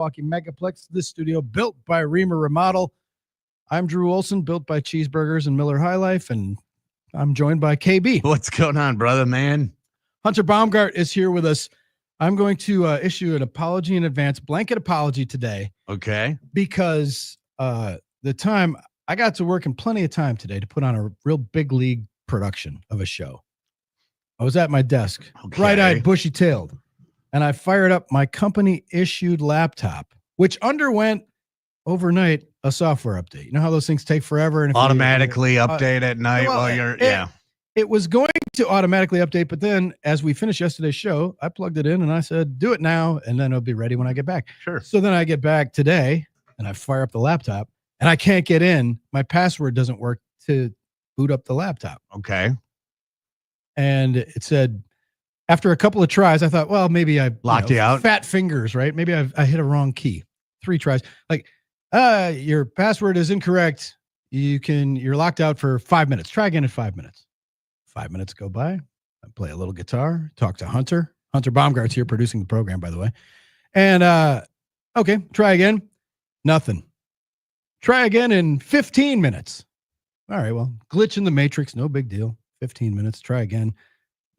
Milwaukee Megaplex, this studio built by Reamer Remodel. I'm Drew Olson, built by Cheeseburgers and Miller High Life, and I'm joined by KB. What's going on, brother, man? Hunter Baumgart is here with us. I'm going to issue an apology in advance, blanket apology today. Okay. Because the time I got to work in plenty of time today to put on a real big league production of a show. I was at my desk, bright-eyed, bushy-tailed, and I fired up my company-issued laptop, which underwent overnight a software update. You know how those things take forever? And automatically update at night while you're, It was going to automatically update, but then as we finished yesterday's show, I plugged it in and I said, do it now, and then it'll be ready when I get back. Sure. So then I get back today, and I fire up the laptop, and I can't get in. My password doesn't work to boot up the laptop. Okay. And it said, after a couple of tries, I thought, well, maybe I locked you out. Fat fingers, right? Maybe I hit a wrong key. 3 tries. Like, your password is incorrect. You're locked out for 5 minutes. Try again in 5 minutes. 5 minutes go by. I play a little guitar, talk to Hunter. Hunter Baumgart's here producing the program, by the way. And, okay, try again. Nothing. Try again in 15 minutes. All right, well, glitch in the matrix. No big deal. 15 minutes. Try again.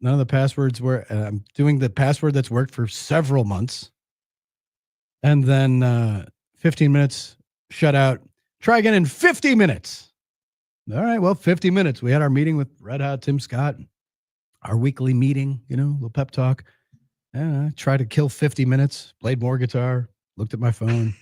None of the passwords were. I'm doing the password that's worked for several months. And then 15 minutes, shut out. Try again in 50 minutes. All right, well, 50 minutes. We had our meeting with Red Hot Tim Scott, our weekly meeting, a little pep talk. I tried to kill 50 minutes, played more guitar, looked at my phone,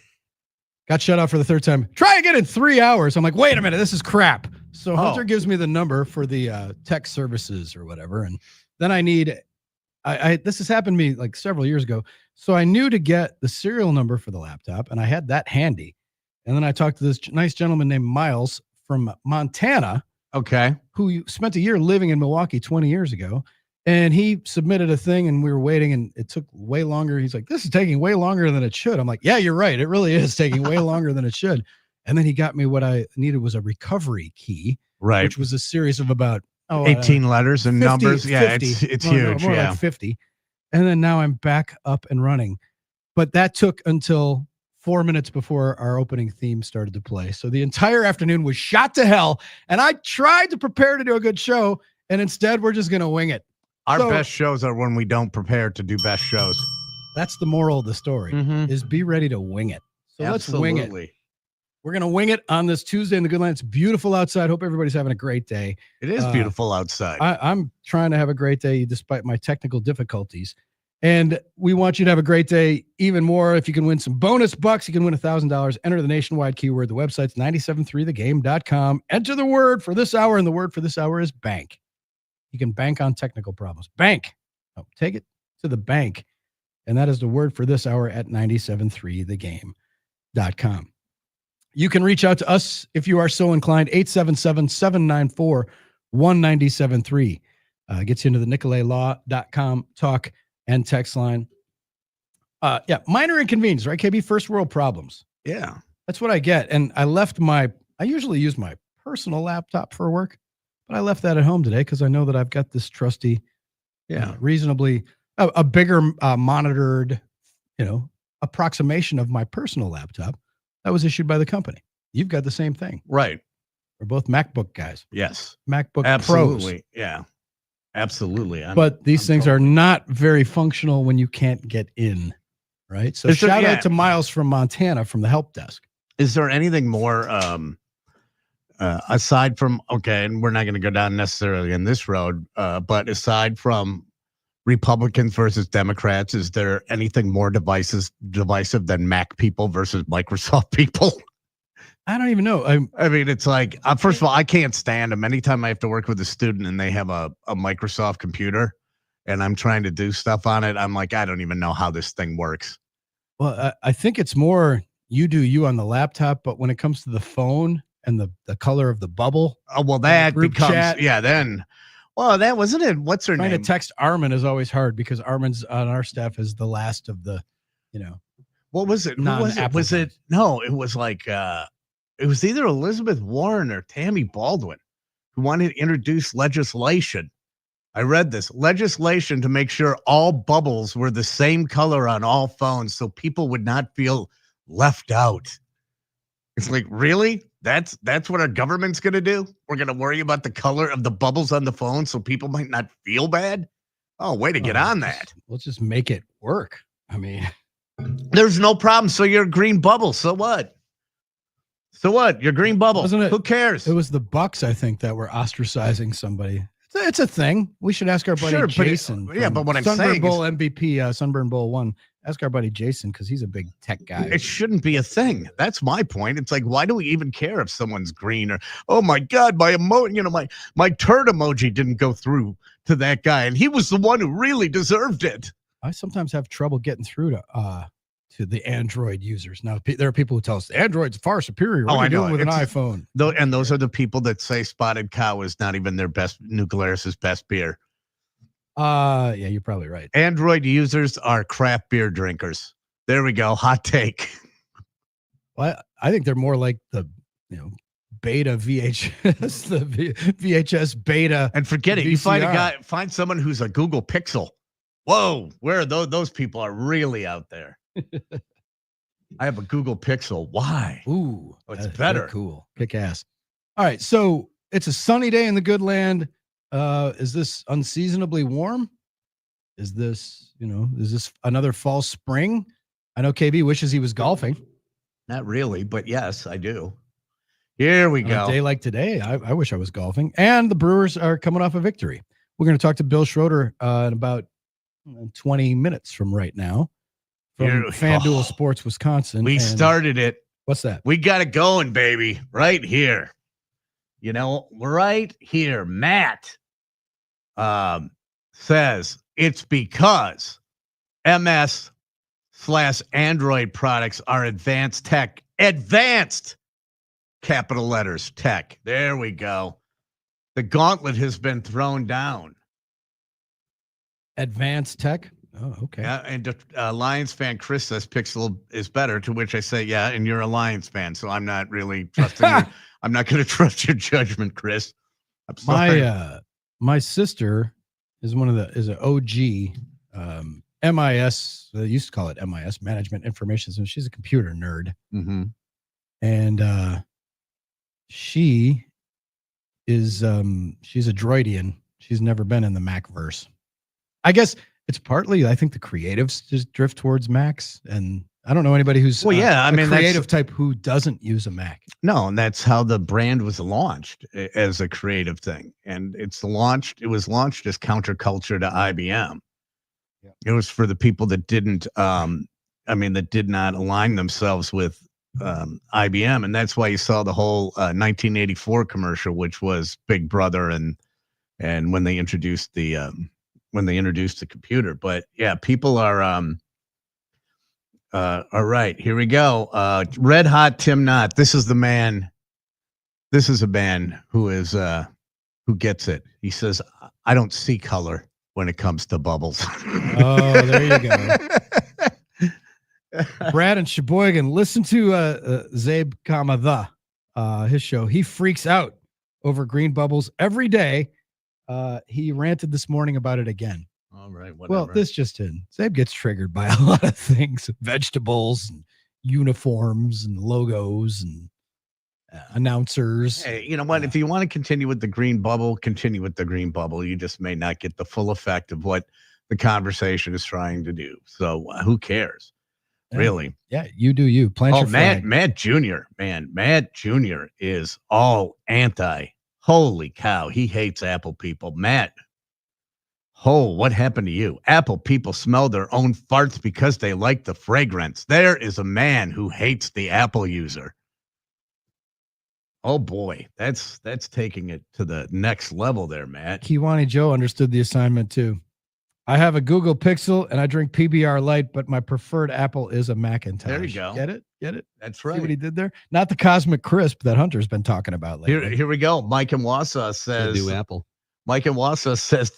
got shut out for the 3rd time. Try again in 3 hours. I'm like, wait a minute, this is crap. So Hunter gives me the number for the tech services or whatever. And then I need, this has happened to me like several years ago. So I knew to get the serial number for the laptop, and I had that handy. And then I talked to this nice gentleman named Miles from Montana. Okay. Who spent a year living in Milwaukee 20 years ago. And he submitted a thing, and we were waiting, and it took way longer. He's like, this is taking way longer than it should. I'm like, yeah, you're right. It really is taking way longer than it should. And then he got me what I needed was a recovery key, right? Which was a series of about 18 letters and 50, numbers. Yeah, 50. it's huge. More like 50. And then now I'm back up and running. But that took until 4 minutes before our opening theme started to play. So the entire afternoon was shot to hell. And I tried to prepare to do a good show, and instead we're just going to wing it. Our best shows are when we don't prepare to do best shows. That's the moral of the story, is be ready to wing it. So let's wing it. We're going to wing it on this Tuesday in the Good Land. It's beautiful outside. Hope everybody's having a great day. It is beautiful outside. I'm trying to have a great day despite my technical difficulties. And we want you to have a great day even more. If you can win some bonus bucks, you can win $1,000. Enter the nationwide keyword. The website's 973thegame.com. Enter the word for this hour, and the word for this hour is bank. You can bank on technical problems. Bank. Oh, take it to the bank. And that is the word for this hour at 973thegame.com. You can reach out to us if you are so inclined. 877-794-1973. Gets you into the NicoletLaw.com talk and text line. Minor inconvenience, right, KB? First world problems. Yeah. That's what I get. And I usually use my personal laptop for work, but I left that at home today because I know that I've got this trusty, reasonably, a bigger monitored, approximation of my personal laptop that was issued by the company. You've got the same thing. Right. We're both MacBook guys. Yes. MacBook Absolutely. Pros. Yeah. Absolutely. But these things are not very functional when you can't get in, right? So shout out to Miles from Montana from the help desk. Is there anything more aside from, and we're not going to go down necessarily in this road, but aside from Republicans versus Democrats, is there anything more divisive than Mac people versus Microsoft people? I don't even know. I mean, it's like, first of all, I can't stand them. Anytime I have to work with a student and they have a Microsoft computer and I'm trying to do stuff on it, I'm like, I don't even know how this thing works. Well, I think it's more you do you on the laptop, but when it comes to the phone and the color of the bubble. Oh, well, that becomes, chat, then. Well, that wasn't it. What's her name? Trying to text Armin is always hard because Armin's on our staff is the last of the, What was it? Was it? No, it was like, it was either Elizabeth Warren or Tammy Baldwin who wanted to introduce legislation I read this legislation to make sure all bubbles were the same color on all phones so people would not feel left out. It's like, really? That's what our government's going to do? We're going to worry about the color of the bubbles on the phone so people might not feel bad? Oh, way to get on that. Let's just make it work. I mean, there's no problem. So you're a green bubble. So what? So what? You're green bubble. Who cares? It was the Bucks, I think, that were ostracizing somebody. It's a thing. We should ask our buddy Jason. But what I'm saying Sunburn Bowl MVP, Sunburn Bowl 1. Ask our buddy Jason because he's a big tech guy. It shouldn't be a thing. That's my point. It's like, why do we even care if someone's green or, oh my God, my my turd emoji didn't go through to that guy, and he was the one who really deserved it. I sometimes have trouble getting through to the Android users. Now, there are people who tell us Android's far superior. What are you doing with an iPhone? And those are the people that say Spotted Cow is not even their best, New Glarus's best beer. Yeah, you're probably right. Android users are craft beer drinkers. There we go. Hot take. Well, I think they're more like the, beta VHS, the VHS beta. And forget it. VCR. You find someone who's a Google Pixel. Whoa, where are those people are really out there. I have a Google Pixel. Why? Ooh, it's better. Cool. Kick ass. All right. So it's a sunny day in the good land. Is this unseasonably warm? Is this another fall spring? I know KB wishes he was golfing. Not really, but yes, I do. Here we go. On a day like today, I wish I was golfing. And the Brewers are coming off a victory. We're going to talk to Bill Schroeder in about 20 minutes from right now. From FanDuel Sports, Wisconsin. We started it. What's that? We got it going, baby. Right here. Right here. Matt says it's because MS/Android products are advanced tech. Advanced, capital letters, tech. There we go. The gauntlet has been thrown down. Advanced tech? Oh, okay. Yeah, and Lions fan Chris says Pixel is better, to which I say, yeah, and you're a Lions fan, so I'm not really trusting you. I'm not going to trust your judgment, Chris. I'm sorry. My sister is an OG MIS. They used to call it MIS, Management Information. So she's a computer nerd. Mm-hmm. And she is she's a droidian. She's never been in the Macverse. I guess it's partly, I think the creatives just drift towards Macs, and I don't know anybody who's creative type who doesn't use a Mac. No, and that's how the brand was launched as a creative thing. And it was launched as counterculture to IBM. Yeah. It was for the people that didn't that did not align themselves with IBM. And that's why you saw the whole 1984 commercial, which was Big Brother and when they introduced the computer. But yeah, people are all right, here we go. Red Hot Tim Knott. This is the man. This is a man who gets it. He says, I don't see color when it comes to bubbles. Oh, there you go. Brad and Sheboygan, listen to Zabe his show. He freaks out over green bubbles every day. He ranted this morning about it again. All right. Whatever. Well, this just in. Zabe gets triggered by a lot of things, vegetables and uniforms and logos and announcers. Hey, you know what? If you want to continue with the green bubble, continue with the green bubble. You just may not get the full effect of what the conversation is trying to do. So who cares? Really? Yeah, you do you. Plant your flag. Matt Jr. Matt Jr. is all anti. Holy cow. He hates Apple people. Matt. Oh, what happened to you? Apple people smell their own farts because they like the fragrance. There is a man who hates the Apple user. Oh boy, that's taking it to the next level there, Matt. Kiwani Joe understood the assignment too. I have a Google Pixel and I drink PBR Light, but my preferred Apple is a Macintosh. There you go. Get it? That's right. See what he did there? Not the Cosmic Crisp that Hunter's been talking about lately. Here we go. Mike in Wausau says new Apple. Mike in Wausau says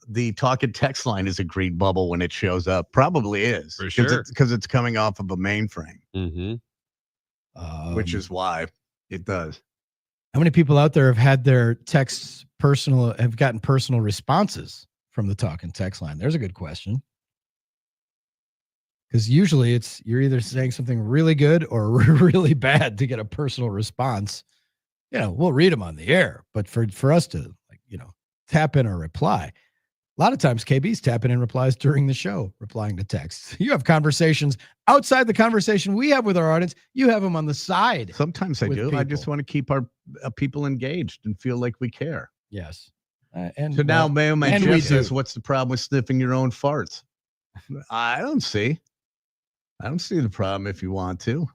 the talking text line is a green bubble when it shows up. Probably is. For sure. Because it's coming off of a mainframe. Mm-hmm. Which is why it does. How many people out there have had their texts have gotten personal responses from the talk and text line? There's a good question. Because usually you're either saying something really good or really bad to get a personal response. We'll read them on the air, but for us to tap in or reply, a lot of times KB's tapping in replies during the show, replying to texts. You have conversations outside the conversation we have with our audience. You have them on the side. Sometimes I do. I just want to keep our people engaged and feel like we care. Yes. So now, man, my Jeff says, "What's the problem with sniffing your own farts?" I don't see the problem if you want to.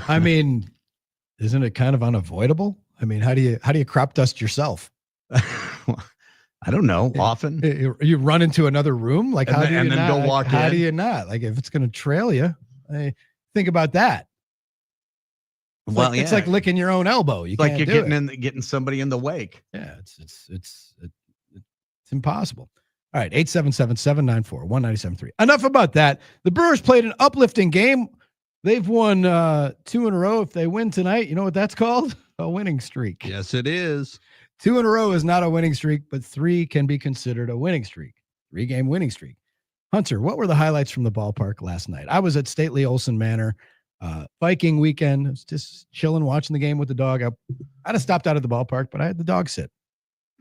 I mean, isn't it kind of unavoidable? I mean, how do you crop dust yourself? I don't know. Often you run into another room, like how do you not? Go walk how in? do you not? Like if it's going to trail you, think about that. It's like licking your own elbow. You like can't you're getting somebody in the wake. Yeah, it's impossible. All right, 877-794-1973. Enough about that. The Brewers played an uplifting game. They've won 2 in a row. If they win tonight, you know what that's called? A winning streak. Yes, it is. 2 in a row is not a winning streak, but 3 can be considered a winning streak. 3-game winning streak. Hunter, what were the highlights from the ballpark last night? I was at Stately Olson Manor, Viking weekend. I was just chilling, watching the game with the dog. I'd have stopped out of the ballpark, but I had the dog sit.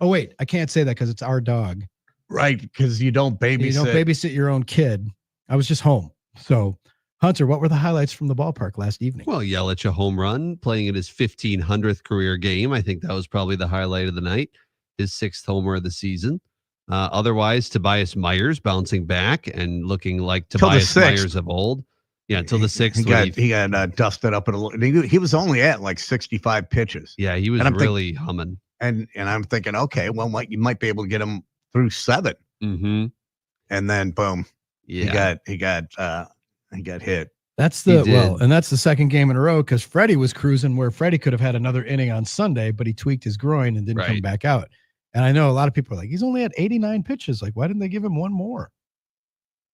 Oh, wait, I can't say that because it's our dog. Right, because you don't babysit. You don't babysit your own kid. I was just home. So, Hunter, what were the highlights from the ballpark last evening? Well, Yelich a home run, playing in his 1500th career game. I think that was probably the highlight of the night. His 6th homer of the season. Otherwise, Tobias Myers bouncing back and looking like Tobias Myers of old. Yeah, until the 6th. He got dusted up at he was only at like 65 pitches. Yeah, he was really humming. And I'm thinking, okay, well, you might be able to get him through 7. Mm-hmm. And then boom, yeah, he got hit. That's and that's the 2nd game in a row because Freddie was cruising where Freddie could have had another inning on Sunday, but he tweaked his groin and didn't come back out. And I know a lot of people are like, he's only at 89 pitches. Like, why didn't they give him one more?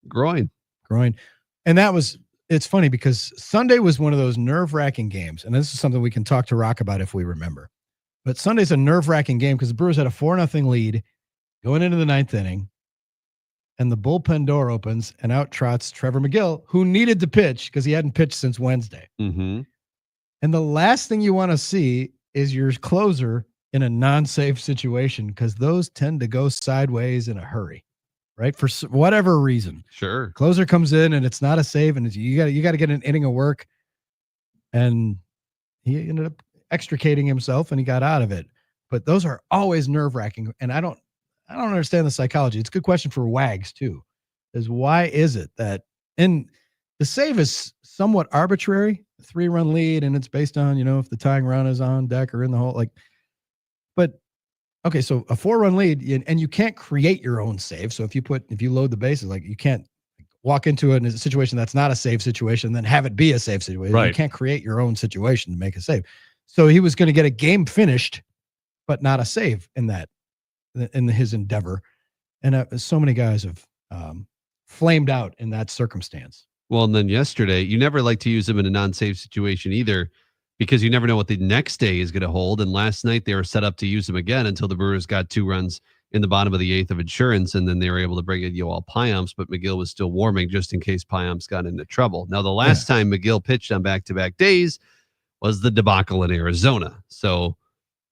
Groin. And it's funny because Sunday was one of those nerve-wracking games. And this is something we can talk to Rock about if we remember. But Sunday's a nerve-wracking game because the Brewers had a 4-0 lead going into the 9th inning. And the bullpen door opens and out trots Trevor McGill, who needed to pitch because he hadn't pitched since Wednesday. Mm-hmm. And the last thing you want to see is your closer in a non-safe situation because those tend to go sideways in a hurry, right? For whatever reason. Sure. Closer comes in and it's not a save and you got to get an inning of work. And he ended up extricating himself and he got out of it. But those are always nerve-wracking. And I don't understand the psychology. It's a good question for Wags too. Is why is it that the save is somewhat arbitrary, a 3-run lead, and it's based on, if the tying run is on deck or in the hole, but okay, so a 4-run lead and you can't create your own save. So if you load the bases, you can't walk into a situation that's not a save situation and then have it be a save situation. Right. You can't create your own situation to make a save. So he was going to get a game finished, but not a save in his endeavor. And so many guys have flamed out in that circumstance. Well, and then yesterday, you never like to use them in a non-save situation either because you never know what the next day is going to hold. And last night they were set up to use them again until the Brewers got 2 runs in the bottom of the 8th of insurance. And then they were able to bring in Yoel Payamps, but McGill was still warming just in case Payamps got into trouble. Now, the last time McGill pitched on back-to-back days was the debacle in Arizona. So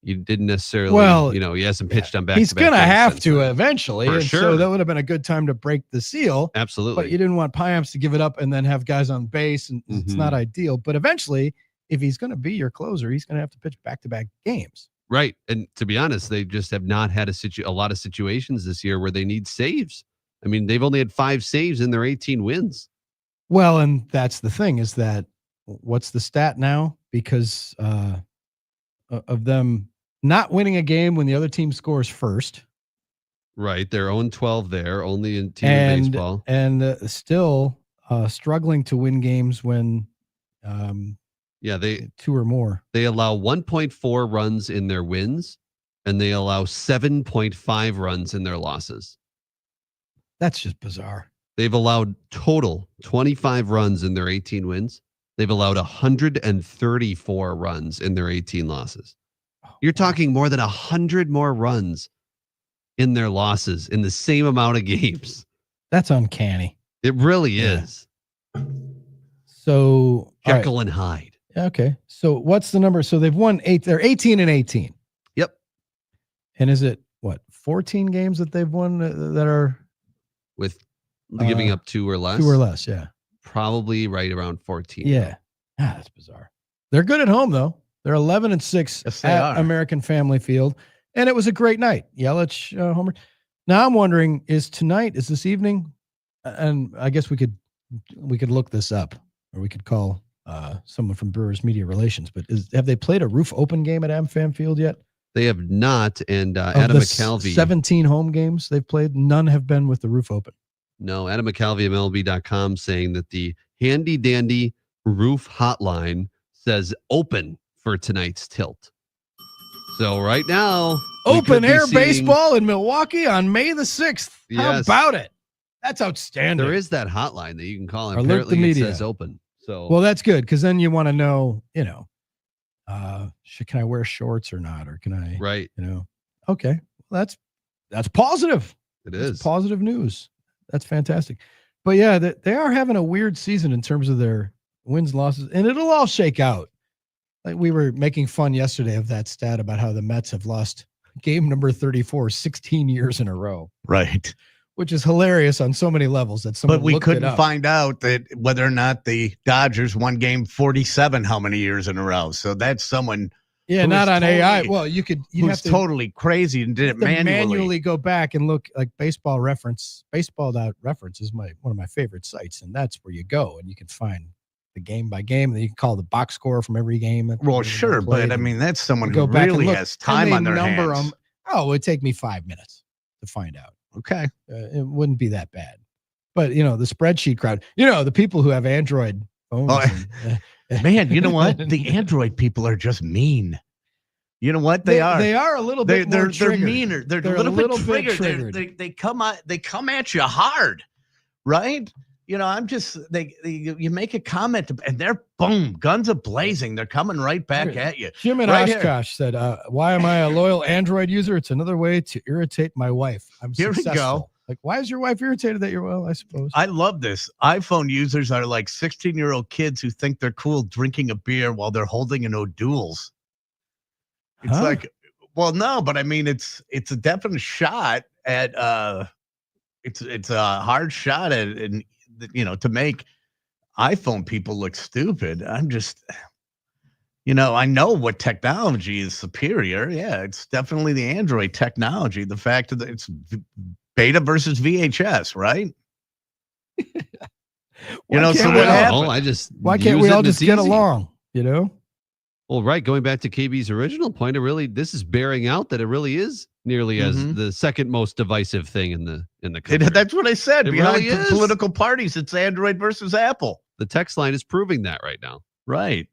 you didn't necessarily, he hasn't pitched on back-to-back. He's going to have to eventually. For sure. So that would have been a good time to break the seal. Absolutely. But you didn't want Payamps to give it up and then have guys on base. And it's not ideal. But eventually, if he's going to be your closer, he's going to have to pitch back-to-back games. Right. And to be honest, they just have not had a lot of situations this year where they need saves. I mean, they've only had 5 saves in their 18 wins. Well, and that's the thing is that what's the stat now? Because of them not winning a game when the other team scores first. Right. They're 0-12 there, only in team baseball. And still struggling to win games when they 2 or more. They allow 1.4 runs in their wins, and they allow 7.5 runs in their losses. That's just bizarre. They've allowed total 25 runs in their 18 wins. They've allowed 134 runs in their 18 losses. You're talking more than 100 more runs in their losses in the same amount of games. That's uncanny. It really Yeah. is. So Jekyll and Hyde. Okay. So what's the number? So they've won 8. They're 18-18. Yep. And is it what 14 games that they've won that are with giving up 2 or less? 2 or less, yeah. Probably right around 14. Yeah. That's bizarre. They're good at home though. They're 11-6 Yes, at American Family Field, and it was a great night. Yelich homer. Now I'm wondering, is this evening? And I guess we could look this up, or we could call someone from Brewers Media Relations. But have they played a roof open game at AmFam Field yet? They have not. And Of Adam the McCalvy. 17 home games they've played, none have been with the roof open. No, Adam McCalvy, MLB.com, saying that the handy dandy roof hotline says open for tonight's tilt. So right now, open air baseball in Milwaukee on May the 6th. How Yes. about it? That's outstanding. There is that hotline that you can call. And Alert apparently the media. It says open. So Well, that's good, because then you want to know, can I wear shorts or not, or can I? right. Okay, well, that's positive. It That's is. positive news. That's fantastic. But yeah, they are having a weird season in terms of their wins, losses, and it'll all shake out. Like we were making fun yesterday of that stat about how the Mets have lost game number 34 16 years in a row, Right. which is hilarious on so many levels that someone But we looked it couldn't up. find out that whether or not the Dodgers won game 47 how many years in a row. So that's someone Yeah, who not was on AI. totally- Well, you'd who's have to totally crazy and did it have to manually. go back and look. Like baseball.reference is one of my favorite sites, and that's where you go and you can find the game by game, and then you can call the box score from every game. Well, sure, but I mean that's someone who go back and really look, has time on their hands. Oh, it would take me 5 minutes to find out. Okay. It wouldn't be that bad. But the spreadsheet crowd, the people who have Android phones. Oh, man, you know what? The Android people are just mean. You know what they are? They are a little bit more They're triggered. meaner. They're a little bit triggered. They come at you hard, right? You make a comment and they're boom, guns are blazing. They're coming right back at you. Jim and Right Oshkosh said, why am I a loyal Android user? It's another way to irritate my wife. I'm Here successful. we go. Like, why is your wife irritated that I suppose. I love this. iPhone users are like 16-year-old kids who think they're cool drinking a beer while they're holding an O'Doul's. It's like, well, no, but I mean, it's a definite shot at, it's a hard shot at, and to make iPhone people look stupid. I'm just, I know what technology is superior. Yeah, it's definitely the Android technology. The fact that it's beta versus VHS, right? So what happened? Why can't we all just get along? Well, right. Going back to KB's original point, this is bearing out that it really is nearly as the second most divisive thing in the country. That's what I said. It Behind really is. political parties, it's Android versus Apple. The text line is proving that right now. Right.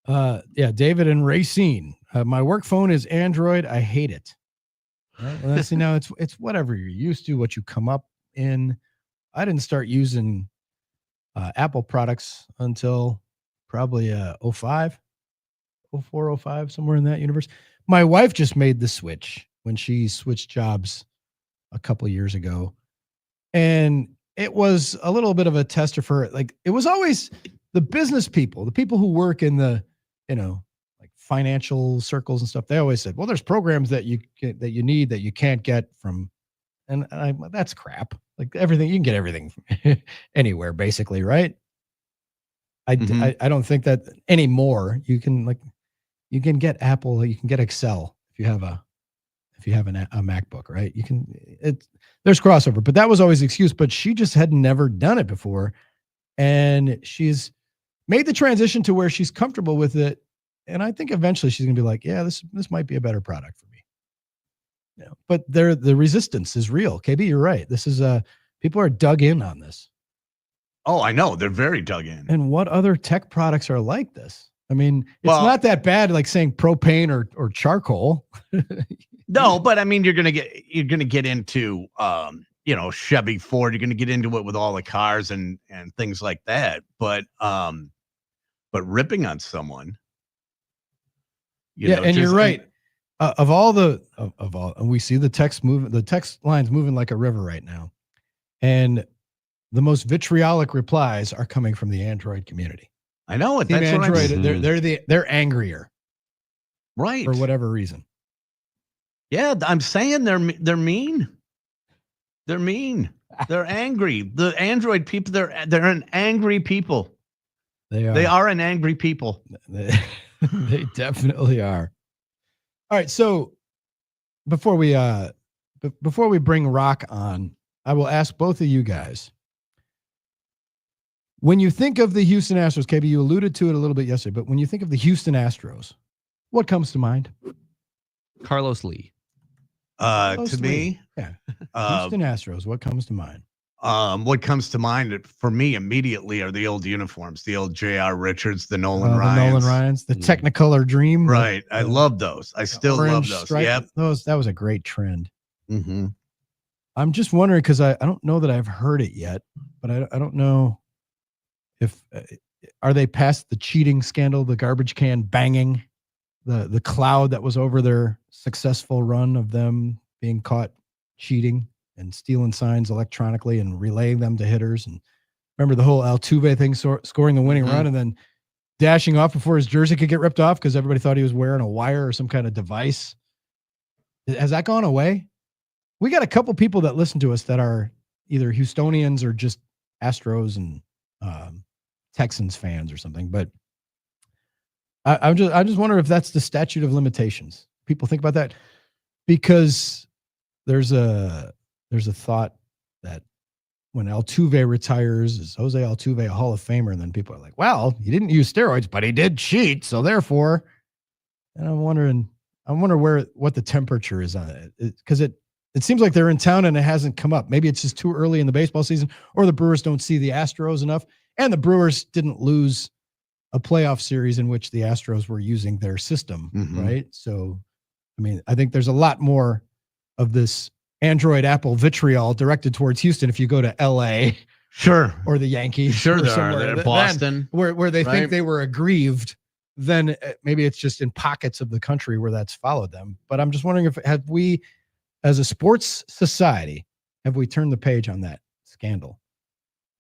Yeah, David and Racine. My work phone is Android. I hate it. Well, see, now it's whatever you're used to, what you come up in. I didn't start using Apple products until probably 05. 04, 05, somewhere in that universe. My wife just made the switch when she switched jobs a couple of years ago. And it was a little bit of a tester for it. Like, it was always the business people, the people who work in the, like financial circles and stuff. They always said, well, there's programs that you need that you can't get from, and that's crap. Like everything, you can get everything anywhere basically. Right. I don't think that anymore. You can get Apple, you can get Excel if you have a MacBook, right? There's crossover, but that was always the excuse. But she just had never done it before, and she's made the transition to where she's comfortable with it. And I think eventually she's gonna be like, yeah, this might be a better product for me. But the resistance is real. KB, you're right. This is people are dug in on this. Oh, I know. They're very dug in. And what other tech products are like this? I mean, it's not that bad, like saying propane or charcoal. No, but I mean, you're gonna get into Chevy, Ford. You're gonna get into it with all the cars and things like that. But ripping on someone, and you're right. of all, and we see the text lines moving like a river right now, and the most vitriolic replies are coming from the Android community. I know it. Team That's what I'm Android, saying. they're angrier, Right, for whatever reason. Yeah, I'm saying they're mean. They're mean. They're angry. The Android people, they're an angry people. They are an angry people. They definitely are. All right, so before we bring Rock on, I will ask both of you guys. When you think of the Houston Astros, KB, you alluded to it a little bit yesterday, but when you think of the Houston Astros, what comes to mind? Carlos Lee. To me, yeah. Houston Astros, what comes to mind? What comes to mind for me immediately are the old uniforms, the old J.R. Richards, the Nolan Ryans, the Technicolor Dream. Right. I love those. I still love those. Stripe, yep. That was a great trend. Mm-hmm. I'm just wondering, because I don't know that I've heard it yet, but I don't know if are they past the cheating scandal, the garbage can banging, the cloud that was over their successful run of them being caught cheating and stealing signs electronically and relaying them to hitters. And remember the whole Altuve thing, scoring the winning run and then dashing off before his jersey could get ripped off because everybody thought he was wearing a wire or some kind of device. Has that gone away? We got a couple people that listen to us that are either Houstonians or just Astros and Texans fans or something. But I just wonder if that's the statute of limitations. People think about that because there's a thought that when Altuve retires, is Jose Altuve a Hall of Famer? And then people are like, well, he didn't use steroids, but he did cheat. So therefore, and I wonder what the temperature is on it. Because it seems like they're in town and it hasn't come up. Maybe it's just too early in the baseball season, or the Brewers don't see the Astros enough. And the Brewers didn't lose a playoff series in which the Astros were using their system, right? So, I mean, I think there's a lot more of this Android Apple vitriol directed towards Houston if you go to LA. Sure. Or the Yankees. Sure, they're Boston. Where they think they were aggrieved, then maybe it's just in pockets of the country where that's followed them. But I'm just wondering have we, as a sports society, have we turned the page on that scandal?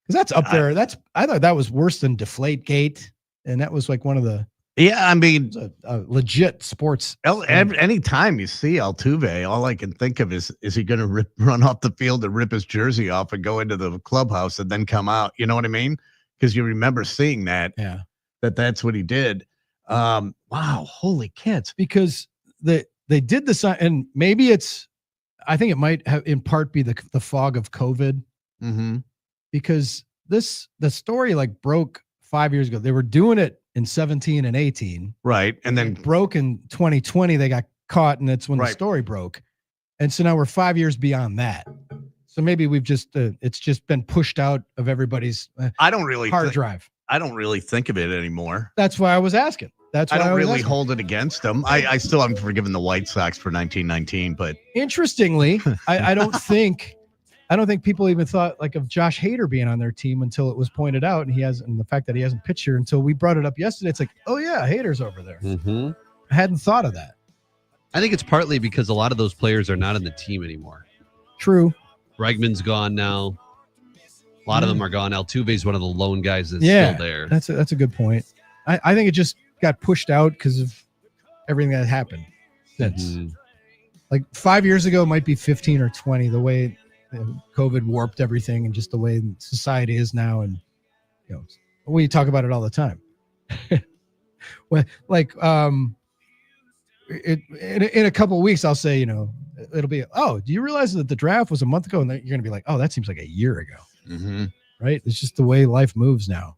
Because that's up there. I thought that was worse than Deflategate. And that was like one of the I mean, a legit sports. Anytime you see Altuve, all I can think of is he going to run off the field and rip his jersey off and go into the clubhouse and then come out? You know what I mean? Because you remember seeing that. Yeah. That's what he did. Wow, holy kids! Because they did the sign, and maybe I think it might have in part be the fog of COVID. Mm-hmm. Because the story like broke 5 years ago. They were doing it in 17 and 18. Right. And then it broke in 2020. They got caught, and that's when the story broke. And so now we're 5 years beyond that. So maybe we've just it's just been pushed out of everybody's hard drive. I don't really think of it anymore. That's why I was asking. That's why I don't really hold it against them. I still haven't forgiven the White Sox for 1919, but interestingly, I don't think people even thought like of Josh Hader being on their team until it was pointed out, and the fact that he hasn't pitched here until we brought it up yesterday. It's like, oh yeah, Hader's over there. Mm-hmm. I hadn't thought of that. I think it's partly because a lot of those players are not on the team anymore. True. Bregman's gone now. A lot of them are gone. Altuve's one of the lone guys that's still there. That's a good point. I think it just got pushed out because of everything that happened. That's like 5 years ago, it might be 15 or 20, the way COVID warped everything and just the way society is now. And, we talk about it all the time. Well, like, in a couple of weeks, I'll say, it'll be, oh, do you realize that the draft was a month ago? And then you're going to be like, oh, that seems like a year ago. Mm-hmm. Right. It's just the way life moves now.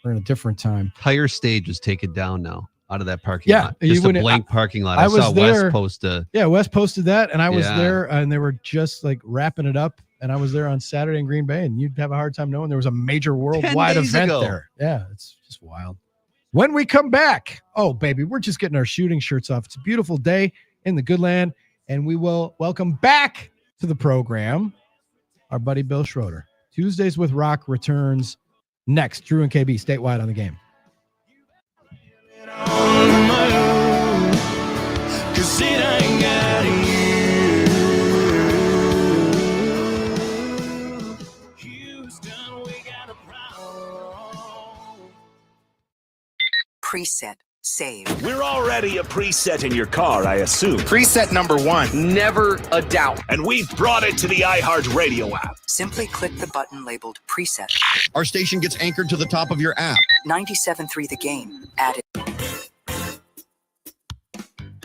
We're in a different time. Entire stage was taken down now out of that parking lot. Just a blank parking lot. I saw Wes post Wes posted that, and I was there, and they were just like wrapping it up. And I was there on Saturday in Green Bay, and you'd have a hard time knowing there was a major worldwide event there. Yeah, it's just wild. When we come back, oh, baby, we're just getting our shooting shirts off. It's a beautiful day in the good land, and we will welcome back to the program our buddy Bill Schroeder. Tuesdays with Rock returns next. Drew and KB statewide on the game. 'Cause said I ain't got you. Houston, we got a problem. Preset. Save. We're already a preset in your car, I assume. Preset number 1. Never a doubt. And we've brought it to the iHeartRadio app. Simply click the button labeled Preset. Our station gets anchored to the top of your app. 97.3 The Game. Added.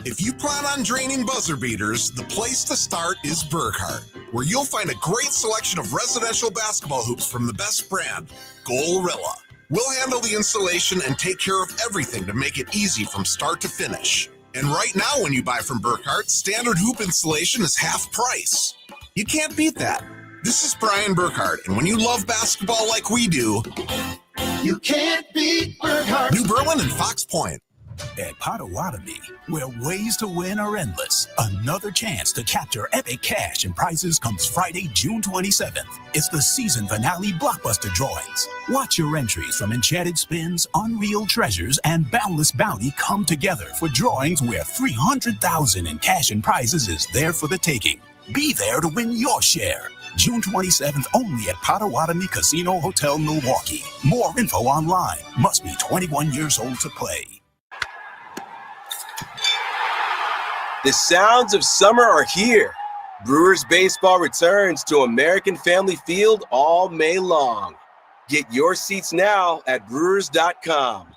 If you plan on draining buzzer beaters, the place to start is Burkhardt, where you'll find a great selection of residential basketball hoops from the best brand, Gorilla. We'll handle the installation and take care of everything to make it easy from start to finish. And right now, when you buy from Burkhardt, standard hoop installation is half price. You can't beat that. This is Brian Burkhardt, and when you love basketball like we do, You can't beat Burkhardt. New Berlin and Fox Point. At Potawatomi, where ways to win are endless, another chance to capture epic cash and prizes comes Friday, June 27th. It's the season finale blockbuster drawings. Watch your entries from Enchanted Spins, Unreal Treasures, and Boundless Bounty come together for drawings where $300,000 in cash and prizes is there for the taking. Be there to win your share. June 27th only at Potawatomi Casino Hotel, Milwaukee. More info online. Must be 21 years old to play. The sounds of summer are here. Brewers baseball returns to American Family Field all May long. Get your seats now at Brewers.com.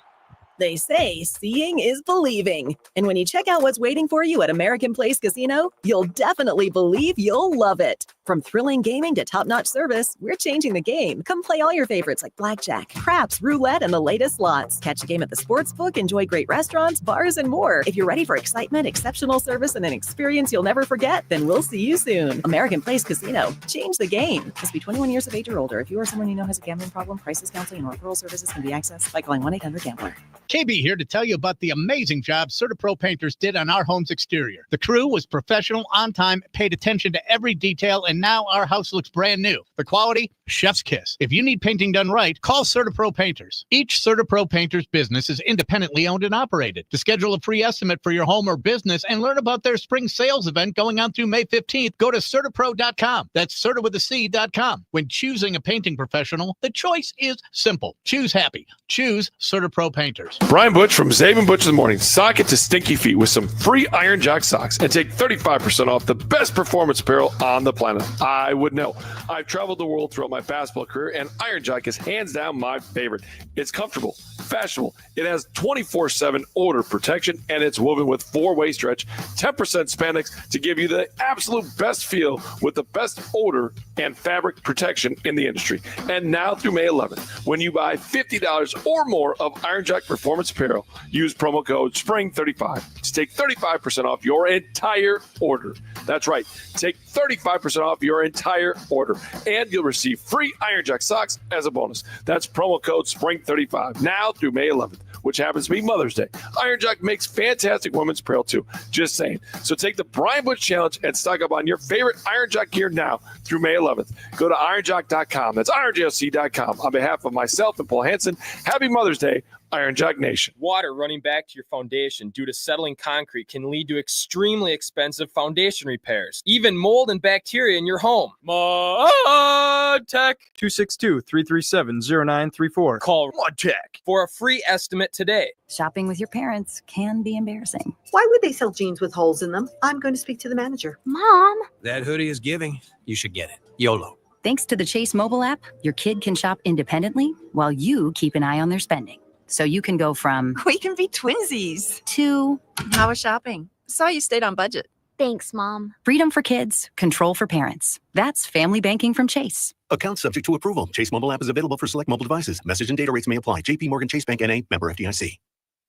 They say seeing is believing. And when you check out what's waiting for you at American Place Casino, you'll definitely believe you'll love it. From thrilling gaming to top-notch service, we're changing the game. Come play all your favorites like blackjack, craps, roulette, and the latest slots. Catch a game at the sportsbook, enjoy great restaurants, bars, and more. If you're ready for excitement, exceptional service, and an experience you'll never forget, then we'll see you soon. American Place Casino. Change the game. Must be 21 years of age or older. If you or someone you know has a gambling problem, crisis counseling, and referral services can be accessed by calling 1-800-GAMBLER. KB here to tell you about the amazing job CertaPro Painters did on our home's exterior. The crew was professional, on time, paid attention to every detail, and now our house looks brand new. The quality, chef's kiss. If you need painting done right, call CertaPro Painters. Each CertaPro Painters business is independently owned and operated. To schedule a free estimate for your home or business and learn about their spring sales event going on through May 15th, go to CertaPro.com. That's Certa with a C.com. When choosing a painting professional, the choice is simple. Choose happy. Choose CertaPro Painters. Brian Butch from Zabin Butch in the Morning. Sock it to stinky feet with some free Iron Jock socks and take 35% off the best performance apparel on the planet. I would know. I've traveled the world throughout my basketball career, and Iron Jock is hands down my favorite. It's comfortable, fashionable. It has 24/7 odor protection, and it's woven with 4-way stretch, 10% spandex to give you the absolute best feel with the best odor and fabric protection in the industry. And now through May 11th, when you buy $50 or more of Iron Jock performance apparel, use promo code SPRING35 to take 35% off your entire order. That's right. Take 35% off your entire order, and you'll receive free Iron Jock socks as a bonus. That's promo code SPRING35 now through May 11th, which happens to be Mother's Day. Iron Jock makes fantastic women's apparel too. Just saying. So take the Brian Butch Challenge and stock up on your favorite Iron Jock gear now through May 11th. Go to ironjock.com. That's ironjoc.com. On behalf of myself and Paul Hansen, happy Mother's Day, Iron Jock Nation. Water running back to your foundation due to settling concrete can lead to extremely expensive foundation repairs, even mold and bacteria in your home. Mud Tech 262-337-0934. Call Mud Tech for a free estimate today. Shopping with your parents can be embarrassing. Why would they sell jeans with holes in them? I'm going to speak to the manager. Mom! That hoodie is giving. You should get it. YOLO. Thanks to the Chase mobile app, your kid can shop independently while you keep an eye on their spending. So you can go from we can be twinsies to how was shopping? Saw you stayed on budget. Thanks, Mom. Freedom for kids, control for parents. That's family banking from Chase. Account subject to approval. Chase mobile app is available for select mobile devices. Message and data rates may apply. JP Morgan Chase Bank N.A. Member FDIC.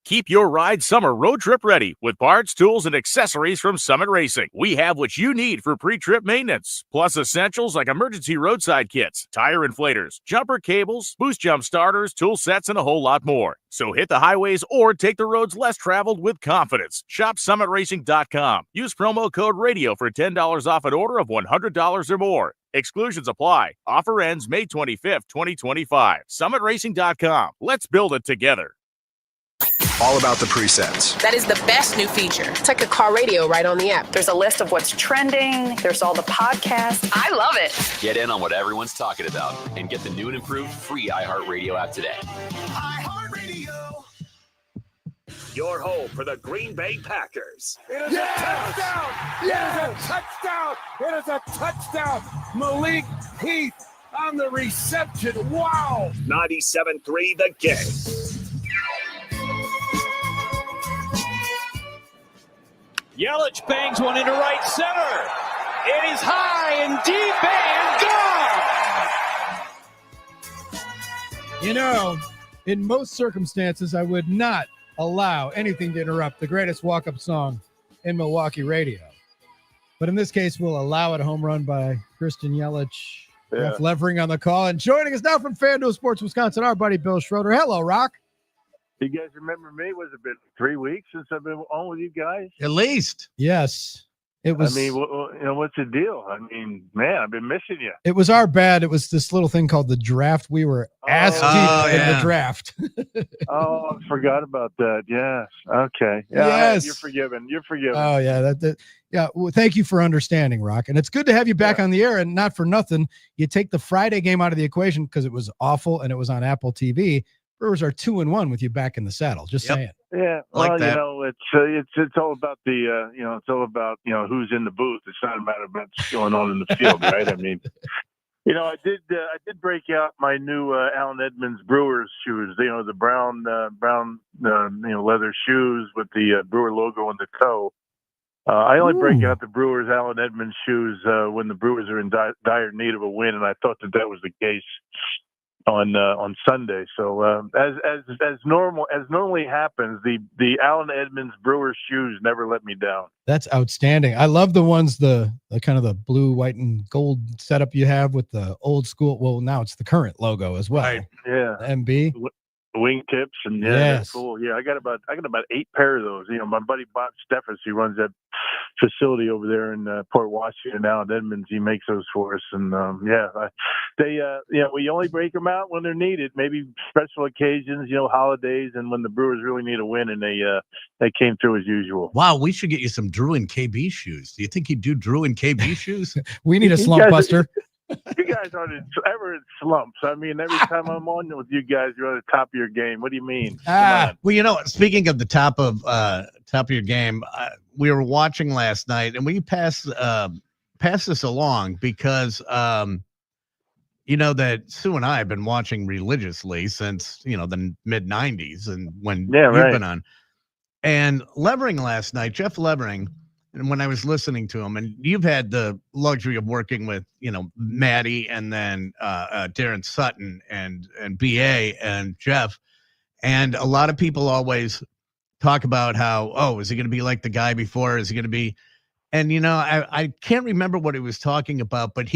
Keep your ride summer road trip ready with parts, tools, and accessories from Summit Racing. We have what you need for pre-trip maintenance, plus essentials like emergency roadside kits, tire inflators, jumper cables, boost jump starters, tool sets, and a whole lot more. So hit the highways or take the roads less traveled with confidence. Shop summitracing.com. Use promo code RADIO for $10 off an order of $100 or more. Exclusions apply. Offer ends May 25th, 2025. Summitracing.com. Let's build it together. all about the presets. That is the best new feature. It's like a car radio right on the app. There's a list of what's trending. There's all the podcasts. I love it. Get in on what everyone's talking about and get the new and improved free iHeartRadio app today. iHeartRadio. Your home for the Green Bay Packers. It is a touchdown! It is a touchdown! It is a touchdown! Malik Heath on the reception. Wow! 97.3 The Game. Yelich bangs one into right center. It is high and deep and gone. You know, in most circumstances, I would not allow anything to interrupt the greatest walk-up song in Milwaukee radio. But in this case, we'll allow it. A home run by Christian Yelich. Jeff Levering on the call. And joining us now from FanDuel Sports Wisconsin, our buddy Bill Schroeder. Hello, Rock. You guys remember me? Was it been 3 weeks since I've been on with you guys? At least. Yes. It was. I mean, what's the deal? I mean, man, I've been missing you. It was our bad. It was this little thing called the draft. We were ass deep in the draft. I forgot about that. Yes. Okay. Yeah, yes. You're forgiven. You're forgiven. Oh, yeah. Yeah. Well, thank you for understanding, Rock. And it's good to have you back on the air. And not for nothing, you take the Friday game out of the equation because it was awful and it was on Apple TV. Brewers are 2-1 with you back in the saddle. Just saying. Yeah, well, you know, it's all about the it's all about who's in the booth. It's not a matter of what's going on in the field, right? I mean, I did break out my new Alan Edmonds Brewers shoes. The brown leather shoes with the Brewer logo on the toe. I only break out the Brewers Alan Edmonds shoes when the Brewers are in dire need of a win, and I thought that was the case on Sunday. So as normally happens, the Alan Edmonds Brewers shoes never let me down. That's outstanding. I love the ones the kind of the blue, white, and gold setup you have with the old school. Well, now it's the current logo as well. Right. Yeah. MB. Wing tips and that's cool. Yeah, I got about 8 pair of those. My buddy Bob Steffes, he runs that facility over there in Port Washington, Alan Edmonds. He makes those for us, and we only break them out when they're needed. Maybe special occasions, holidays, and when the Brewers really need a win, and they came through as usual. Wow, we should get you some Drew and KB shoes. Do you think he'd do Drew and KB shoes? We need a slump buster. You guys aren't ever in slumps. I mean, every time I'm on with you guys, you're at the top of your game. What do you mean? Well, speaking of the top of your game, we were watching last night, and we pass this along because that Sue and I have been watching religiously since the mid '90s, and when you've been on. And Levering last night, Jeff Levering. And when I was listening to him, and you've had the luxury of working with, Maddie and then Darren Sutton and BA and Jeff. And a lot of people always talk about how, is he going to be like the guy before? Is he going to be? And, I can't remember what he was talking about, but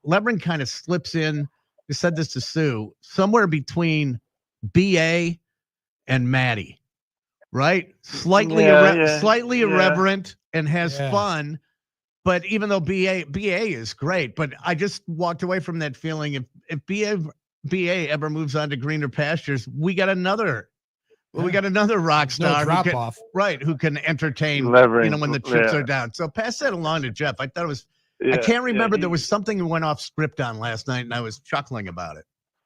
Levering kind of slips in. I said this to Sue, somewhere between BA and Maddie. Right? Slightly irreverent and has fun. But even though BA is great, but I just walked away from that feeling if BA ever moves on to greener pastures, we got another rock star who can entertain when the chips are down. So pass that along to Jeff. I thought it was I can't remember, there was something that went off script on last night and I was chuckling about it.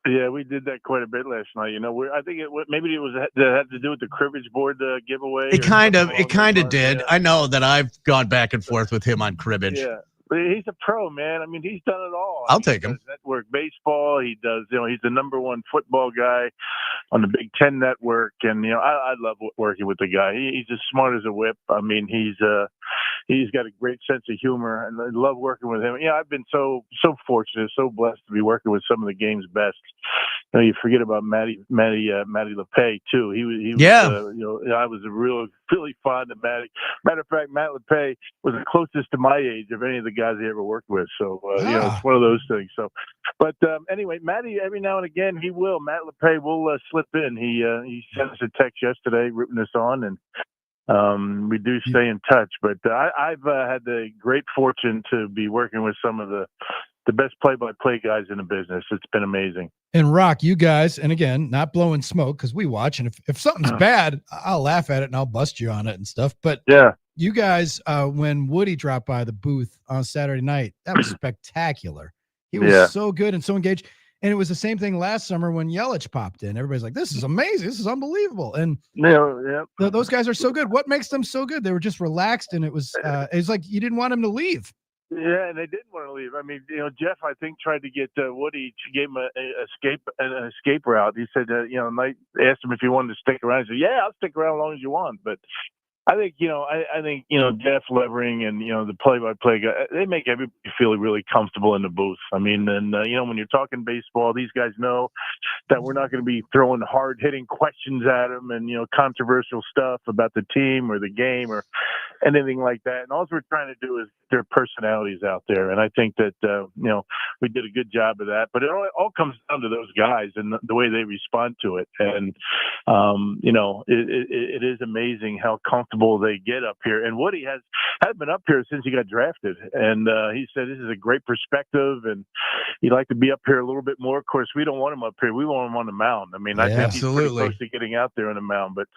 Yeah, we did that quite a bit last night. I think maybe it had to do with the cribbage board giveaway. It kind of did. Yeah. I know that I've gone back and forth with him on cribbage. Yeah, but he's a pro, man. I mean, he's done it all. I'll take him. Network baseball. He does. He's the #1 football guy on the Big Ten Network, and I love working with the guy. He's as smart as a whip. I mean, he's got a great sense of humor, and I love working with him. Yeah, I've been so fortunate, so blessed to be working with some of the game's best. You forget about Matty LePay too. He was I was really fond of Matty. Matter of fact, Matt LePay was the closest to my age of any of the guys he ever worked with. So it's one of those things. So, but anyway, Matty every now and again Matt LePay will slip in. He sent us a text yesterday, rooting us on, and we do stay in touch. But I've had the great fortune to be working with some of the the best play-by-play guys in the business. It's been amazing. And Rock, you guys, and again, not blowing smoke because we watch, and if something's bad, I'll laugh at it and I'll bust you on it and stuff. But yeah, you guys, when Woody dropped by the booth on Saturday night, that was spectacular. He was so good and so engaged. And it was the same thing last summer when Yelich popped in. Everybody's like, this is amazing. This is unbelievable. And those guys are so good. What makes them so good? They were just relaxed, and it was like you didn't want him to leave. Yeah, and they didn't want to leave. I mean, Jeff, I think, tried to get Woody. She gave him an escape route. He said, Knight asked him if he wanted to stick around. He said, yeah, I'll stick around as long as you want. But I think, I think Jeff Levering and, the play-by-play guy, they make everybody feel really comfortable in the booth. I mean, and, when you're talking baseball, these guys know that we're not going to be throwing hard-hitting questions at them and, controversial stuff about the team or the game or anything like that. And all we're trying to do is their personalities out there. And I think that, we did a good job of that. But it all comes down to those guys and the way they respond to it. And, it is amazing how comfortable they get up here. And Woody has been up here since he got drafted. And he said this is a great perspective, and he'd like to be up here a little bit more. Of course, we don't want him up here. We want him on the mound. I mean, I think he's pretty close to getting out there on the mound. But,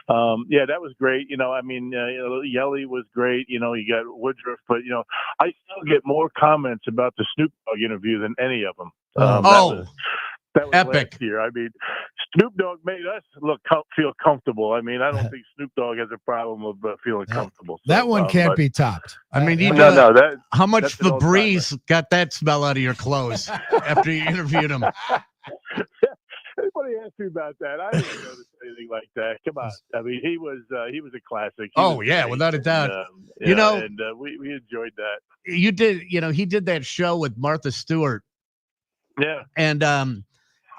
that was great. Yelly was great. You got Woodruff. But, I still get more comments about the Snoop Dogg interview than any of them. That was epic. Last year. I mean, Snoop Dogg made us feel comfortable. I mean, I don't think Snoop Dogg has a problem with feeling comfortable. So, that one can't be topped. I mean, how much Febreze got that smell out of your clothes after you interviewed him? Anybody asked me about that? I didn't notice anything like that. Come on. I mean, he was a classic. Without a doubt. And we enjoyed that. You did, he did that show with Martha Stewart. Yeah. And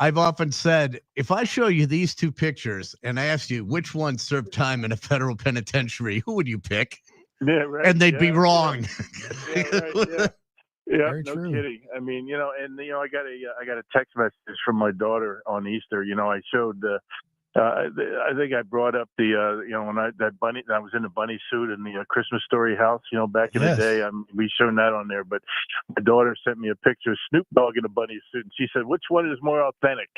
I've often said, if I show you these two pictures and I asked you which one served time in a federal penitentiary, who would you pick? Yeah, right. And they'd be wrong. Yeah, no kidding. I mean, I got a text message from my daughter on Easter. I showed I think I brought up the when I was in the bunny suit in the Christmas Story house, back in the day. We shown that on there, but my daughter sent me a picture of Snoop Dogg in a bunny suit, and she said, "Which one is more authentic?"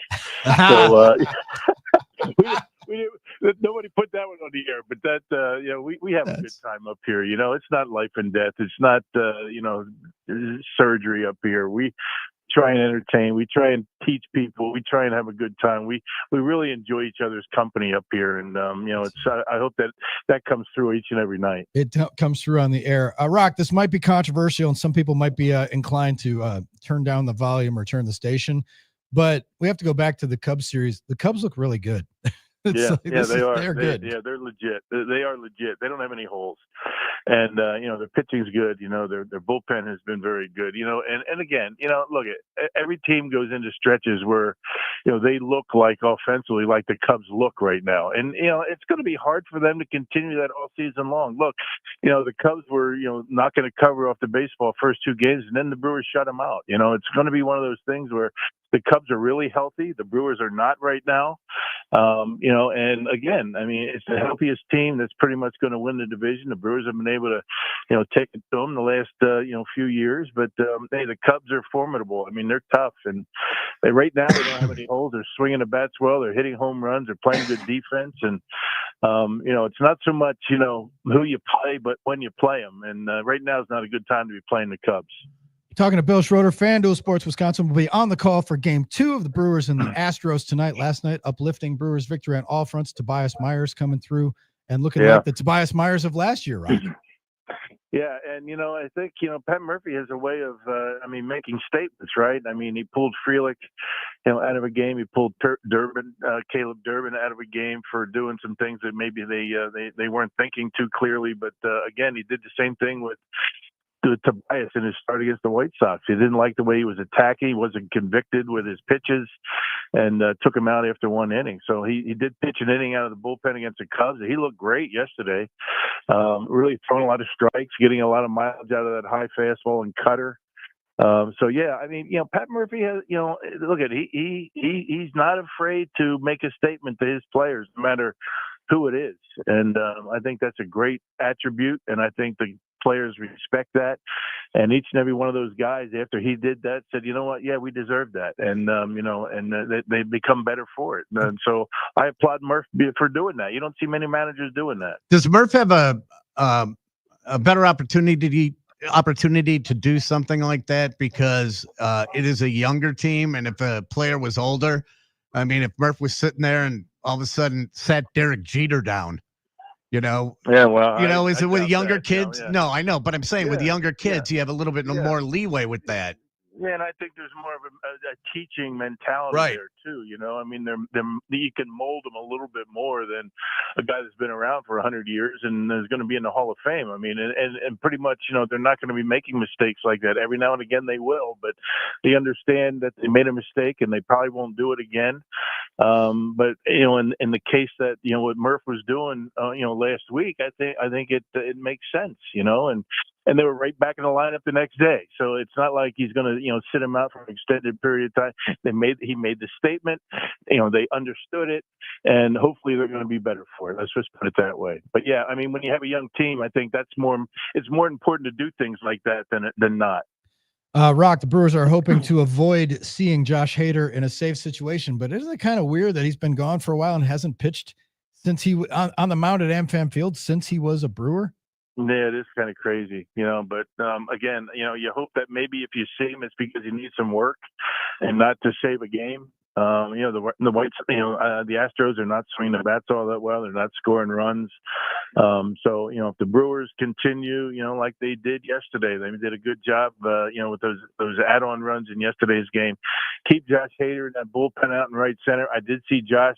So nobody put that one on the air, but that we have a good time up here. It's not life and death. It's not surgery up here. We try and entertain. We try and teach people. We try and have a good time. We really enjoy each other's company up here, and I hope that comes through each and every night. It comes through on the air. Rock, this might be controversial, and some people might be inclined to turn down the volume or turn the station, but we have to go back to the Cubs series. The Cubs look really good. They are. They're good. They're legit. They are legit. They don't have any holes, and their pitching's good. Their bullpen has been very good. And again, look, every team goes into stretches where, they look like offensively like the Cubs look right now, and it's going to be hard for them to continue that all season long. Look, the Cubs were not going to cover off the baseball first two games, and then the Brewers shut them out. It's going to be one of those things where the Cubs are really healthy. The Brewers are not right now. And again, I mean, it's the healthiest team that's pretty much going to win the division. The Brewers have been able to, take it to them the last, few years. But, the Cubs are formidable. I mean, they're tough. And right now they don't have any holes. They're swinging the bats well. They're hitting home runs. They're playing good defense. And, it's not so much, who you play, but when you play them. And right now is not a good time to be playing the Cubs. Talking to Bill Schroeder, FanDuel Sports Wisconsin will be on the call for Game 2 of the Brewers and the Astros tonight. Last night, uplifting Brewers victory on all fronts. Tobias Myers coming through and looking like the Tobias Myers of last year, right? Yeah, and I think Pat Murphy has a way of making statements, right? I mean, he pulled Frelick, out of a game. He pulled Caleb Durbin out of a game for doing some things that maybe they weren't thinking too clearly. But again, he did the same thing with Tobias in his start against the White Sox. He didn't like the way he was attacking. He wasn't convicted with his pitches, and took him out after one inning. So he did pitch an inning out of the bullpen against the Cubs. He looked great yesterday. Really throwing a lot of strikes, getting a lot of mileage out of that high fastball and cutter. Pat Murphy has, look at he's not afraid to make a statement to his players, no matter who it is. And I think that's a great attribute. And I think the players respect that. And each and every one of those guys, after he did that, said, you know what? Yeah, we deserve that. And, they become better for it. And so I applaud Murph for doing that. You don't see many managers doing that. Does Murph have a better opportunity to do something like that because it is a younger team, and if a player was older, I mean, if Murph was sitting there and all of a sudden sat Derek Jeter down, Yeah, well, is it with younger kids? Yeah. No, I know, but I'm saying with younger kids, you have a little bit more leeway with that. Yeah, and I think there's more of a teaching mentality there too. I mean, you can mold them a little bit more than a guy that's been around for 100 years and is going to be in the Hall of Fame. I mean, and pretty much, they're not going to be making mistakes like that. Every now and again they will, but they understand that they made a mistake and they probably won't do it again. But in the case that what Murph was doing, last week, I think it makes sense, and they were right back in the lineup the next day. So it's not like he's going to, sit him out for an extended period of time. He made the statement, they understood it, and hopefully they're going to be better for it. Let's just put it that way. But yeah, I mean, when you have a young team, I think it's more important to do things like that than not. Rock, the Brewers are hoping to avoid seeing Josh Hader in a safe situation, but isn't it kind of weird that he's been gone for a while and hasn't pitched since he on the mound at AmFam Field since he was a Brewer? Yeah, it is kind of crazy, but again, you hope that maybe if you see him, it's because he needs some work and not to save a game. The Whites, the Astros are not swinging the bats all that well. They're not scoring runs. So, if the Brewers continue, like they did yesterday, they did a good job, with those add-on runs in yesterday's game. Keep Josh Hader in that bullpen out in right center. I did see Josh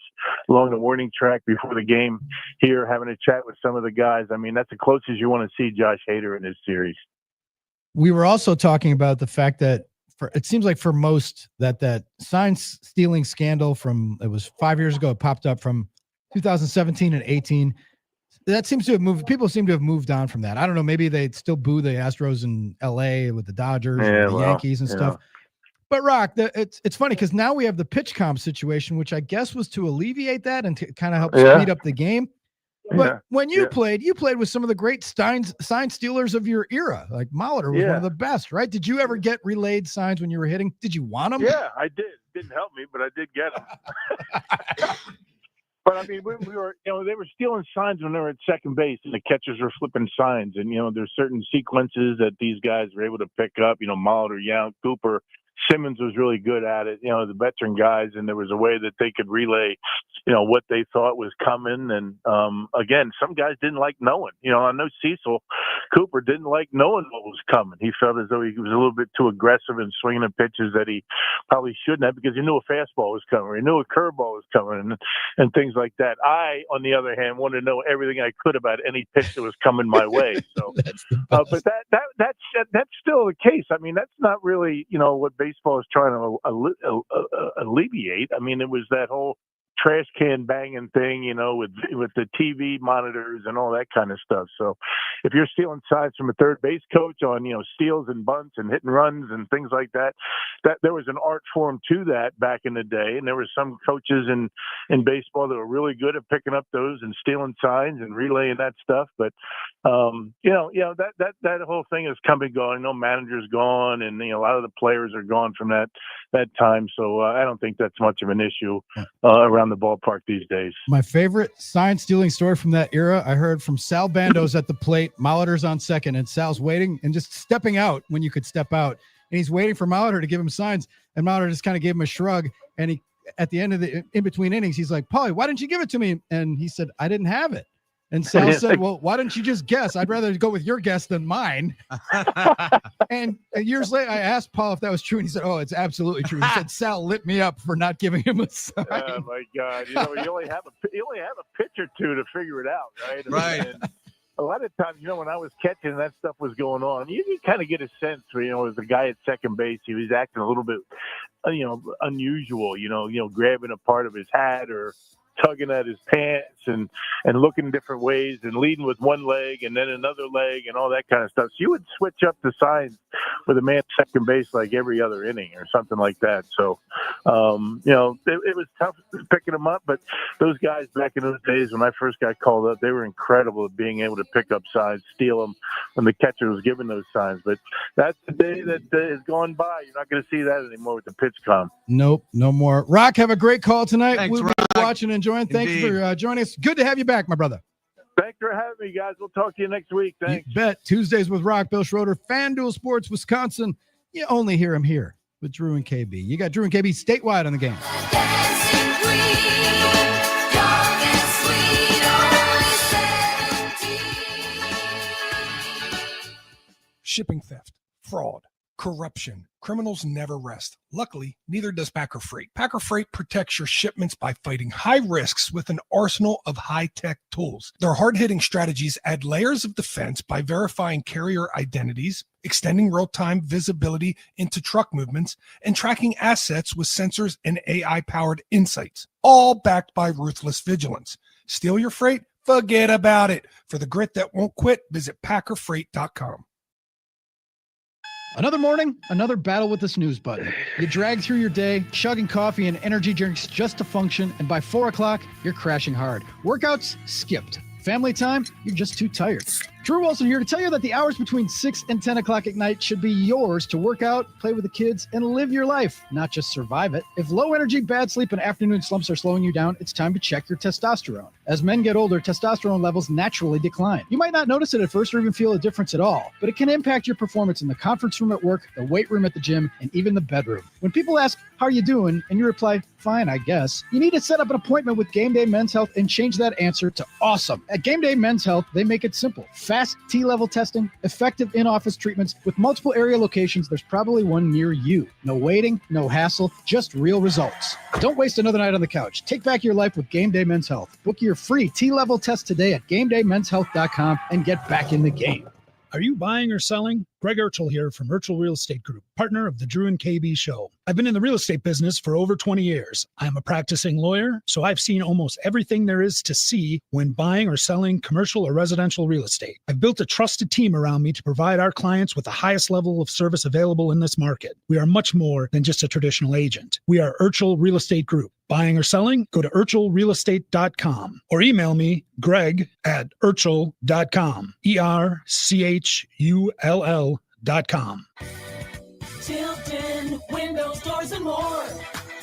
along the warning track before the game here having a chat with some of the guys. I mean, that's the closest you want to see Josh Hader in this series. We were also talking about the fact that it seems like for most that sign stealing scandal from, it was 5 years ago, it popped up from 2017 and 18. That seems to have moved. People seem to have moved on from that. I don't know. Maybe they'd still boo the Astros in LA with the Dodgers and the Yankees and stuff. But Rock, it's funny because now we have the pitch comp situation, which I guess was to alleviate that and to kind of help speed up the game. But when you played with some of the great sign stealers of your era. Like Molitor was one of the best, right? Did you ever get relayed signs when you were hitting? Did you want them? Yeah, I did. Didn't help me, but I did get them. But I mean, we were, they were stealing signs when they were at second base, and the catchers were flipping signs. And there's certain sequences that these guys were able to pick up. Molitor, Yount, Cooper. Simmons was really good at it, the veteran guys, and there was a way that they could relay, what they thought was coming. And again, some guys didn't like knowing. I know Cecil Cooper didn't like knowing what was coming. He felt as though he was a little bit too aggressive in swinging the pitches that he probably shouldn't have because he knew a fastball was coming, or he knew a curveball was coming, and things like that. I, on the other hand, wanted to know everything I could about any pitch that was coming my way. So, but that's still the case. I mean, that's not really what baseball is trying to alleviate. I mean, it was that whole trash can banging thing, with the TV monitors and all that kind of stuff. So if you're stealing signs from a third base coach on, steals and bunts and hit and runs and things like that there was an art form to that back in the day. And there were some coaches in baseball that were really good at picking up those and stealing signs and relaying that stuff. But, that whole thing is come and go. I know managers gone and, a lot of the players are gone from that time. So I don't think that's much of an issue around the ballpark these days. My favorite sign stealing story from that era, I heard from Sal Bando's at the plate. Molitor's on second, and Sal's waiting and just stepping out when you could step out. And he's waiting for Molitor to give him signs, and Molitor just kind of gave him a shrug. And he, at the end of the in between innings, he's like, "Paulie, why didn't you give it to me?" And he said, "I didn't have it." And Sal said, "Well, why didn't you just guess? I'd rather go with your guess than mine." And years later, I asked Paul if that was true, and he said, "Oh, it's absolutely true." He said, "Sal lit me up for not giving him a sign." Oh my God! You only have a pitch or two to figure it out, right? Right. And a lot of times, when I was catching and that stuff was going on, you kind of get a sense where, as the guy at second base, he was acting a little bit, unusual. Grabbing a part of his hat or tugging at his pants and looking different ways and leading with one leg and then another leg and all that kind of stuff. So you would switch up the signs with a man at second base like every other inning or something like that. So, it was tough picking them up, but those guys back in those days when I first got called up, they were incredible at being able to pick up signs, steal them when the catcher was given those signs. But that's the day that is gone by. You're not going to see that anymore with the pitch com. Nope, no more. Rock, have a great call tonight. Thanks, We'll Rock. be watching and enjoying. Thanks for joining us. Good to have you back, my brother. Thanks for having me, guys. We'll talk to you next week. Thanks. You bet. Tuesdays with Rock, Bill Schroeder, FanDuel Sports, Wisconsin. You only hear him here with Drew and KB. You got Drew and KB statewide on the game. Shipping theft, fraud, corruption. Criminals never rest. Luckily, neither does Packer Freight. Packer Freight protects your shipments by fighting high risks with an arsenal of high-tech tools. Their hard-hitting strategies add layers of defense by verifying carrier identities, extending real-time visibility into truck movements, and tracking assets with sensors and AI-powered insights, all backed by ruthless vigilance. Steal your freight? Forget about it. For the grit that won't quit, visit packerfreight.com. Another morning, another battle with the snooze button. You drag through your day, chugging coffee and energy drinks just to function, and by 4 o'clock, you're crashing hard. Workouts skipped. Family time, you're just too tired. Drew Wilson here to tell you that the hours between 6 and 10 o'clock at night should be yours to work out, play with the kids, and live your life, not just survive it. If low energy, bad sleep, and afternoon slumps are slowing you down, it's time to check your testosterone. As men get older, testosterone levels naturally decline. You might not notice it at first or even feel a difference at all, but it can impact your performance in the conference room at work, the weight room at the gym, and even the bedroom. When people ask, how are you doing? And you reply, fine, I guess. You need to set up an appointment with Game Day Men's Health and change that answer to awesome. At Game Day Men's Health, they make it simple. Fast T-level testing, effective in-office treatments. With multiple area locations, there's probably one near you. No waiting, no hassle, just real results. Don't waste another night on the couch. Take back your life with Game Day Men's Health. Book your free T-level test today at GameDayMen'sHealth.com and get back in the game. Are you buying or selling? Greg Urchel here from Urchel Real Estate Group, partner of the Drew and KB Show. I've been in the real estate business for over 20 years. I'm a practicing lawyer, so I've seen almost everything there is to see when buying or selling commercial or residential real estate. I've built a trusted team around me to provide our clients with the highest level of service available in this market. We are much more than just a traditional agent. We are Urchel Real Estate Group. Buying or selling? Go to urchelrealestate.com or email me, Greg, at urchel.com. ERCHULL.com. Tilton Windows, Doors, and More.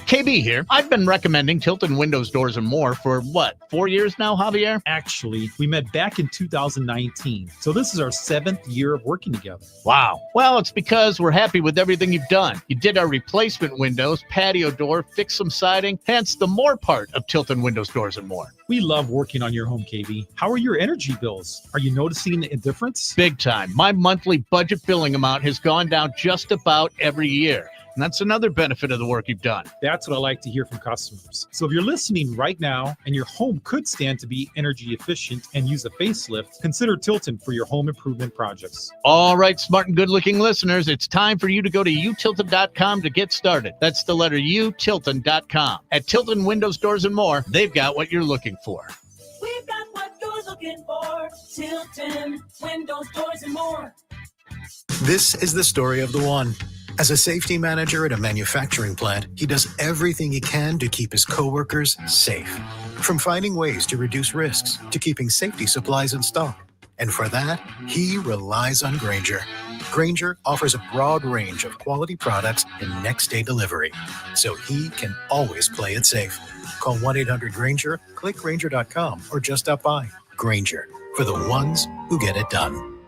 KB here. I've been recommending Tilton Windows, Doors, and More for 4 years now, Javier? Actually, we met back in 2019. So this is our 7th year of working together. Wow. Well, it's because we're happy with everything you've done. You did our replacement windows, patio door, fixed some siding, hence the more part of Tilton Windows, Doors, and More. We love working on your home, KB. How are your energy bills? Are you noticing a difference? Big time. My monthly budget billing amount has gone down just about every year. And that's another benefit of the work you've done. That's what I like to hear from customers. So if you're listening right now and your home could stand to be energy efficient and use a facelift, consider Tilton for your home improvement projects. All right, smart and good-looking listeners, it's time for you to go to utilton.com to get started. That's the letter U, Tilton.com. At Tilton Windows, Doors, and More, they've got what you're looking for. We've got what you're looking for. Tilton Windows, Doors, and More. This is the story of the one. As a safety manager at a manufacturing plant, he does everything he can to keep his coworkers safe. From finding ways to reduce risks to keeping safety supplies in stock. And for that, he relies on Grainger. Grainger offers a broad range of quality products and next-day delivery, so he can always play it safe. Call 1-800-GRAINGER, click Grainger.com, or just stop by. Grainger, for the ones who get it done.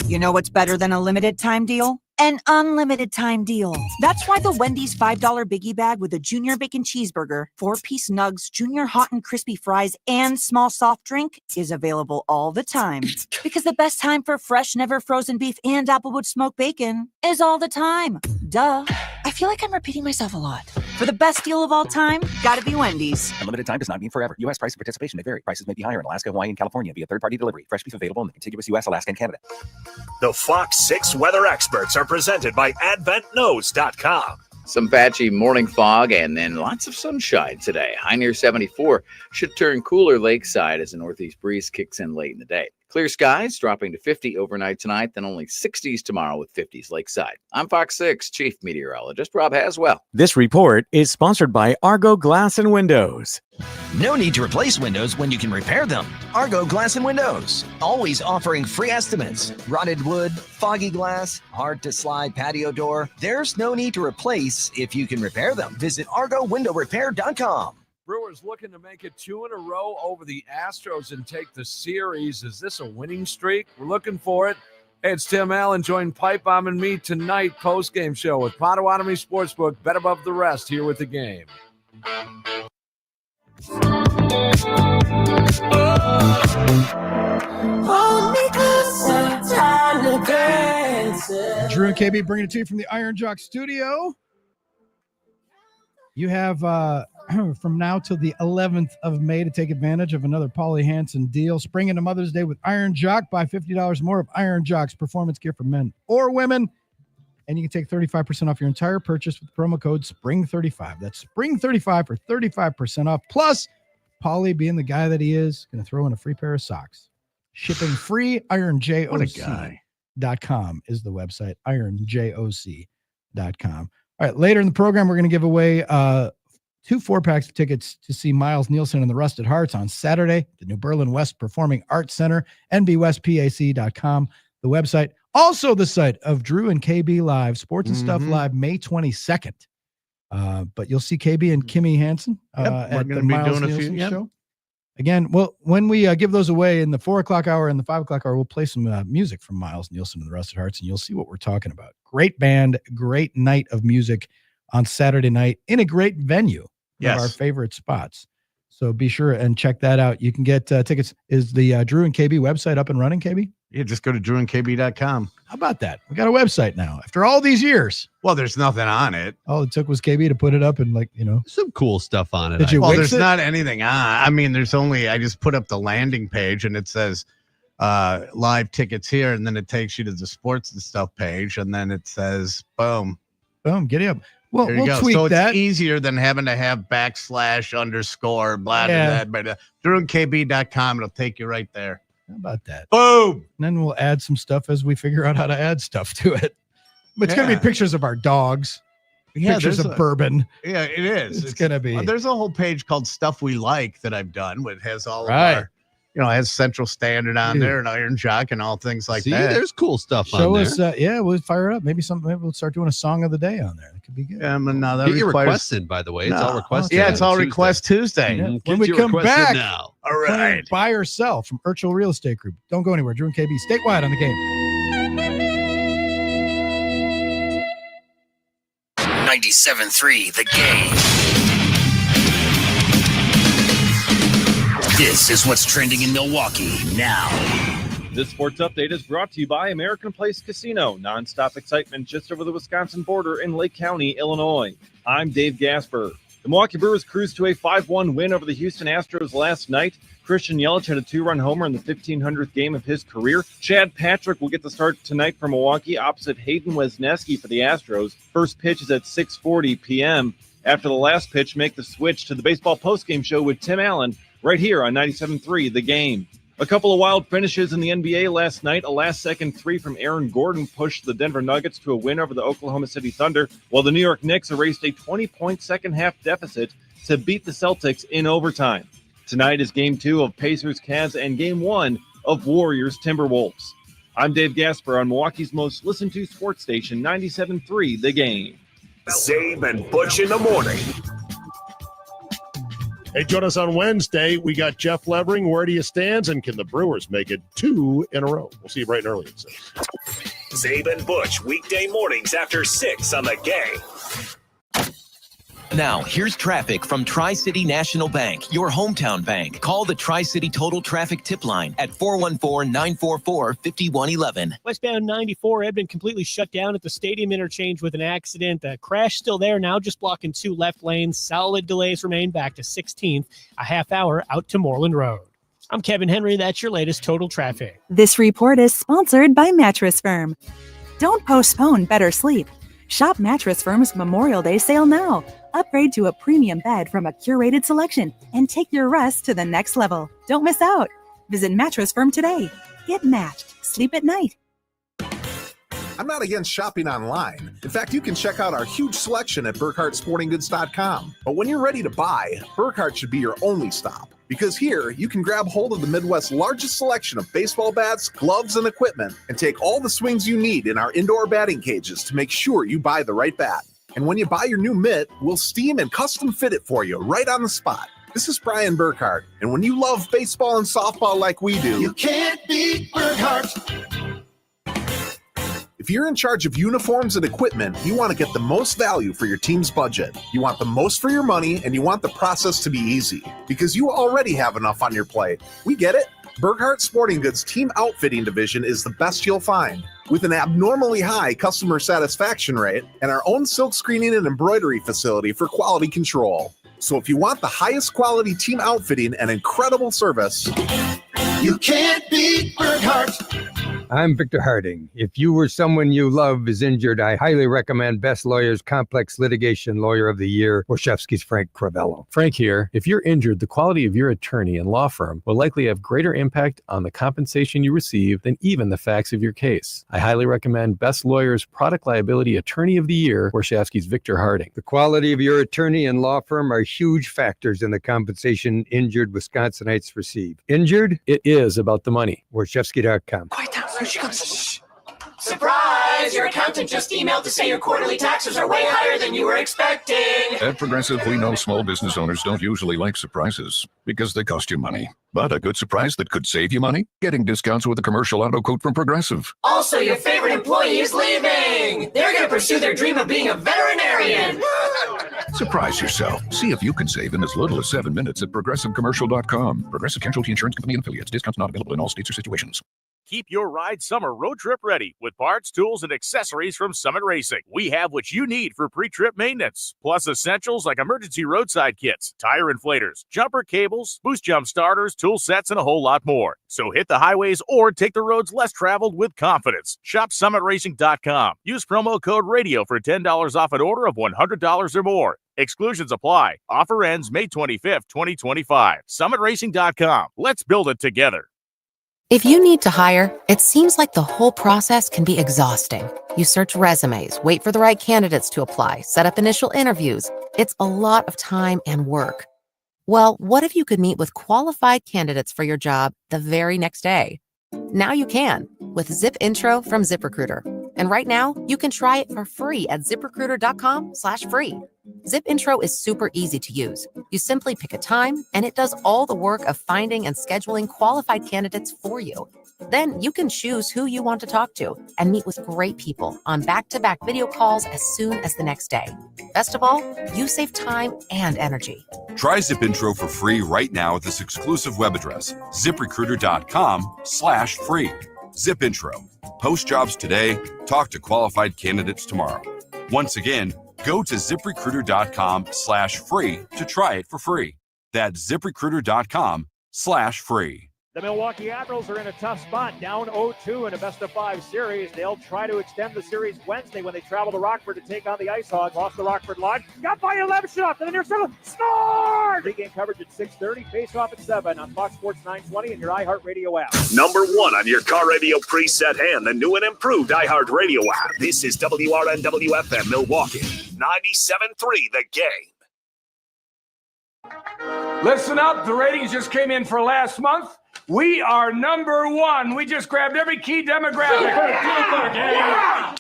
You know what's better than a limited time deal? An unlimited time deal. That's why the Wendy's $5 Biggie Bag with a Junior Bacon Cheeseburger, 4-piece nugs, Junior Hot and Crispy Fries, and small soft drink is available all the time. Because the best time for fresh, never frozen beef and Applewood smoked bacon is all the time. Duh. I feel like I'm repeating myself a lot. For the best deal of all time, gotta be Wendy's. Unlimited time does not mean forever. U.S. price and participation may vary. Prices may be higher in Alaska, Hawaii, and California via third-party delivery. Fresh beef available in the contiguous U.S., Alaska, and Canada. The Fox 6 weather experts are presented by AdventKnows.com. Some patchy morning fog and then lots of sunshine today. High near 74. Should turn cooler lakeside as a northeast breeze kicks in late in the day. Clear skies dropping to 50 overnight tonight, then only 60s tomorrow with 50s lakeside. I'm Fox 6 Chief Meteorologist Rob Haswell. This report is sponsored by Argo Glass and Windows. No need to replace windows when you can repair them. Argo Glass and Windows, always offering free estimates. Rotted wood, foggy glass, hard to slide patio door. There's no need to replace if you can repair them. Visit ArgoWindowRepair.com. Brewers looking to make it 2 in a row over the Astros and take the series. Is this a winning streak? We're looking for it. Hey, it's Tim Allen. Join Pipe Bomb and me tonight, post-game show with Potawatomi Sportsbook. Bet above the rest here with the game. Drew and KB bringing it to you from the Iron Jock studio. You have from now till the 11th of May to take advantage of another Pauly Hansen deal. Spring into Mother's Day with Iron Jock. Buy $50 more of Iron Jock's performance gear for men or women. And you can take 35% off your entire purchase with the promo code SPRING35. That's SPRING35 for 35% off. Plus, Pauly, being the guy that he is, going to throw in a free pair of socks. Shipping free. IronJOC.com is the website. IronJOC.com. All right, later in the program, we're going to give away 2 4-packs of tickets to see Miles Nielsen and the Rusted Hearts on Saturday, the New Berlin West Performing Arts Center, NBWestPAC.com, the website. Also the site of Drew and KB Live, Sports and Stuff Live, May 22nd. But you'll see KB and Kimmy Hansen at the Miles Nielsen show. Again, well, when we give those away in the 4 o'clock hour and the 5 o'clock hour, we'll play some music from Miles Nielsen and the Rusted Hearts, and you'll see what we're talking about. Great band, great night of music on Saturday night in a great venue. One of our favorite spots. So be sure and check that out. You can get tickets. Is the Drew and KB website up and running, KB? Yeah, just go to drewandkb.com. How about that? We got a website now after all these years. Well, there's nothing on it. All it took was KB to put it up and some cool stuff on it. Did you well, wix there's not anything on. I mean, I just put up the landing page and it says live tickets here. And then it takes you to the sports and stuff page. And then it says, boom, get it up. Well, there you go. tweak so that. It's easier than having to have / _ blah, blah, blah. DrewandKB.com. It'll take you right there. How about that? Boom. And then we'll add some stuff as we figure out how to add stuff to it. But it's going to be pictures of our dogs, pictures of bourbon. Yeah, it is. It's going to be. There's a whole page called Stuff We Like that I've done. It has all of our, it has Central Standard on there and Iron Jock and all things like that. There's cool stuff Show on us, there. we'll fire it up. Maybe we'll start doing a song of the day on there. It could be good. No, that Get your requires requests in, by the way. It's all requested. Yeah, it's all Request Tuesday. Yeah. Get When we your come requests in back, now. All right. Buy or sell from Urchel Real Estate Group. Don't go anywhere. Drew and KB statewide on the game. 97.3 The Game. This is what's trending in Milwaukee now. This sports update is brought to you by American Place Casino. Non-stop excitement just over the Wisconsin border in Lake County, Illinois. I'm Dave Gasper. The Milwaukee Brewers cruised to a 5-1 win over the Houston Astros last night. Christian Yelich had a 2-run homer in the 1,500th game of his career. Chad Patrick will get the start tonight for Milwaukee opposite Hayden Wesneski for the Astros. First pitch is at 6:40 p.m. After the last pitch, make the switch to the baseball postgame show with Tim Allen right here on 97.3 The Game. A couple of wild finishes in the NBA last night. A last-second 3 from Aaron Gordon pushed the Denver Nuggets to a win over the Oklahoma City Thunder, while the New York Knicks erased a 20-point second-half deficit to beat the Celtics in overtime. Tonight is Game 2 of Pacers Cavs and Game 1 of Warriors Timberwolves. I'm Dave Gasper on Milwaukee's most listened-to sports station, 97.3 The Game. Zabe and Butch in the morning. Hey, join us on Wednesday. We got Jeff Levering. Where do you stand? And can the Brewers make it 2 in a row? We'll see you bright and early at 6. Zabe and Butch, weekday mornings after 6 on The Game. Now, here's traffic from Tri-City National Bank, your hometown bank. Call the Tri-City Total Traffic Tip Line at 414-944-5111. Westbound 94 had been completely shut down at the stadium interchange with an accident. The crash still there now, just blocking 2 left lanes. Solid delays remain back to 16th, a half hour out to Moreland Road. I'm Kevin Henry. That's your latest total traffic. This report is sponsored by Mattress Firm. Don't postpone better sleep. Shop Mattress Firm's Memorial Day sale now. Upgrade to a premium bed from a curated selection and take your rest to the next level. Don't miss out. Visit Mattress Firm today. Get matched. Sleep at night. I'm not against shopping online. In fact, you can check out our huge selection at BurkhartSportingGoods.com. But when you're ready to buy, Burkhart should be your only stop. Because here, you can grab hold of the Midwest's largest selection of baseball bats, gloves, and equipment, and take all the swings you need in our indoor batting cages to make sure you buy the right bat. And when you buy your new mitt, we'll steam and custom fit it for you right on the spot. This is Brian Burkhart, and when you love baseball and softball like we do, you can't beat Burkhart. If you're in charge of uniforms and equipment, you want to get the most value for your team's budget. You want the most for your money, and you want the process to be easy, because you already have enough on your plate. We get it. Burkhart Sporting Goods Team Outfitting Division is the best you'll find. With an abnormally high customer satisfaction rate and our own silk screening and embroidery facility for quality control. So if you want the highest quality team outfitting and incredible service, you can't beat Burkhart. I'm Victor Harding. If you or someone you love is injured, I highly recommend Best Lawyers Complex Litigation Lawyer of the Year, Warshevsky's Frank Cravello. Frank here. If you're injured, the quality of your attorney and law firm will likely have greater impact on the compensation you receive than even the facts of your case. I highly recommend Best Lawyers Product Liability Attorney of the Year, Warshevsky's Victor Harding. The quality of your attorney and law firm are huge factors in the compensation injured Wisconsinites receive. Injured? It is about the money. Warshevsky.com. Surprise! Your accountant just emailed to say your quarterly taxes are way higher than you were expecting. At Progressive, we know small business owners don't usually like surprises because they cost you money. But a good surprise that could save you money? Getting discounts with a commercial auto quote from Progressive. Also, your favorite employee is leaving. They're going to pursue their dream of being a veterinarian. Surprise yourself. See if you can save in as little as 7 minutes at ProgressiveCommercial.com. Progressive Casualty Insurance Company and Affiliates. Discounts not available in all states or situations. Keep your ride summer road trip ready with parts, tools, and accessories from Summit Racing. We have what you need for pre-trip maintenance, plus essentials like emergency roadside kits, tire inflators, jumper cables, boost jump starters, tool sets, and a whole lot more. So hit the highways or take the roads less traveled with confidence. Shop SummitRacing.com. Use promo code RADIO for $10 off an order of $100 or more. Exclusions apply. Offer ends May 25th, 2025. SummitRacing.com. Let's build it together. If you need to hire, it seems like the whole process can be exhausting. You search resumes, wait for the right candidates to apply, set up initial interviews. It's a lot of time and work. Well, what if you could meet with qualified candidates for your job the very next day? Now you can with Zip Intro from ZipRecruiter. And right now, you can try it for free at ZipRecruiter.com/free. Zip Intro is super easy to use. You simply pick a time, and it does all the work of finding and scheduling qualified candidates for you. Then you can choose who you want to talk to and meet with great people on back-to-back video calls as soon as the next day. Best of all, you save time and energy. Try Zip Intro for free right now at this exclusive web address, ZipRecruiter.com/free. Zip Intro. Post jobs today. Talk to qualified candidates tomorrow. Once again, go to ZipRecruiter.com/free to try it for free. That's ZipRecruiter.com/free. The Milwaukee Admirals are in a tough spot, down 0-2 in a best-of-5 series. They'll try to extend the series Wednesday when they travel to Rockford to take on the Ice Hogs. Off the Rockford Lodge, got by a left shot to the near circle, scored! Pre-game coverage at 6:30, face-off at 7 on Fox Sports 920 and your iHeartRadio app. Number 1 on your car radio preset and the new and improved iHeartRadio app. This is WRNW-FM Milwaukee, 97.3 The Game. Listen up, the ratings just came in for last month. We are number 1. We just grabbed every key demographic. Yeah.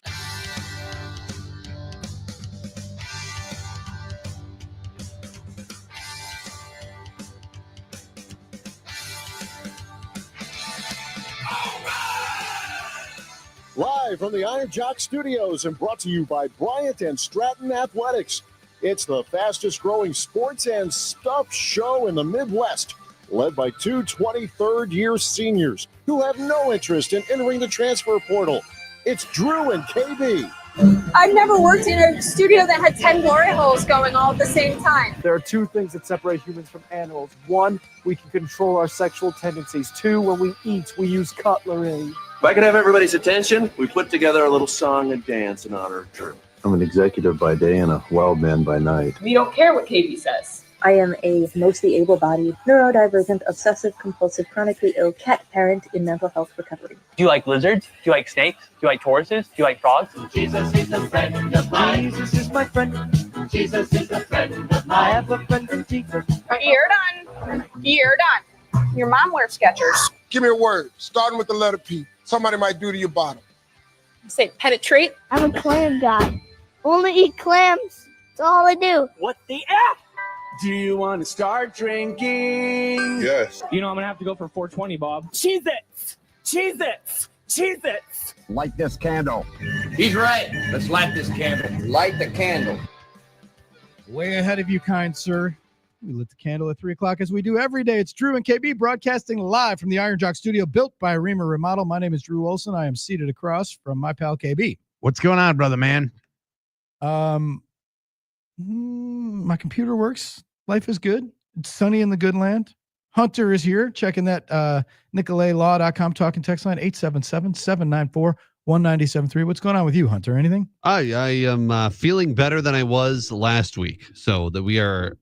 Live from the Iron Jock Studios and brought to you by Bryant and Stratton Athletics. It's the fastest growing sports and stuff show in the Midwest, led by two 23rd-year seniors who have no interest in entering the transfer portal. It's Drew and KB. I've never worked in a studio that had 10 glory holes going all at the same time. There are two things that separate humans from animals. One, we can control our sexual tendencies. Two, when we eat, we use cutlery. If I could have everybody's attention, we put together a little song and dance in honor of Drew. I'm an executive by day and a wild man by night. We don't care what KB says. I am a mostly able-bodied, neurodivergent, obsessive-compulsive, chronically ill cat parent in mental health recovery. Do you like lizards? Do you like snakes? Do you like tortoises? Do you like frogs? Jesus is a friend of mine. Jesus is my friend. Jesus is a friend of mine. I have a friend in Jesus. You're done. You're done. Your mom wears Skechers. Give me a word, starting with the letter P. Somebody might do to your bottom. Say penetrate. I'm a clam guy. Only eat clams. That's all I do. What the F? Do you want to start drinking? Yes. You know, I'm going to have to go for 420, Bob. Cheez-Its! Cheez-Its! Cheez-Its! Light this candle. He's right. Let's light this candle. Light the candle. Way ahead of you, kind sir. We lit the candle at 3 o'clock as we do every day. It's Drew and KB broadcasting live from the Iron Jock studio built by Reamer Remodel. My name is Drew Olson. I am seated across from my pal KB. What's going on, brother man? My computer works. Life is good. It's sunny in the good land. Hunter is here checking that NicoletLaw.com talking text line 877-794-1973. What's going on with you, Hunter? Anything? I am feeling better than I was last week. So that we are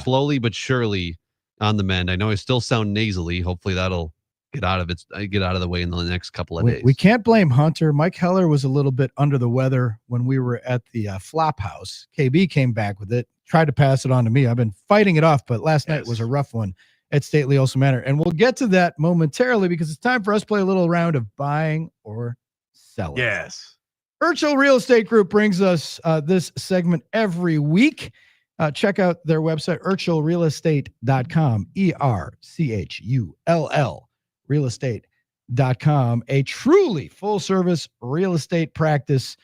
slowly but surely on the mend. I know I still sound nasally. Hopefully that'll get out of the way in the next couple of days. We can't blame Hunter. Mike Heller was a little bit under the weather when we were at the Flop House. KB came back with it, tried to pass it on to me. I've been fighting it off, but last night was a rough one at Stately Olson Manor. And we'll get to that momentarily because it's time for us to play a little round of buying or selling. Yes. Urchel Real Estate Group brings us this segment every week. Check out their website, urchelrealestate.com, ERCHULL, realestate.com, a truly full-service real estate practice.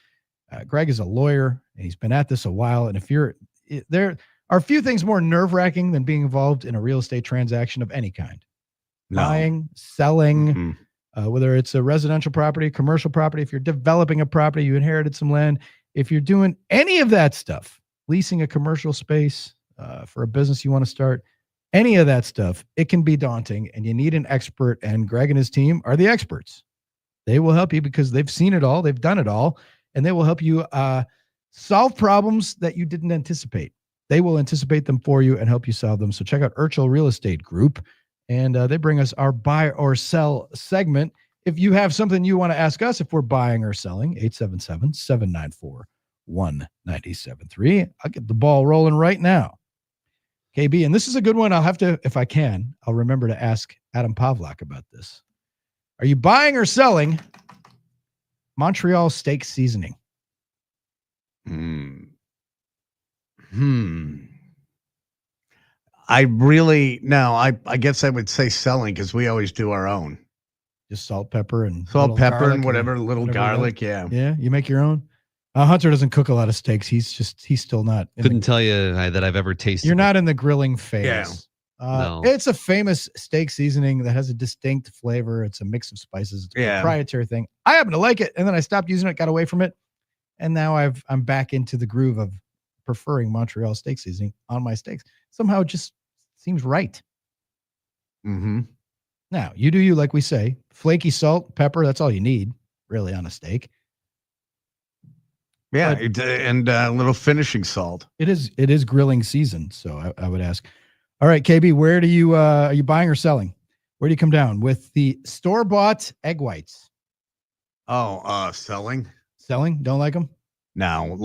Greg is a lawyer, and he's been at this a while. And if you're there, are few things more nerve-wracking than being involved in a real estate transaction of any kind. No. Buying, selling, whether it's a residential property, commercial property, if you're developing a property, you inherited some land, if you're doing any of that stuff, leasing a commercial space for a business you want to start, any of that stuff, it can be daunting and you need an expert, and Greg and his team are the experts. They will help you because they've seen it all, they've done it all, and they will help you solve problems that you didn't anticipate. They will anticipate them for you and help you solve them. So check out Urchel Real Estate Group, and they bring us our buy or sell segment. If you have something you want to ask us if we're buying or selling, 877-794-1973. I'll get the ball rolling right now. KB, and this is a good one. I'll have to, if I can, I'll remember to ask Adam Pavlak about this. Are you buying or selling Montreal steak seasoning? I really, no, I guess I would say selling because we always do our own. Just salt, pepper, and whatever, little garlic. Yeah. Yeah. You make your own. Hunter doesn't cook a lot of steaks. He's still not. Couldn't tell you that I've ever tasted. You're not in the grilling phase. Yeah. No. It's a famous steak seasoning that has a distinct flavor. It's a mix of spices. It's a proprietary thing. I happen to like it, and then I stopped using it, got away from it, and now I'm back into the groove of preferring Montreal steak seasoning on my steaks. Somehow it just seems right. Mm-hmm. Now, you do you, like we say. Flaky salt, pepper, that's all you need, really, on a steak. Yeah, and a little finishing salt. It is grilling season, so I would ask. All right, KB, where do you are you buying or selling? Where do you come down with the store-bought egg whites? Oh, selling. Selling? Don't like them? No,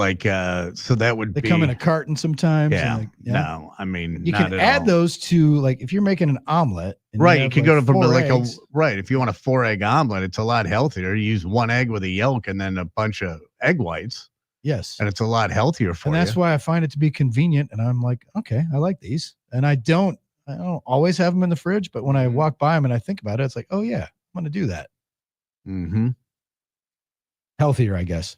so that would they come in a carton sometimes. Yeah, no, I mean, you can add those to, like, if you're making an omelet. Right, you can go to right. If you want a 4-egg omelet, it's a lot healthier. You use 1 egg with a yolk and then a bunch of egg whites. Yes. And it's a lot healthier for you. And that's why I find it to be convenient. And I'm like, okay, I like these. And I don't always have them in the fridge, but when I walk by them and I think about it, it's like, oh yeah, I'm going to do that. Mm-hmm. Healthier, I guess.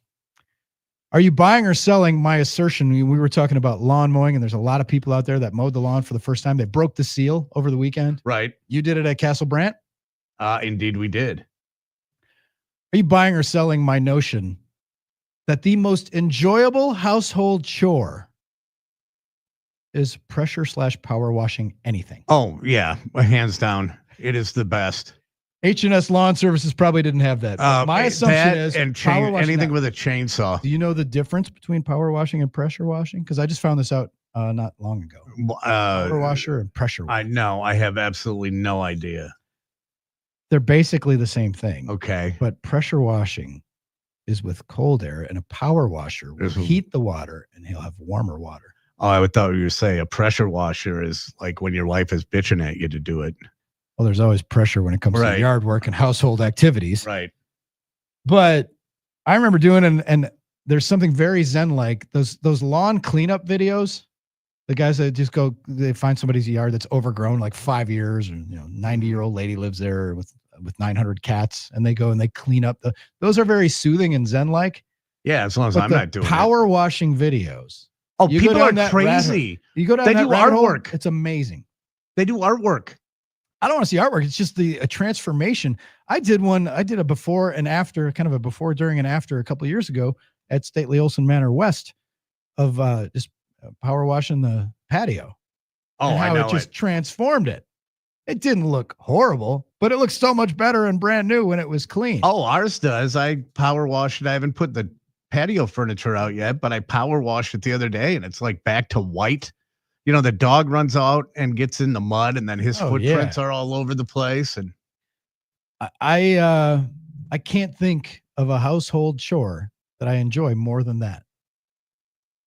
Are you buying or selling my assertion? We were talking about lawn mowing, and there's a lot of people out there that mowed the lawn for the first time. They broke the seal over the weekend. Right. You did it at Castle Brant? Indeed we did. Are you buying or selling my notion that the most enjoyable household chore is pressure/power washing anything? Oh, yeah. Hands down. It is the best. H&S Lawn Services probably didn't have that. But my assumption is and power washing anything that- with a chainsaw. Do you know the difference between power washing and pressure washing? Because I just found this out not long ago. Power washer and pressure washer. I know. I have absolutely no idea. They're basically the same thing. Okay. But pressure washing is with cold air, and a power washer will heat the water, and he'll have warmer water. Oh, I thought you were saying a pressure washer is like when your wife is bitching at you to do it. Well, there's always pressure when it comes to yard work and household activities. Right. But I remember doing, and there's something very zen-like, those lawn cleanup videos. The guys that just go, they find somebody's yard that's overgrown, like 5 years, and 90-year-old lady lives there with 900 cats, and they go and they clean up those are very soothing and zen-like. Yeah, as long as I'm not doing power washing videos. Oh, You people go are down that crazy. You go down They that do rabbit hole, artwork. it's amazing. They do artwork. I don't want to see artwork. It's just a transformation. I did a before and after, kind of a before, during, and after a couple of years ago at Stately Olson Manor West of just power washing the patio. Oh, and how I know it just transformed it. It didn't look horrible, but it looked so much better and brand new when it was clean. Oh, ours does. I power wash it. I haven't put the patio furniture out yet, but I power washed it the other day, and it's like back to white. The dog runs out and gets in the mud, and then his footprints are all over the place. And I can't think of a household chore that I enjoy more than that.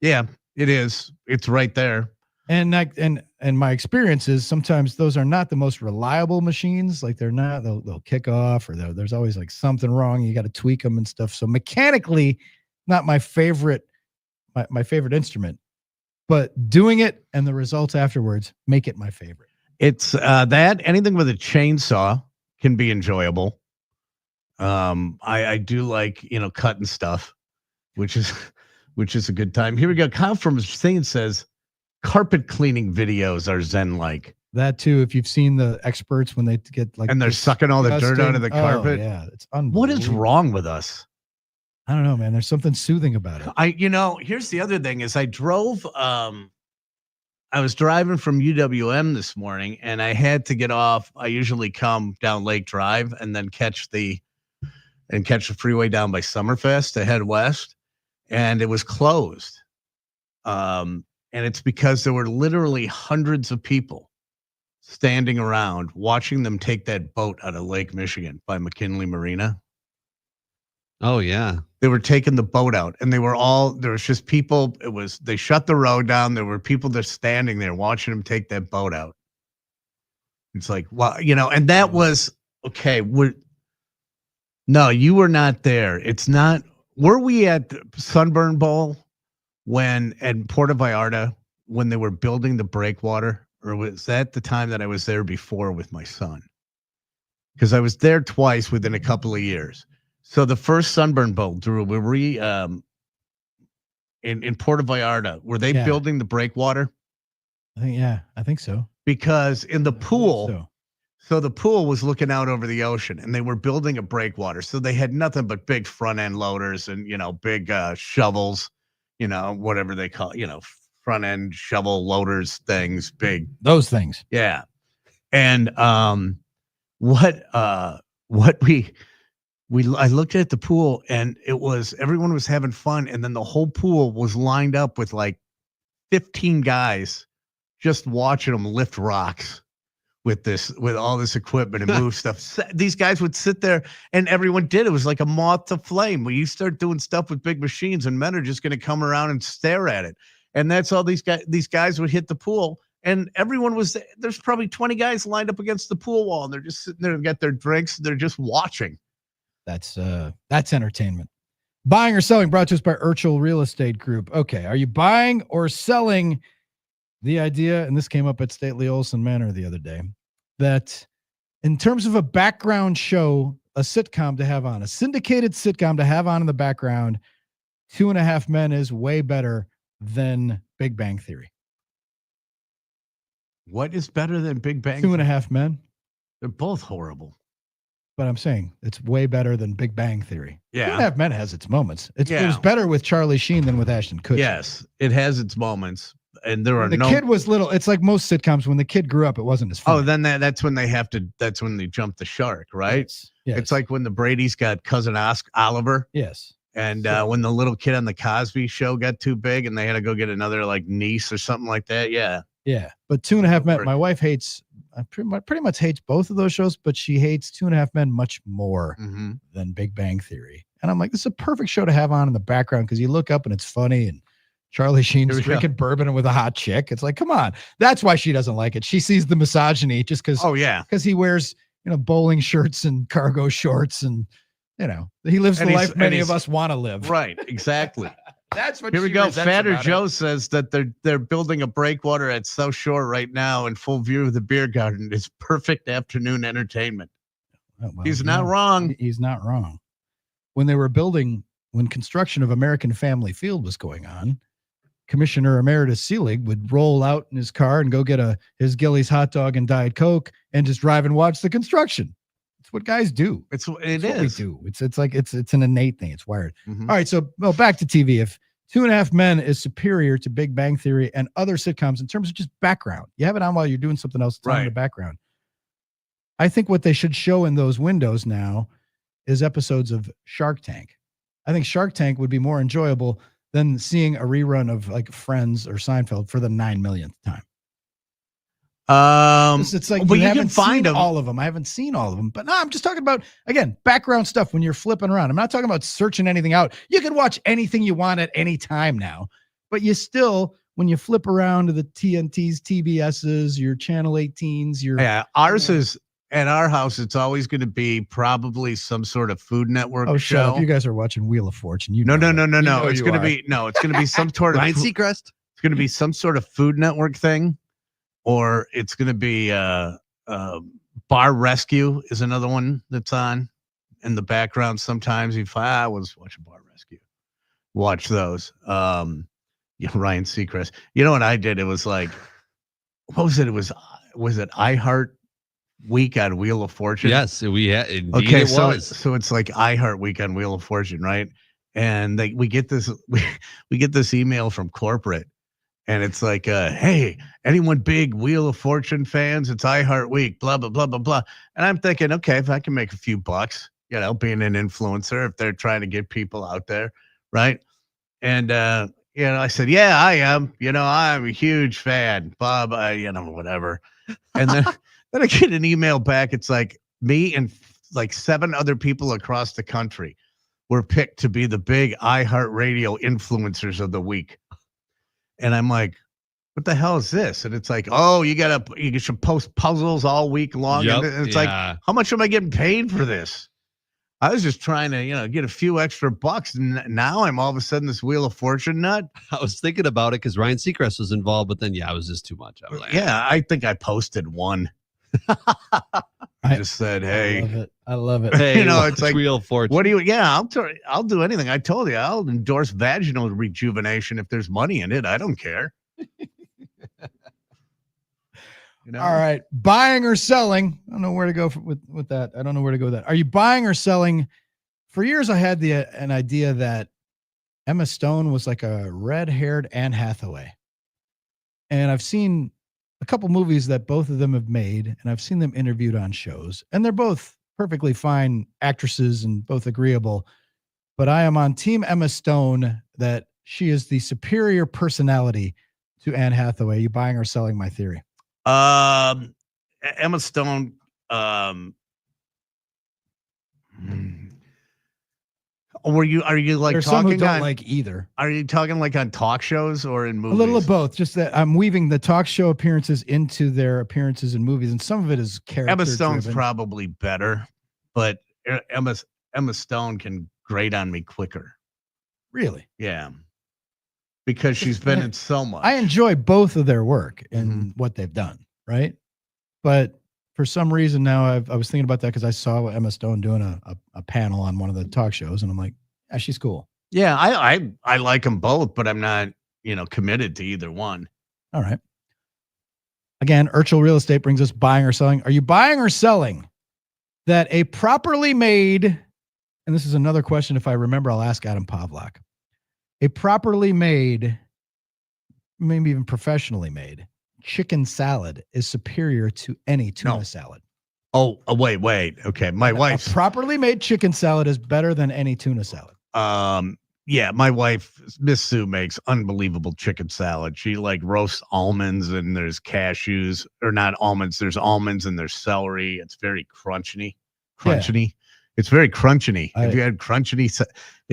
Yeah, it is. It's right there. And my experience is sometimes those are not the most reliable machines. Like they're not, they'll kick off, or there's always like something wrong. You got to tweak them and stuff. So mechanically, not my favorite, my favorite instrument, but doing it and the results afterwards make it my favorite. It's that anything with a chainsaw can be enjoyable. I do like, cutting stuff, which is a good time. Here we go. Kyle from Spain says carpet cleaning videos are zen-like. That too, if you've seen the experts when they get like, and they're sucking all the dirt out of the carpet. Oh, yeah, it's unbelievable. What is wrong with us? I don't know, man. There's something soothing about it. Here's the other thing is I was driving from UWM this morning, and I had to get off. I usually come down Lake Drive and then catch the freeway down by Summerfest to head west, and it was closed. And it's because there were literally hundreds of people standing around watching them take that boat out of Lake Michigan by McKinley Marina. Oh yeah. They were taking the boat out, and there was just people. They shut the road down. There were people just standing there watching them take that boat out. It's like, well, and that was okay. No, you were not there. It's not. Were we at Sunburn Bowl at Puerto Vallarta when they were building the breakwater, or was that the time that I was there before with my son? Because I was there twice within a couple of years. So the first Sunburn Bowl, Drew, were we in Puerto Vallarta? Were they building the breakwater? I think so. Because in the pool, so the pool was looking out over the ocean, and they were building a breakwater. So they had nothing but big front end loaders and big shovels, whatever they call front end shovel loaders things, big those things. Yeah, and I looked at the pool, and everyone was having fun. And then the whole pool was lined up with like 15 guys just watching them lift rocks with all this equipment and move stuff. These guys would sit there, and everyone did. It was like a moth to flame. When you start doing stuff with big machines, and men are just going to come around and stare at it. And that's all these guys would hit the pool. And everyone there's probably 20 guys lined up against the pool wall, and they're just sitting there and get their drinks. They're just watching. That's entertainment. Buying or selling, brought to us by Urchel Real Estate Group. Okay, are you buying or selling the idea, and this came up at Stately Olson Manor the other day, that in terms of a background show, a sitcom to have on, a syndicated sitcom to have on in the background, 2.5 Men is way better than Big Bang Theory. What is better than Big Bang? 2.5 Men. They're both horrible. But I'm saying it's way better than Big Bang Theory. Yeah. 2.5 Men has its moments. It was better with Charlie Sheen than with Ashton Kutcher. Yes, it has its moments. and there are the kid was little. It's like most sitcoms. When the kid grew up, it wasn't as funny. Oh, then that's when that's when they jump the shark, right? Yes. It's like when the Brady's got cousin Oliver. Yes. And when the little kid on the Cosby Show got too big and they had to go get another like niece or something like that. Yeah. Yeah. But 2.5 Men, my wife hates, pretty much hates both of those shows, but she hates 2.5 Men much more than Big Bang Theory. And I'm like, this is a perfect show to have on in the background because you look up and it's funny and Charlie Sheen's drinking bourbon with a hot chick. It's like, come on. That's why she doesn't like it. She sees the misogyny just because. Oh, yeah. Because he wears, bowling shirts and cargo shorts and, he lives the life many of us want to live. Right. Exactly. That's what Here we she go. resents Fatter about Joe it. says that they're building a breakwater at South Shore right now in full view of the beer garden. It's perfect afternoon entertainment. Oh, well, He's not wrong. He's not wrong. When construction of American Family Field was going on, Commissioner Emeritus Seelig would roll out in his car and go get his Gillies hot dog and Diet Coke and just drive and watch the construction. It's what guys do. It's what we do. It's like it's an innate thing. It's wired. All right. So back to TV. If 2.5 Men is superior to Big Bang Theory and other sitcoms in terms of just background, you have it on while you're doing something else in the background. I think what they should show in those windows now is episodes of Shark Tank. I think Shark Tank would be more enjoyable than seeing a rerun of like Friends or Seinfeld for the 9 millionth time. It's like but you you haven't can find seen them. all of them. I haven't seen all of them, but no, I'm just talking about, again, background stuff when you're flipping around. I'm not talking about searching anything out. You can watch anything you want at any time now, but you still, when you flip around to the TNTs, TBSs, your Channel 18s, ours is at our house. It's always going to be probably some sort of Food Network Oh, show. shut up. You guys are watching Wheel of Fortune. No. It's going to be some sort of Ryan Seacrest. It's going to be some sort of Food Network thing. Or it's going to be Bar Rescue is another one that's on in the background. Sometimes I was watching Bar Rescue. Watch those. Ryan Seacrest. You know what I did? It was like, what was it? Was it iHeart Week on Wheel of Fortune? Yes, indeed okay, it was. So it's like iHeart Week on Wheel of Fortune, right? And we get this email from corporate. And it's like, hey, anyone big Wheel of Fortune fans? It's iHeart Week, blah, blah, blah, blah, blah. And I'm thinking, okay, if I can make a few bucks, being an influencer, if they're trying to get people out there, right? And, I said, yeah, I am. I'm a huge fan, Bob, whatever. And then I get an email back. It's like me and like 7 other people across the country were picked to be the big iHeart Radio influencers of the week. And I'm like, what the hell is this? And it's like, oh, you should post puzzles all week long. Yep, and it's like, how much am I getting paid for this? I was just trying to, get a few extra bucks. And now I'm all of a sudden this Wheel of Fortune nut. I was thinking about it because Ryan Seacrest was involved, but then, it was just too much. I was like, I think I posted one. I just said, hey. I love it. Hey, it's like Wheel of Fortune. What do you? I'll do anything. I told you, I'll endorse vaginal rejuvenation if there's money in it. I don't care. All right, buying or selling. I don't know where to go with that. I don't know where to go with that. Are you buying or selling? For years, I had an idea that Emma Stone was like a red-haired Anne Hathaway, and I've seen a couple movies that both of them have made, and I've seen them interviewed on shows, and they're both perfectly fine actresses and both agreeable. But I am on Team Emma Stone, that she is the superior personality to Anne Hathaway. You buying or selling my theory? Emma Stone. Are you like There's talking some who don't on like either? Are you talking like on talk shows or in movies? A little of both. Just that I'm weaving the talk show appearances into their appearances in movies, and some of it is character. Emma Stone's driven. probably better, but Emma Stone can grate on me quicker. Really? Yeah, because she's been in so much. I enjoy both of their work and what they've done, right? But for some reason now, I was thinking about that because I saw Emma Stone doing a panel on one of the talk shows, and I'm like, yeah, she's cool. Yeah, I like them both, but I'm not, committed to either one. All right. Again, Urchel Real Estate brings us buying or selling. Are you buying or selling that a properly made, and this is another question, if I remember, I'll ask Adam Pavlak. A properly made maybe even professionally made, chicken salad is superior to any tuna salad. Oh, wait. Okay, my wife. A properly made chicken salad is better than any tuna salad. Yeah, my wife, Miss Sue, makes unbelievable chicken salad. She like roasts almonds and there's cashews, or not almonds. There's almonds and there's celery. It's very crunchy. Yeah. It's very crunchy. Have you had crunchy?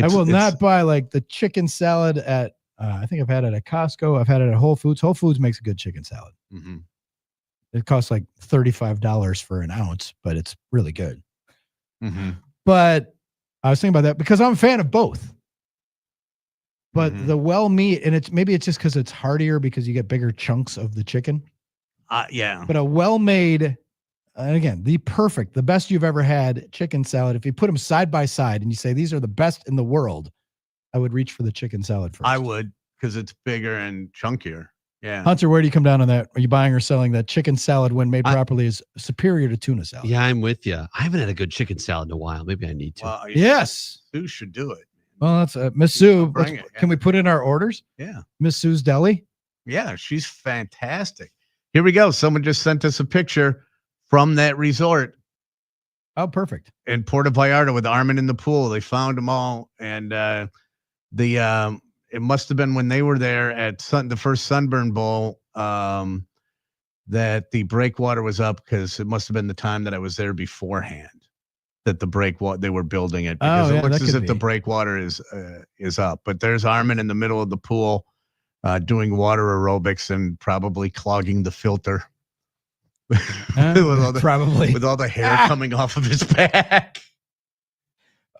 I will not buy like the chicken salad at. I think I've had it at Costco. I've had it at Whole Foods. Whole Foods makes a good chicken salad. Mm-hmm. It costs like $35 for an ounce, but it's really good. Mm-hmm. But I was thinking about that because I'm a fan of both. But the well meat, and it's just because it's heartier because you get bigger chunks of the chicken. Yeah. But a well-made, and again, the best you've ever had chicken salad. If you put them side by side and you say these are the best in the world, I would reach for the chicken salad first. I would, because it's bigger and chunkier. Yeah. Hunter, where do you come down on that? Are you buying or selling that chicken salad when made properly is superior to tuna salad? Yeah, I'm with you. I haven't had a good chicken salad in a while. Maybe I need to. Well, yes. Sue should do it. Well, that's Miss Sue. Bring it, yeah. Can we put in our orders? Yeah. Miss Sue's Deli? Yeah, she's fantastic. Here we go. Someone just sent us a picture from that resort. Oh, perfect. In Puerto Vallarta with Armin in the pool. They found them all. And it must have been when they were there at the first Sunburn Bowl that the breakwater was up, because it must have been the time that I was there beforehand that the breakwater, they were building it, because it looks as if the breakwater is up. But there's Armin in the middle of the pool doing water aerobics and probably clogging the filter. Probably. With all the hair coming off of his back.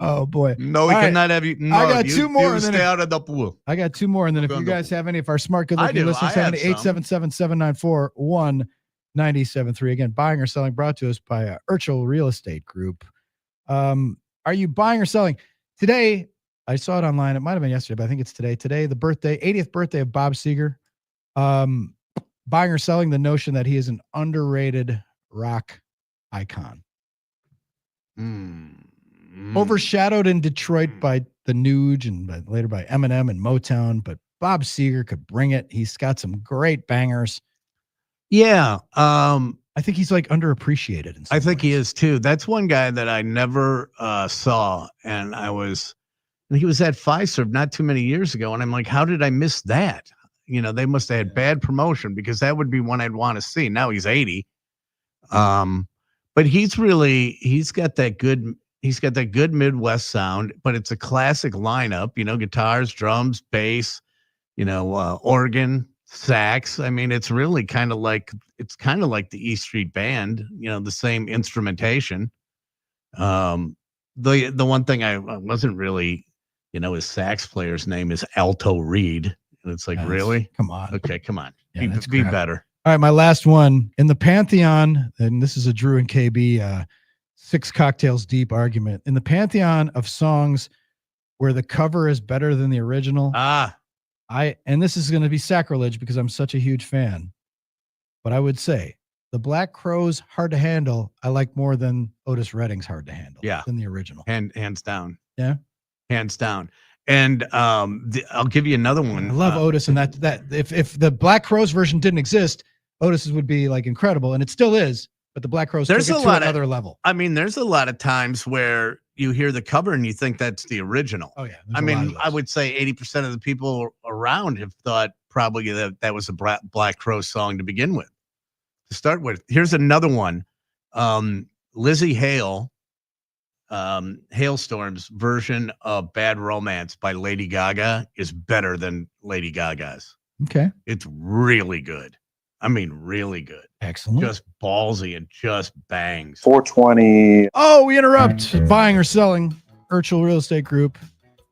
Oh boy! No, we cannot have you. No, I got two more. You stay out of the pool. I got two more, and then if you guys have any, if our smart, good-looking listeners have any, 877-794-1973. Again, buying or selling, brought to us by Urchel Real Estate Group. Are you buying or selling today? I saw it online. It might have been yesterday, but I think it's today. Today, the 80th birthday of Bob Seger. Buying or selling the notion that he is an underrated rock icon. Overshadowed in Detroit by the Nuge and later by Eminem and Motown, but Bob Seger could bring it. He's got some great bangers. Yeah. I think he's like underappreciated. I think he is too. That's one guy that I never saw. And he was at Fiserv not too many years ago. And I'm like, how did I miss that? You know, they must have had bad promotion, because that would be one I'd want to see. Now he's 80. But he's got that good Midwest sound, but it's a classic lineup, you know, guitars, drums, bass, you know, organ, sax. I mean, it's really kind of like the E Street Band, you know, the same instrumentation. The one thing I wasn't really, you know, his sax player's name is Alto Reed. And it's like, really? Come on. Okay, come on. Yeah, be better. All right, my last one. In the Pantheon, and this is a Drew and KB 6 cocktails deep argument. In the Pantheon of songs where the cover is better than the original. And this is going to be sacrilege because I'm such a huge fan, but I would say the Black Crowes Hard to Handle, I like more than Otis Redding's Hard to Handle. Yeah. Than the original. Hands down. Yeah. Hands down. And I'll give you another one. I love Otis, and that if the Black Crowes version didn't exist, Otis's would be like incredible, and it still is. But the Black Crowes took it to another level. I mean, there's a lot of times where you hear the cover and you think that's the original. Oh yeah. I mean, I would say 80% of the people around have thought probably that was a Black Crowes song to begin with. To start with, here's another one. Lizzie Hale. Hailstorm's version of Bad Romance by Lady Gaga is better than Lady Gaga's. Okay. It's really good. I mean, really good. Excellent. Just ballsy and just bangs. 420. Oh, we interrupt buying or selling. Urchel Real Estate Group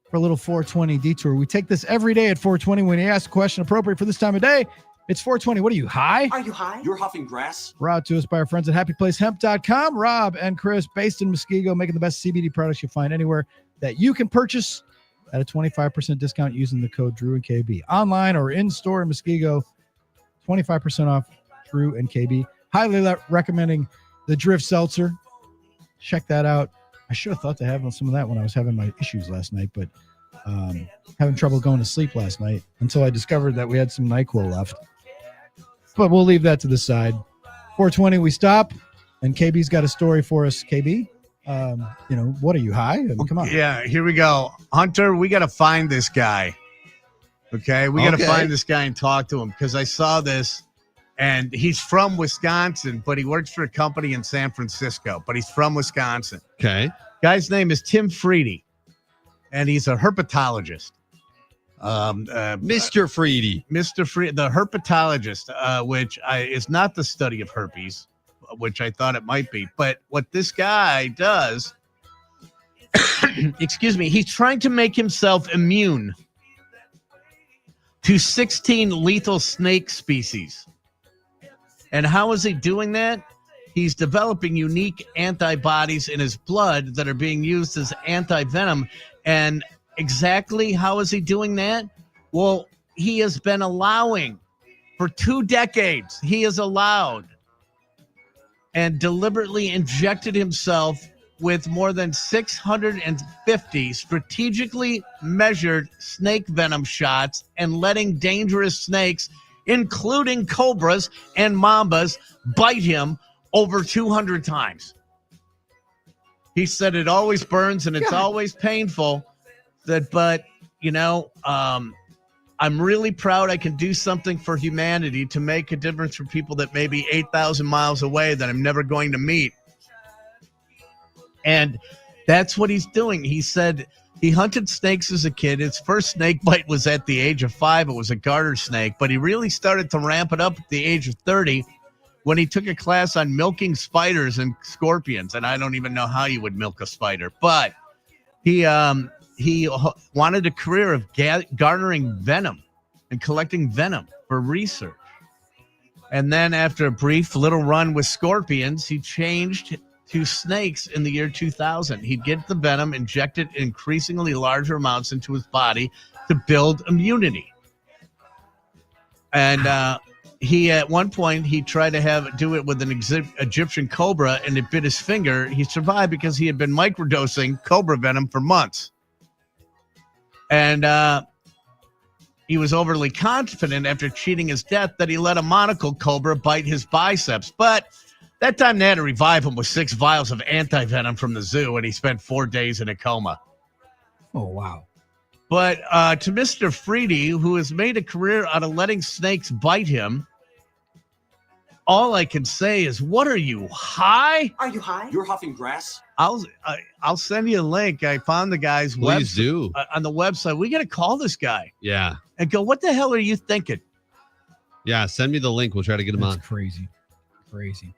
for a little 420 detour. We take this every day at 420 when you ask a question appropriate for this time of day. It's 420. What are you, high? Are you high? You're huffing grass? Brought to us by our friends at happyplacehemp.com. Rob and Chris, based in Muskego, making the best CBD products you'll find anywhere that you can purchase at a 25% discount using the code Drew and KB. Online or in store in Muskego, 25% off Drew and KB. Highly recommending the Drift Seltzer. Check that out. I should have thought to have some of that when I was having my issues last night, but Having trouble going to sleep last night until I discovered that we had some NyQuil left. But we'll leave that to the side. 420, we stop, and KB's got a story for us. KB, what are you, high? I mean, come on. Yeah, here we go. Hunter, we got to find this guy. Okay? We got to find this guy and talk to him because I saw this, and he's from Wisconsin, but he works for a company in San Francisco, but he's from Wisconsin. Okay. Guy's name is Tim Freedy, and he's a herpetologist. Mr. Freedy. Mr. Freedy, the herpetologist, which is not the study of herpes, which I thought it might be. But what this guy does, excuse me, he's trying to make himself immune to 16 lethal snake species. And how is he doing that? He's developing unique antibodies in his blood that are being used as anti-venom. And exactly how is he doing that? Well, he has been allowing for 2 decades. He has allowed and deliberately injected himself with more than 650 strategically measured snake venom shots and letting dangerous snakes, including cobras and mambas, bite him over 200 times. He said it always burns and it's always painful. But I'm really proud I can do something for humanity to make a difference for people that may be 8,000 miles away that I'm never going to meet. And that's what he's doing. He said he hunted snakes as a kid. His first snake bite was at the age of 5. It was a garter snake, but he really started to ramp it up at the age of 30 when he took a class on milking spiders and scorpions. And I don't even know how you would milk a spider, but he wanted a career of garnering venom and collecting venom for research. And then after a brief little run with scorpions, he changed to snakes in the year 2000. He'd get the venom injected in increasingly larger amounts into his body to build immunity. And he, at one point, he tried to do it with an Egyptian cobra, and it bit his finger. He survived because he had been microdosing cobra venom for months. And he was overly confident after cheating his death that he let a monocle cobra bite his biceps. But that time they had to revive him with 6 vials of anti-venom from the zoo, and he spent 4 days in a coma. Oh, wow. But to Mr. Freedy, who has made a career out of letting snakes bite him, all I can say is, what are you, high? Are you high? You're huffing grass? I'll send you a link. I found the guy's Please do. On the website. We got to call this guy. Yeah. And go, what the hell are you thinking? Yeah, send me the link. We'll try to get him on. Crazy.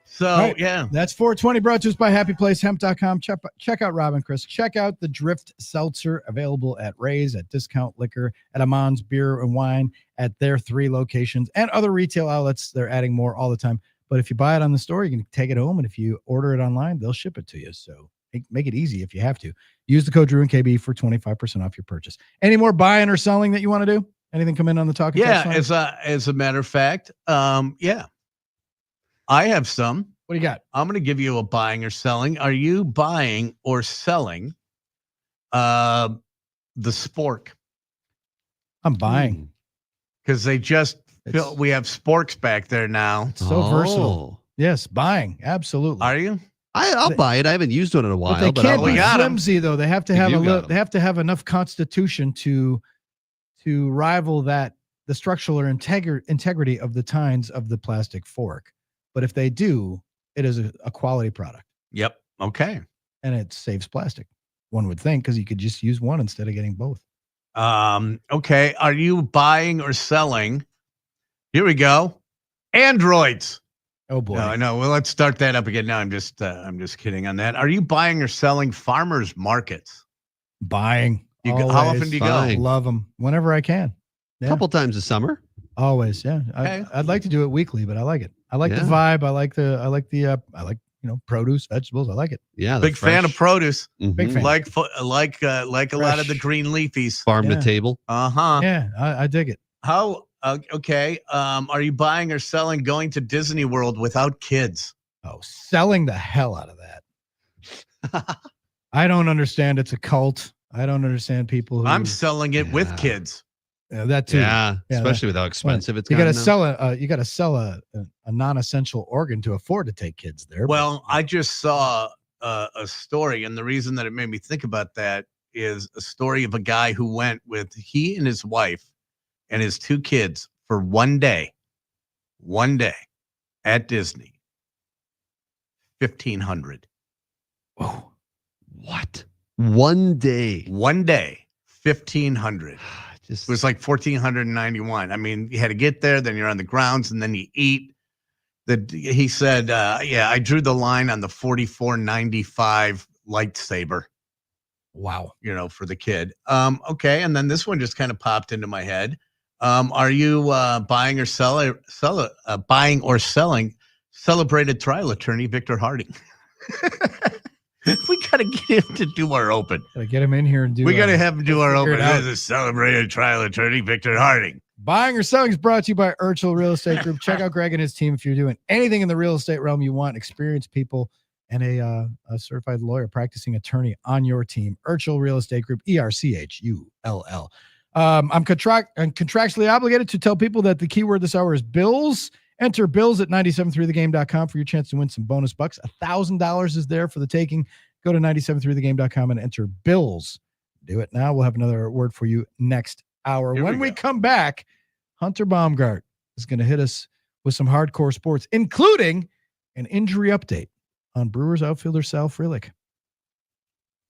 So, yeah. That's 420 brought to us by HappyPlaceHemp.com. Check out Rob and Chris. Check out the Drift Seltzer available at Ray's, at Discount Liquor, at Amon's Beer and Wine, at their 3 locations, and other retail outlets. They're adding more all the time. But if you buy it on the store, you can take it home. And if you order it online, they'll ship it to you. So make it easy if you have to. Use the code Drew and KB for 25% off your purchase. Any more buying or selling that you want to do? Anything come in on the talking? Yeah, as a matter of fact, yeah. I have some. What do you got? I'm going to give you a buying or selling. Are you buying or selling the spork? I'm buying. Because we have sporks back there now. It's so versatile. Yes, buying. Absolutely. Are you? I'll buy it. I haven't used one in a while. But they can't be got flimsy, though. They have to have they have to have enough constitution to rival the structural integrity of the tines of the plastic fork. But if they do, it is a quality product. Yep. Okay. And it saves plastic, one would think, because you could just use one instead of getting both. Okay. Are you buying or selling? Here we go. Androids. Oh boy. No, I know. Well, let's start that up again. No, I'm just kidding on that. Are you buying or selling farmers markets? Buying. How often do you go? Love them whenever I can. A couple times a summer. Always, yeah. Okay. I'd like to do it weekly, but I like it. I like the vibe. I like produce, vegetables. I like it. Yeah, big fan of produce. Mm-hmm. Big fan. Like a lot of the green leafies. Farm to table. Yeah, I dig it. How? Okay. Are you buying or selling going to Disney World without kids? Oh, selling the hell out of that. I don't understand. It's a cult. I don't understand people who. I'm selling it with kids. Yeah, that too. Yeah, especially with how expensive it's you got to gotten now. you got to sell a non-essential organ to afford to take kids there. Well, I just saw a story, and the reason that it made me think about that is a story of a guy who went with he and his wife and his 2 kids for one day at Disney. $1,500. Whoa. What? One day, $1,500. It was like $1,491. I mean, you had to get there, then you're on the grounds, and then you eat. He said, "Yeah, I drew the line on the $44.95 lightsaber." Wow, for the kid. Okay, and then this one just kind of popped into my head. Are you buying or selling celebrated trial attorney Victor Harding? We got to get him to do our open. Gotta get him in here and do. We got to have him do our open. This is a celebrated trial attorney Victor Harding. Buying or selling is brought to you by Urchel Real Estate Group. Check out Greg and his team if you're doing anything in the real estate realm you want. Experienced people and a certified lawyer, practicing attorney on your team. Urchel Real Estate Group, ERCHULL. I'm contractually obligated to tell people that the keyword this hour is bills. Enter bills at 973thegame.com for your chance to win some bonus bucks. $1,000 is there for the taking. Go to 973thegame.com and enter bills. Do it now. We'll have another word for you next hour. When we come back, Hunter Baumgart is going to hit us with some hardcore sports, including an injury update on Brewers outfielder Sal Frelick.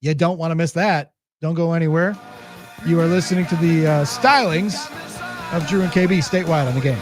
You don't want to miss that. Don't go anywhere. You are listening to the stylings of Drew and KB statewide on the game.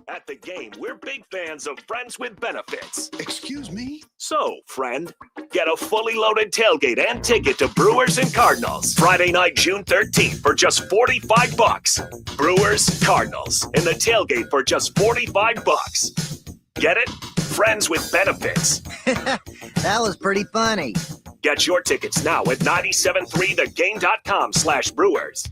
At the game, we're big fans of friends with benefits. Excuse me? So, friend, get a fully loaded tailgate and ticket to Brewers and Cardinals Friday night, June 13th for just $45. Brewers, Cardinals, in the tailgate for just $45. Get it? Friends with benefits. That was pretty funny. Get your tickets now at 973thegame.com/Brewers.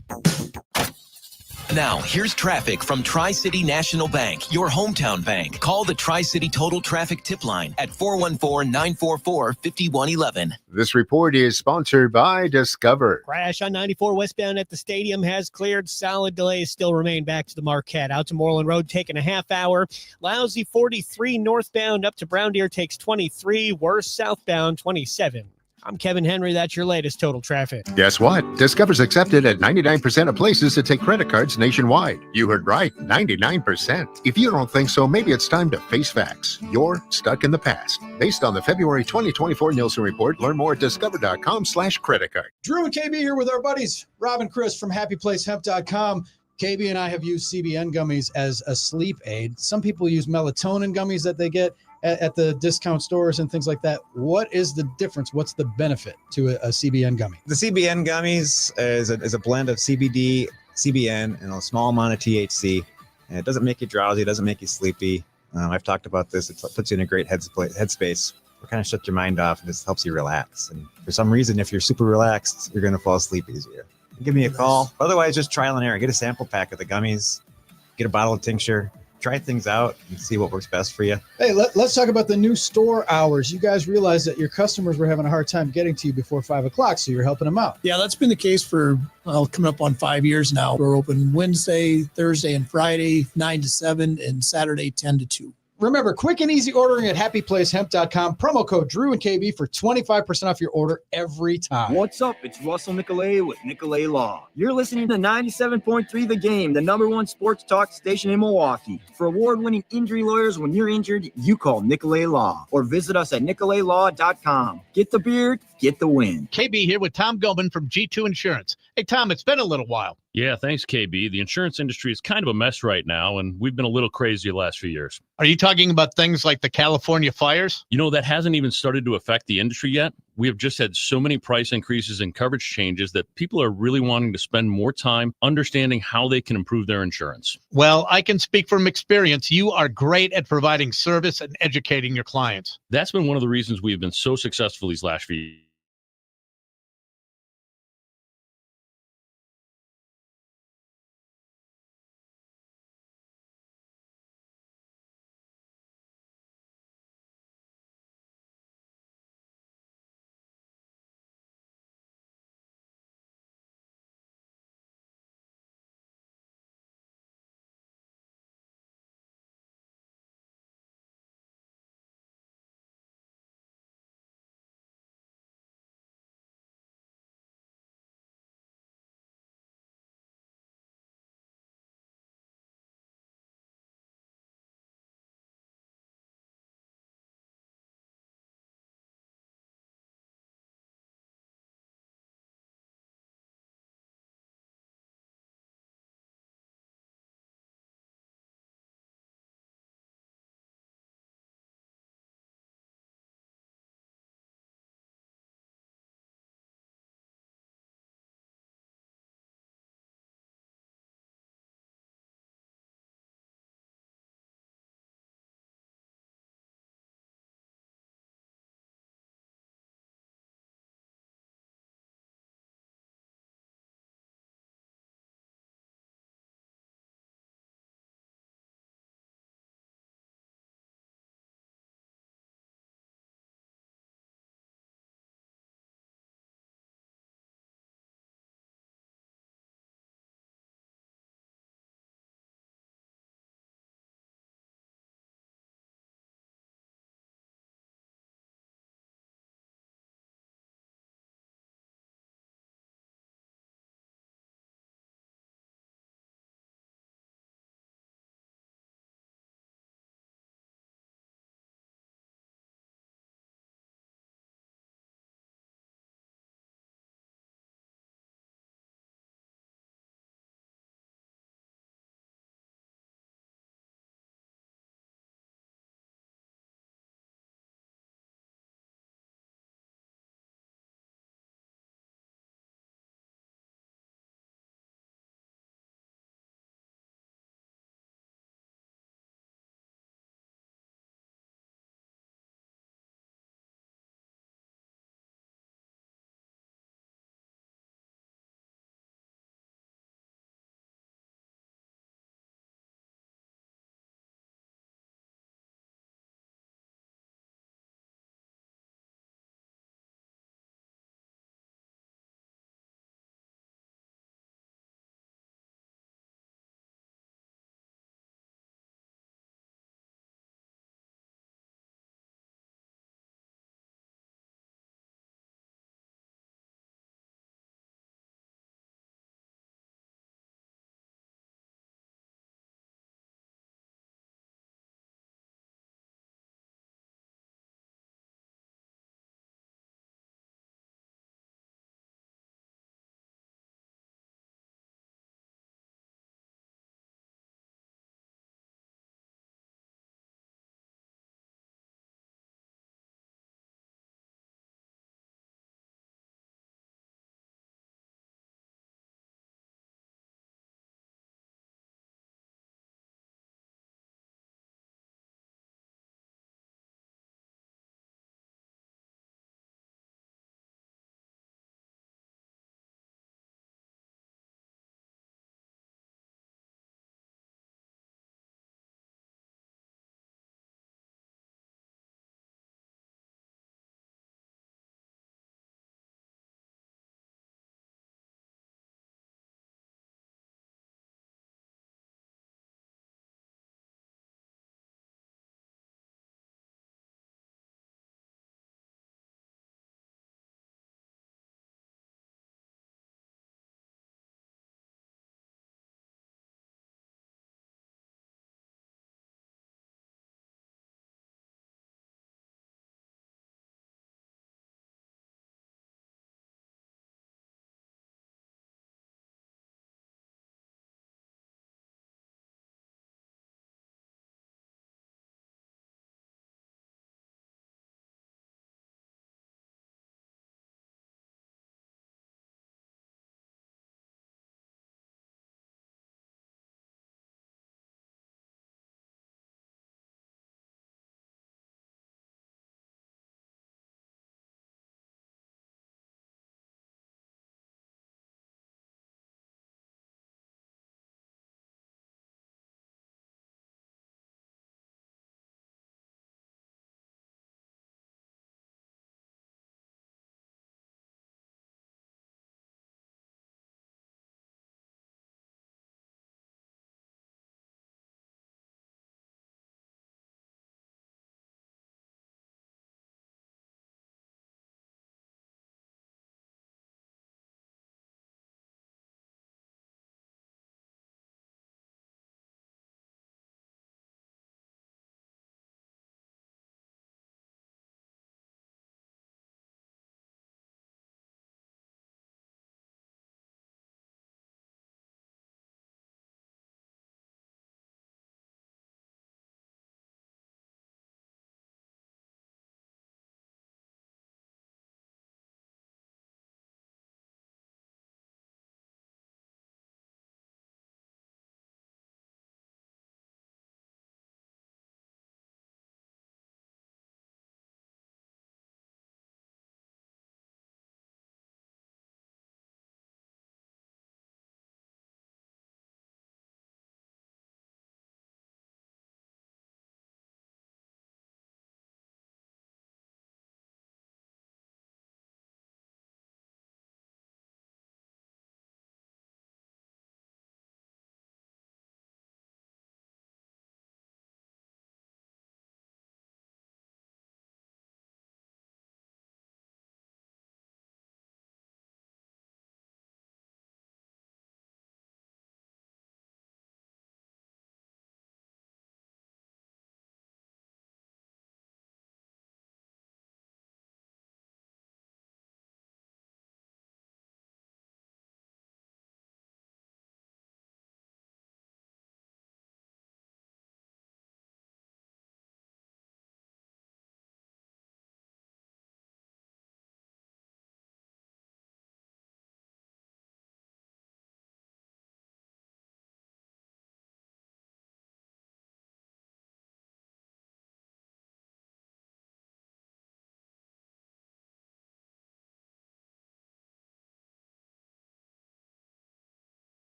Now, here's traffic from Tri-City National Bank, your hometown bank. Call the Tri-City Total Traffic Tip Line at 414-944-5111. This report is sponsored by Discover. Crash on 94 westbound at the stadium has cleared. Solid delays still remain back to the Marquette. Out to Moreland Road, taking a half hour. Lousy 43 northbound up to Brown Deer takes 23. Worse southbound 27. I'm Kevin Henry. That's your latest total traffic. Guess what? Discover's accepted at 99% of places that take credit cards nationwide. You heard right, 99%. If you don't think so, maybe it's time to face facts. You're stuck in the past. Based on the February 2024 Nielsen report, learn more at discover.com/credit card. Drew and KB here with our buddies, Rob and Chris from happyplacehemp.com. KB and I have used CBN gummies as a sleep aid. Some people use melatonin gummies that they get at the discount stores and things like that. What is the difference? What's the benefit to a CBN gummy? The CBN gummies is a blend of CBD, CBN, and a small amount of THC. And it doesn't make you drowsy. It doesn't make you sleepy. I've talked about this. It puts you in a great headspace. It kind of shuts your mind off and just helps you relax. And for some reason, if you're super relaxed, you're going to fall asleep easier. Give me a call. Otherwise, just trial and error. Get a sample pack of the gummies. Get a bottle of tincture. Try things out and see what works best for you. Hey, let's talk about the new store hours. You guys realized that your customers were having a hard time getting to you before 5 o'clock, so you're helping them out. Yeah, that's been the case for coming up on 5 years now. We're open Wednesday, Thursday, and Friday, 9 to 7, and Saturday, 10 to 2. Remember, quick and easy ordering at happyplacehemp.com. Promo code Drew and KB for 25% off your order every time. What's up? It's Russell Nicolay with Nicolay Law. You're listening to 97.3 The Game, the #1 sports talk station in Milwaukee. For award-winning injury lawyers, when you're injured, you call Nicolay Law or visit us at nicolaylaw.com. Get the beard, get the win. KB here with Tom Gilman from G2 Insurance. Hey, Tom, it's been a little while. Yeah, thanks, KB. The insurance industry is kind of a mess right now, and we've been a little crazy the last few years. Are you talking about things like the California fires? You know, that hasn't even started to affect the industry yet. We have just had so many price increases and coverage changes that people are really wanting to spend more time understanding how they can improve their insurance. Well, I can speak from experience. You are great at providing service and educating your clients. That's been one of the reasons we've been so successful these last few years.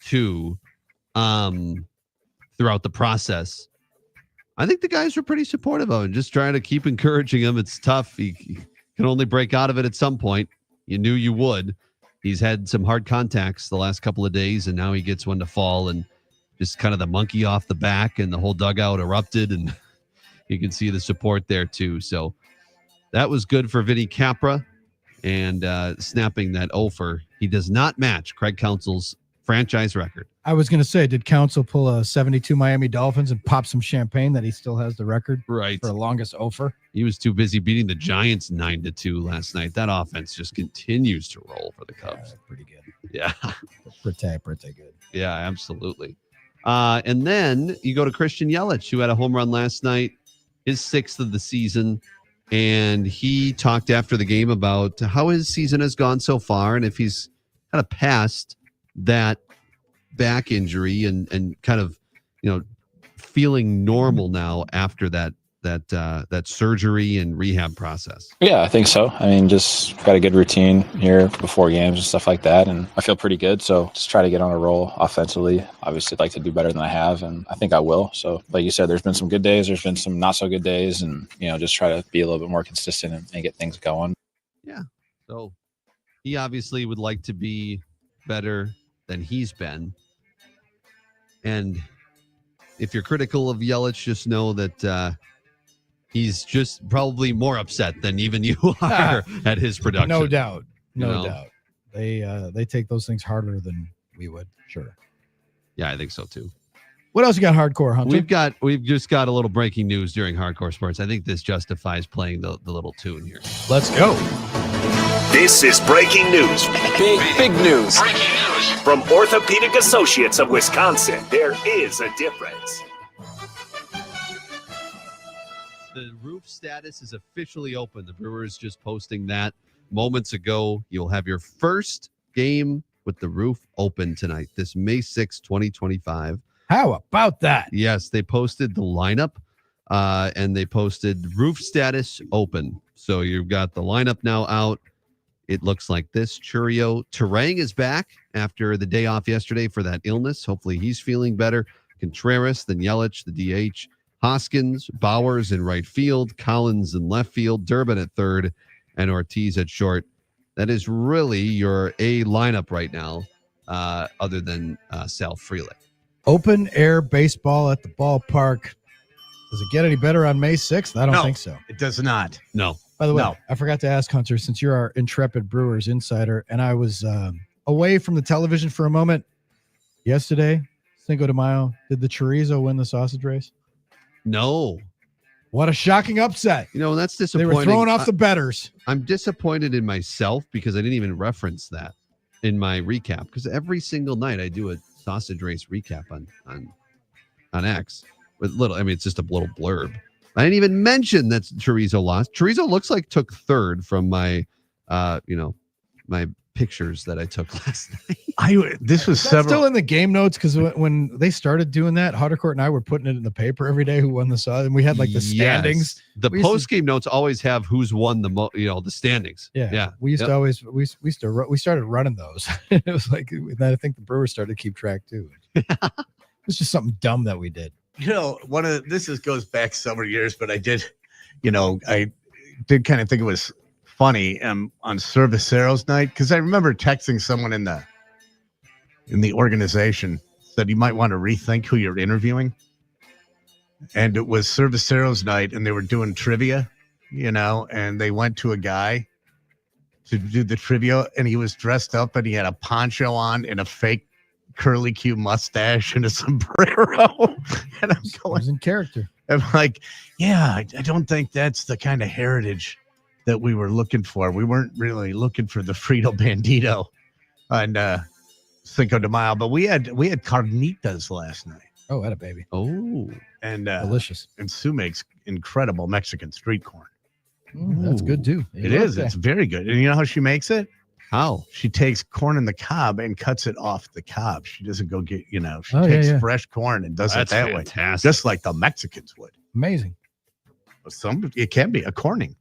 too, throughout the process. I think the guys were pretty supportive of him, just trying to keep encouraging him. It's tough. He can only break out of it at some point. You knew you would. He's had some hard contacts the last couple of days, and now he gets one to fall, and just kind of the monkey off the back, and the whole dugout erupted, and you can see the support there too. So that was good for Vinny Capra, and snapping that offer. He does not match Craig Counsell's franchise record. I was going to say, did Counsell pull a 72 Miami Dolphins and pop some champagne that he still has the record right for the longest offer? He was too busy beating the Giants 9-2 last night. That offense just continues to roll for the Cubs. Pretty good. Yeah. Pretty good. Yeah, absolutely. And then you go to Christian Yelich, who had a home run last night, his 6th of the season. And he talked after the game about how his season has gone so far, and if he's kind of past that back injury and kind of, feeling normal now after that surgery and rehab process. Yeah, I think so. I mean, just got a good routine here before games and stuff like that, and I feel pretty good. So just try to get on a roll offensively. Obviously, I'd like to do better than I have, and I think I will. So like you said, there's been some good days, there's been some not so good days, and just try to be a little bit more consistent and get things going. Yeah. So he obviously would like to be better than he's been. And if you're critical of Yelich, just know that he's just probably more upset than even you are at his production. No doubt. No doubt. They take those things harder than we would. Sure. Yeah, I think so too. What else you got, Hardcore Hunter? We've just got a little breaking news during Hardcore Sports. I think this justifies playing the little tune here. Let's go. This is breaking news. Big news. Breaking news from Orthopedic Associates of Wisconsin. There is a difference. The roof status is officially open. The Brewers just posting that moments ago. You'll have your first game with the roof open tonight, this May 6, 2025. How about that? Yes, they posted the lineup and they posted roof status open. So you've got the lineup now out. It looks like this. Churio Terang is back after the day off yesterday for that illness. Hopefully he's feeling better. Contreras, then Yelich, the DH. Hoskins, Bowers in right field, Collins in left field, Durbin at third, and Ortiz at short. That is really your A lineup right now, other than Sal Frelick. Open air baseball at the ballpark. Does it get any better on May 6th? I don't think so. It does not. No. By the way, I forgot to ask Hunter, since you're our intrepid Brewers insider, and I was away from the television for a moment yesterday, Cinco de Mayo, did the chorizo win the sausage race? No. What a shocking upset. That's disappointing. They were throwing off the bettors. I'm disappointed in myself because I didn't even reference that in my recap, because every single night I do a sausage race recap on X with it's just a little blurb. I didn't even mention that Chorizo lost. Chorizo looks like took third from my my pictures that I took last night. This was still in the game notes, because when they started doing that, Hardcore and I were putting it in the paper every day who won the sausage, and we had like the standings. The post game notes always have who's won the the standings. Yeah. We used to always we started running those. It was like, I think the Brewers started to keep track too. It's just something dumb that we did. This goes back several years, but I did kind of think it was funny on Cerveceros night, because I remember texting someone in the organization that you might want to rethink who you're interviewing, and it was Cerveceros night, and they were doing trivia, and they went to a guy to do the trivia, and he was dressed up, and he had a poncho on and a fake curly Q mustache and a sombrero, and I'm going in character. I'm like, yeah, I don't think that's the kind of heritage that we were looking for. We weren't really looking for the Frito Bandito on Cinco de Mayo, but we had carnitas last night. Oh, had a baby. Oh, and delicious. And Sue makes incredible Mexican street corn. That's good too. It is. It's very good. And you know how she makes it? How? She takes corn in the cob and cuts it off the cob. She doesn't go get, she Oh, takes yeah. fresh corn and does That's it that fantastic. way. Just like the Mexicans would. Amazing. It can be a corning.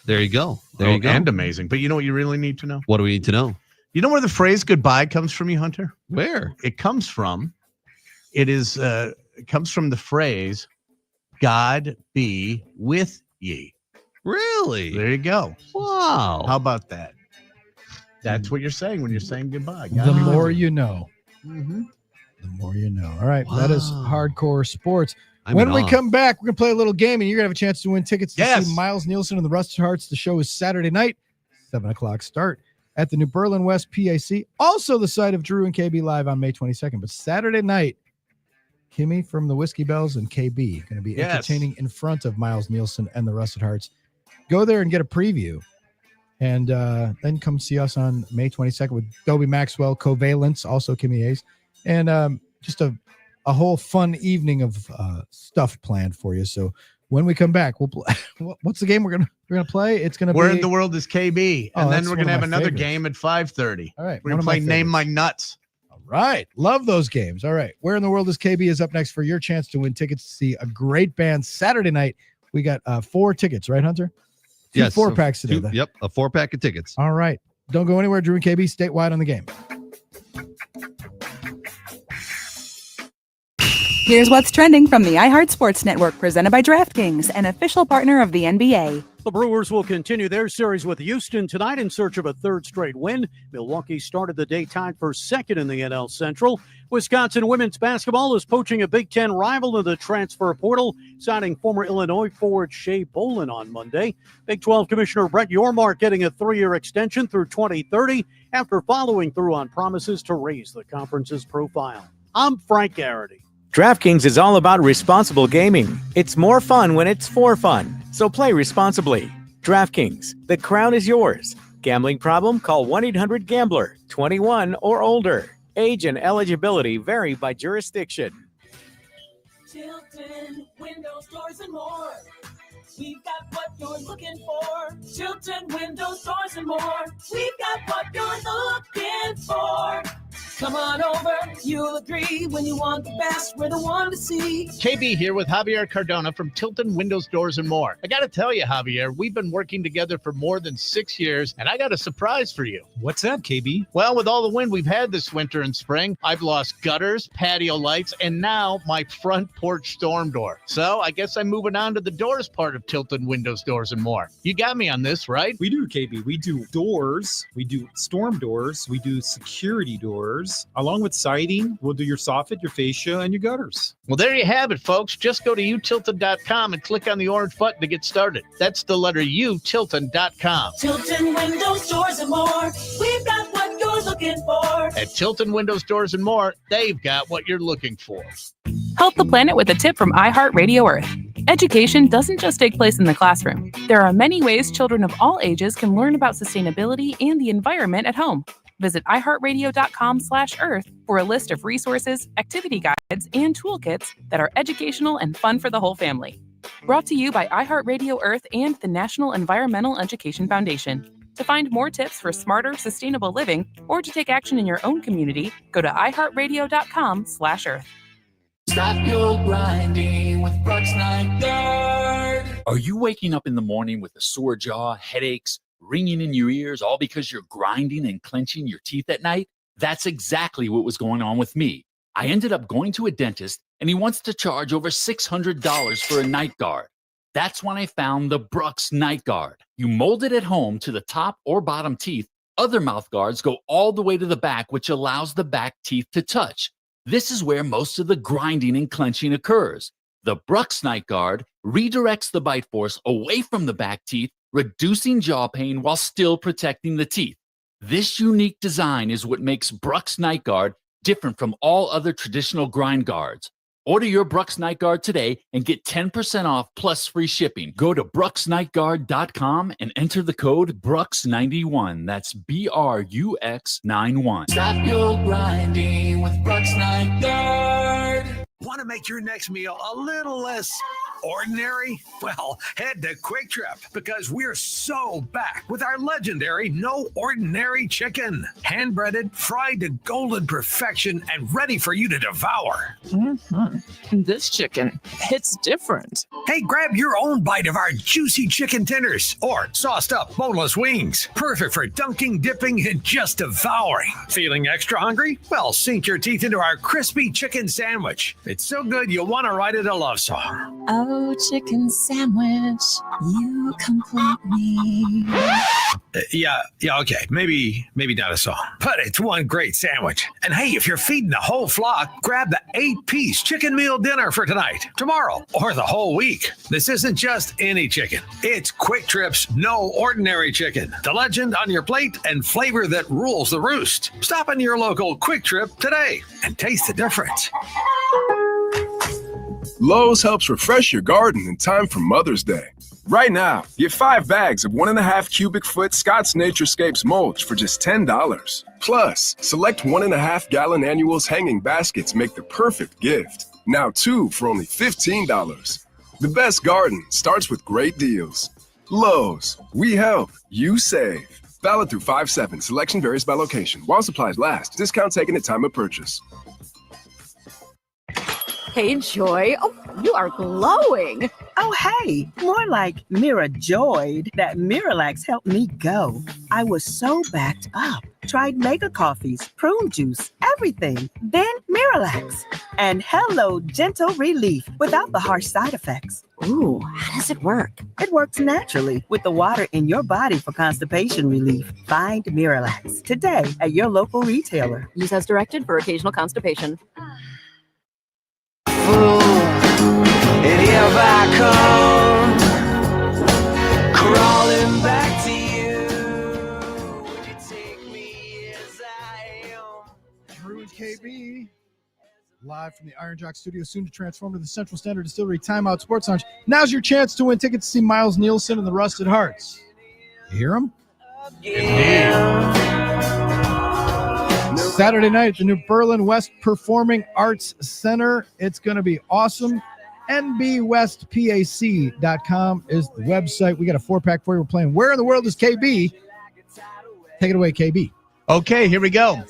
There you go. There you go. And amazing. But you know what you really need to know? What do we need to know? You know where the phrase goodbye comes from, you Hunter? Where? It comes from the phrase God be with ye. Really? There you go. Wow. How about that? That's what you're saying when you're saying goodbye. The more you know. Mm-hmm. The more you know. All right. That is hardcore sports. I'm when in we awe. come back, we're going to play a little game, and you're going to have a chance to win tickets to Yes. see Miles Nielsen and the Rusted Hearts. The show is Saturday night, 7 o'clock start at the New Berlin West PAC. Also the site of Drew and KB Live on May 22nd. But Saturday night, Kimmy from the Whiskey Bells and KB going to be entertaining in front of Miles Nielsen and the Rusted Hearts. Go there and get a preview. And then come see us on May 22nd with Dobie Maxwell, Covalence, also Kimmy Hayes. And just a whole fun evening of stuff planned for you. So when we come back, we'll play. What's the game we're gonna play? It's gonna Where be in the World is KB? Oh, And then that's we're one gonna of have my another favorites. game at 5:30. All right, We're one gonna of my play Name favorites. My Nuts. Right. Love those games. All right. Where in the World is KB is up next for your chance to win tickets to see a great band Saturday night. We got 4 tickets, right, Hunter? Two Yes. 4-packs today. Yep. A 4-pack of tickets. All right. Don't go anywhere. Drew and KB statewide on the game. Here's what's trending from the iHeart Sports Network, presented by DraftKings, an official partner of the NBA. The Brewers will continue their series with Houston tonight in search of a third straight win. Milwaukee started the day tied for second in the NL Central. Wisconsin women's basketball is poaching a Big Ten rival in the transfer portal, signing former Illinois forward Shea Bolin on Monday. Big 12 Commissioner Brett Yormark getting a 3-year extension through 2030 after following through on promises to raise the conference's profile. I'm Frank Garrity. DraftKings is all about responsible gaming. It's more fun when it's for fun. So play responsibly. DraftKings, the crown is yours. Gambling problem? Call 1-800-GAMBLER. 21 or older. Age and eligibility vary by jurisdiction. Chilton Windows, Doors, and more. We've got what you're looking for. Chilton Windows, Doors, and more. We've got what you're looking for. Come on over, you'll agree. When you want the best, we're the one to see. KB here with Javier Cardona from Tilton Windows, Doors, and More. I got to tell you, Javier, we've been working together for more than 6 years, and I got a surprise for you. What's that, KB? Well, with all the wind we've had this winter and spring, I've lost gutters, patio lights, and now my front porch storm door. So I guess I'm moving on to the doors part of Tilton Windows, Doors, and More. You got me on this, right? We do, KB. We do doors, we do storm doors, we do security doors. Along with siding, we'll do your soffit, your fascia, and your gutters. Well, there you have it, folks. Just go to utilton.com and click on the orange button to get started. That's the letter U, Tilton.com. Tilton Windows, Doors, and more. We've got what you're looking for. At Tilton Windows, Doors, and More, they've got what you're looking for. Help the planet with a tip from iHeartRadio Earth. Education doesn't just take place in the classroom. There are many ways children of all ages can learn about sustainability and the environment at home. Visit iHeartRadio.com/Earth for a list of resources, activity guides, and toolkits that are educational and fun for the whole family. Brought to you by iHeartRadio Earth and the National Environmental Education Foundation. To find more tips for smarter, sustainable living, or to take action in your own community, go to iHeartRadio.com/Earth. Stop your grinding with Brooks Night Guard. Are you waking up in the morning with a sore jaw, headaches, ringing in your ears, all because you're grinding and clenching your teeth at night? That's exactly what was going on with me. I ended up going to a dentist, and he wants to charge over $600 for a night guard. That's when I found the Brooks Night Guard. You mold it at home to the top or bottom teeth. Other mouth guards go all the way to the back, which allows the back teeth to touch. This is where most of the grinding and clenching occurs. The Brooks Night Guard redirects the bite force away from the back teeth, reducing jaw pain while still protecting the teeth. This unique design is what makes Brooks Night Guard different from all other traditional grind guards. Order your Brooks Night Guard today and get 10% off plus free shipping. Go to brooksnightguard.com and enter the code BRUX91. That's BRUX91. Stop your grinding with Brooks Night Guard. Want to make your next meal a little less ordinary? Well, head to Quick Trip because we're so back with our legendary No Ordinary Chicken. Hand-breaded, fried to golden perfection, and ready for you to devour. This chicken, it's different. Hey, grab your own bite of our juicy chicken tenders or sauced up boneless wings. Perfect for dunking, dipping, and just devouring. Feeling extra hungry? Well, sink your teeth into our crispy chicken sandwich. It's so good you'll want to write it a love song. Oh, chicken sandwich, you complete me. Yeah, okay. Maybe not a song, but it's one great sandwich. And hey, if you're feeding the whole flock, grab the 8-piece chicken meal dinner for tonight, tomorrow, or the whole week. This isn't just any chicken. It's Quick Trip's No Ordinary Chicken. The legend on your plate and flavor that rules the roost. Stop in your local Quick Trip today and taste the difference. Lowe's helps refresh your garden in time for Mother's Day. Right now, get 5 bags of 1.5 cubic foot Scott's Naturescapes mulch for just $10. Plus, select 1.5 gallon annuals hanging baskets make the perfect gift. Now 2 for only $15. The best garden starts with great deals. Lowe's, we help, you save. Valid through 5/7. Selection varies by location. While supplies last. Discount taken at time of purchase. Hey, Joy. Oh, you are glowing. Oh, hey, more like Mira joyed that Miralax helped me go. I was so backed up. Tried mega coffees, prune juice, everything. Then Miralax. And hello, gentle relief without the harsh side effects. Ooh, how does it work? It works naturally with the water in your body for constipation relief. Find Miralax today at your local retailer. Use as directed for occasional constipation. And here I come, crawling back to you. Would you take me as I am? Drew and KB, live from the Iron Jock Studio, soon to transform to the Central Standard Distillery Timeout Sports Lounge. Now's your chance to win tickets to see Miles Nielsen and the Rusted Hearts. You hear him? Saturday night at the New Berlin West Performing Arts Center. It's going to be awesome. NBWestPAC.com is the website. We got a 4-pack for you. We're playing Where in the World is KB? Take it away, KB. Okay, here we go.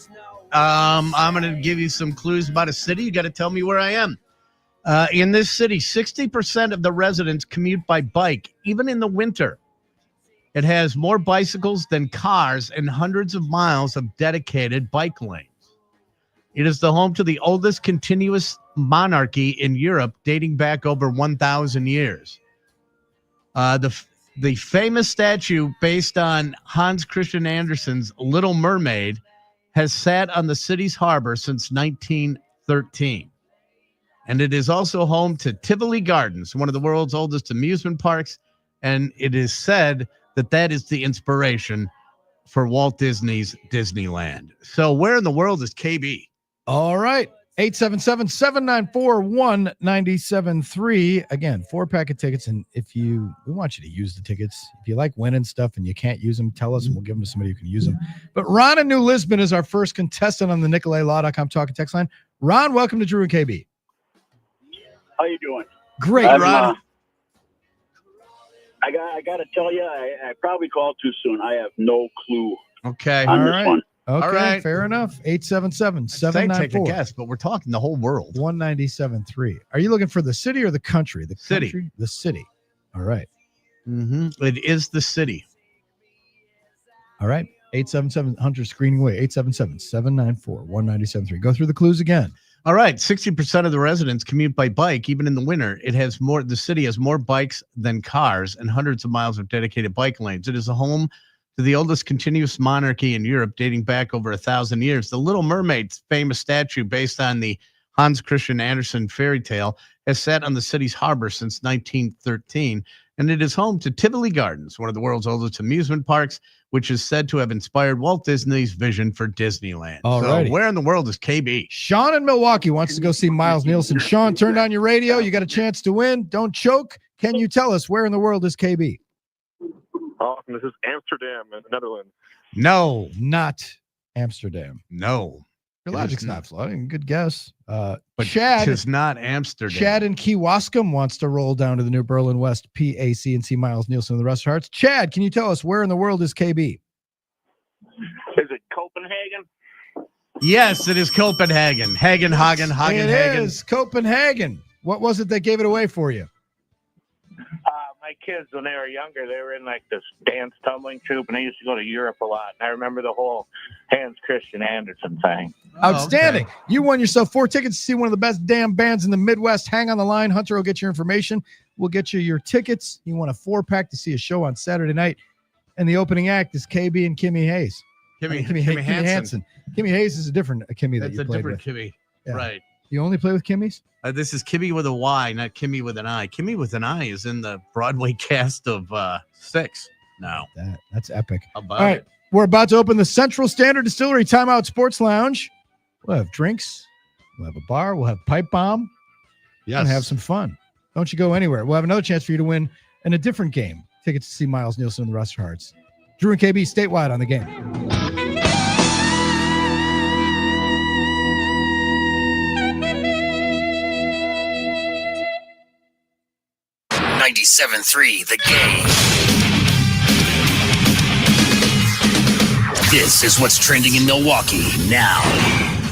I'm going to give you some clues about a city. You got to tell me where I am. In this city, 60% of the residents commute by bike, even in the winter. It has more bicycles than cars and hundreds of miles of dedicated bike lanes. It is the home to the oldest continuous monarchy in Europe, dating back over 1,000 years. The famous statue based on Hans Christian Andersen's Little Mermaid has sat on the city's harbor since 1913. And it is also home to Tivoli Gardens, one of the world's oldest amusement parks. And it is said that is the inspiration for Walt Disney's Disneyland. So where in the world is KB? All right. 877-794-1973. Again, 4-pack of tickets. And we want you to use the tickets. If you like winning stuff and you can't use them, tell us and we'll give them to somebody who can use them. But Ron in New Lisbon is our first contestant on the NicolaLaw.com talking text line. Ron, welcome to Drew and KB. How you doing? Great, Ron. I got to tell you, I probably called too soon. I have no clue. Okay. On this one. Okay, All right. Fair enough. 877-794. Take a guess, but we're talking the whole world. 1973. Are you looking for the city or the country? The city. Country? The city. All right. Mm-hmm. It is the city. All right. 877 Hunter screening away. 877-794-1973. Go through the clues again. All right. 60% of the residents commute by bike, even in the winter. The city has more bikes than cars and hundreds of miles of dedicated bike lanes. It is a home to the oldest continuous monarchy in Europe, dating back over 1,000 years. The Little Mermaid's famous statue, based on the Hans Christian Andersen fairy tale, has sat on the city's harbor since 1913, and it is home to Tivoli Gardens, one of the world's oldest amusement parks, which is said to have inspired Walt Disney's vision for Disneyland. All so righty. where in the world is KB? Sean in Milwaukee wants to go see Miles Nielsen. Sean, turn on your radio. You got a chance to win. Don't choke. Can you tell us where in the world is KB? Awesome. This is Amsterdam in the Netherlands. No. Not Amsterdam. No. Your logic's not flawed. Good guess. But Chad is not Amsterdam. Chad in Kewaskum wants to roll down to the New Berlin West PAC and see Miles Nielsen and the Rest of Hearts. Chad, can you tell us where in the world is KB? Is it Copenhagen? Yes, it is Copenhagen. Hagen. It is Copenhagen. What was it that gave it away for you? My kids, when they were younger, they were in like this dance tumbling troupe, and they used to go to Europe a lot. And I remember the whole Hans Christian Andersen thing. Outstanding. Okay. You won yourself 4 tickets to see one of the best damn bands in the Midwest. Hang on the line. Hunter will get your information. We'll get you your tickets. You want a 4-pack to see a show on Saturday night. And the opening act is KB and Kimmy Hayes. Kimmy Hansen. Kimmy Hayes is a different Kimmy that That's you a played different with. Kimmy. Yeah. Right. You only play with Kimmys? This is Kimmy with a Y, not Kimmy with an I. Kimmy with an I is in the Broadway cast of 6 now. That's epic. How about All right. it? We're about to open the Central Standard Distillery Timeout Sports Lounge. We'll have drinks. We'll have a bar. We'll have pipe bomb. Yes. And have some fun. Don't you go anywhere. We'll have another chance for you to win in a different game. Tickets to see Miles Nielsen and the Rest of Hearts. Drew and KB statewide on the game. 97.3 The Game. This is what's trending in Milwaukee now.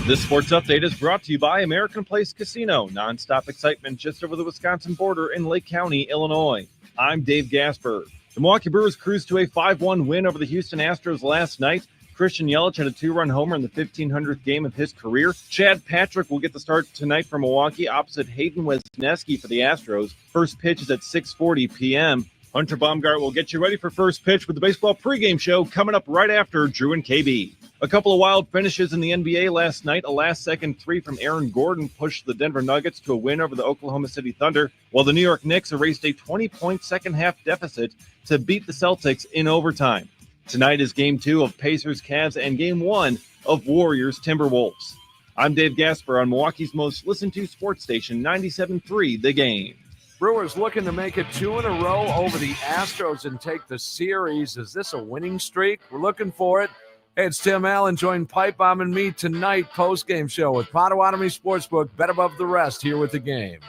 This sports update is brought to you by American Place Casino. Non-stop excitement just over the Wisconsin border in Lake County, Illinois. I'm Dave Gasper. The Milwaukee Brewers cruised to a 5-1 win over the Houston Astros last night. Christian Yelich had a 2-run homer in the 1,500th game of his career. Chad Patrick will get the start tonight for Milwaukee opposite Hayden Wesneski for the Astros. First pitch is at 6:40 p.m. Hunter Baumgart will get you ready for first pitch with the baseball pregame show coming up right after Drew and KB. A couple of wild finishes in the NBA last night. A last-second 3 from Aaron Gordon pushed the Denver Nuggets to a win over the Oklahoma City Thunder, while the New York Knicks erased a 20-point second-half deficit to beat the Celtics in overtime. Tonight is Game 2 of Pacers-Cavs and Game 1 of Warriors-Timberwolves. I'm Dave Gasper on Milwaukee's most listened-to sports station, 97.3 The Game. Brewers looking to make it 2 in a row over the Astros and take the series. Is this a winning streak? We're looking for it. Hey, it's Tim Allen. Join Pipe Bomb and me tonight, post-game show with Potawatomi Sportsbook. Bet above the rest here with The Game.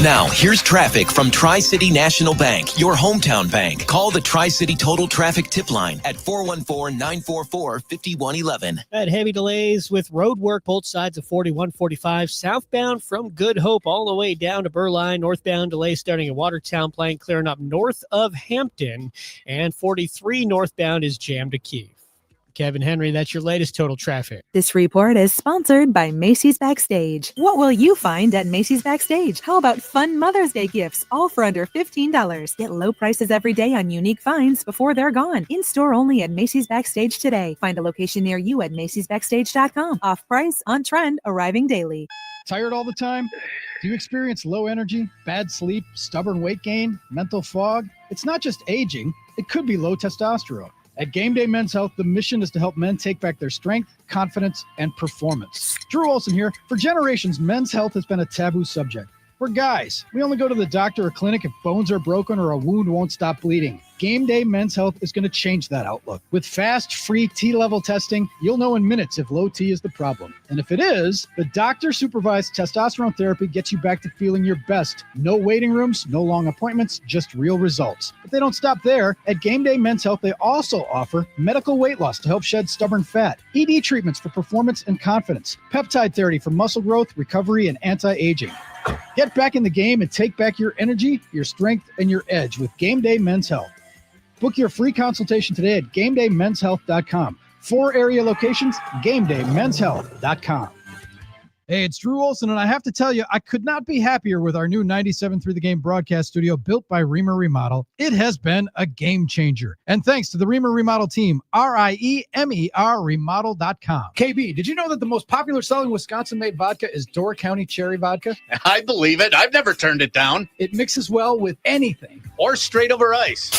Now, here's traffic from Tri-City National Bank, your hometown bank. Call the Tri-City Total Traffic Tip Line at 414-944-5111. Had heavy delays with road work both sides of 4145 southbound from Good Hope all the way down to Burline. Northbound delays starting at Watertown Plain, clearing up north of Hampton. And 43 northbound is jammed to Keith. Kevin Henry, that's your latest total traffic. This report is sponsored by Macy's Backstage. What will you find at Macy's Backstage? How about fun Mother's Day gifts, all for under $15? Get low prices every day on unique finds before they're gone. In-store only at Macy's Backstage today. Find a location near you at macy'sbackstage.com. Off price, on trend, arriving daily. Tired all the time? Do you experience low energy, bad sleep, stubborn weight gain, mental fog? It's not just aging. It could be low testosterone. At Game Day Men's Health, the mission is to help men take back their strength, confidence, and performance. Drew Olson here. For generations, men's health has been a taboo subject. We're guys. We only go to the doctor or clinic if bones are broken or a wound won't stop bleeding. Game Day Men's Health is going to change that outlook. With fast, free T-level testing, you'll know in minutes if low T is the problem. And if it is, the doctor-supervised testosterone therapy gets you back to feeling your best. No waiting rooms, no long appointments, just real results. But they don't stop there. At Game Day Men's Health, they also offer medical weight loss to help shed stubborn fat, ED treatments for performance and confidence, peptide therapy for muscle growth, recovery, and anti-aging. Get back in the game and take back your energy, your strength, and your edge with Game Day Men's Health. Book your free consultation today at GameDayMen'sHealth.com. 4 area locations, GameDayMen'sHealth.com. Hey, it's Drew Olson, and I have to tell you, I could not be happier with our new 97.3 The Game broadcast studio built by Reamer Remodel. It has been a game changer. And thanks to the Reamer Remodel team, RIEMER Remodel.com. KB, did you know that the most popular selling Wisconsin-made vodka is Door County Cherry Vodka? I believe it. I've never turned it down. It mixes well with anything. Or straight over ice.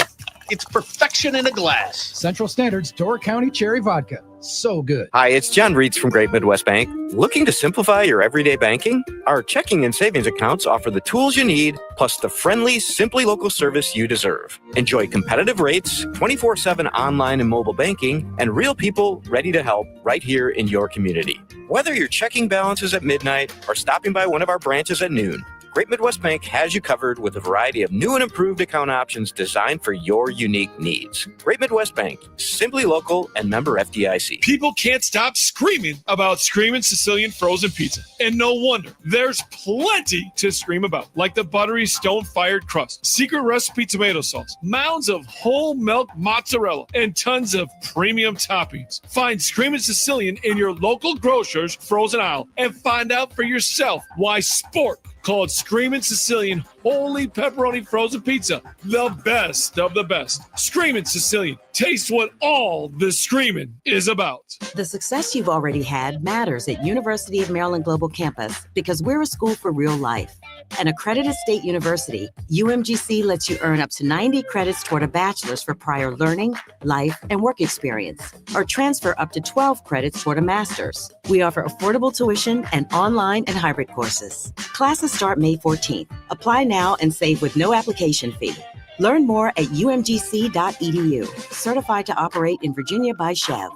It's perfection in a glass. Central Standard's Door County Cherry Vodka. So good. Hi, it's John Reitz from Great Midwest Bank. Looking to simplify your everyday banking? Our checking and savings accounts offer the tools you need, plus the friendly, simply local service you deserve. Enjoy competitive rates, 24/7 online and mobile banking, and real people ready to help right here in your community. Whether your checking balance is at midnight or stopping by one of our branches at noon, Great Midwest Bank has you covered with a variety of new and improved account options designed for your unique needs. Great Midwest Bank, simply local and member FDIC. People can't stop screaming about Screamin' Sicilian frozen pizza. And no wonder. There's plenty to scream about, like the buttery stone-fired crust, secret recipe tomato sauce, mounds of whole milk mozzarella, and tons of premium toppings. Find Screamin' Sicilian in your local grocer's frozen aisle and find out for yourself why Sport called Screamin' Sicilian Holy Pepperoni Frozen Pizza the best of the best. Screamin' Sicilian. Taste what all the screaming is about. The success you've already had matters at University of Maryland Global Campus because we're a school for real life. An accredited state university, UMGC lets you earn up to 90 credits toward a bachelor's for prior learning, life, and work experience, or transfer up to 12 credits toward a master's. We offer affordable tuition and online and hybrid courses. Classes start May 14th. Apply now and save with no application fee. Learn more at umgc.edu. Certified to operate in Virginia by Chev.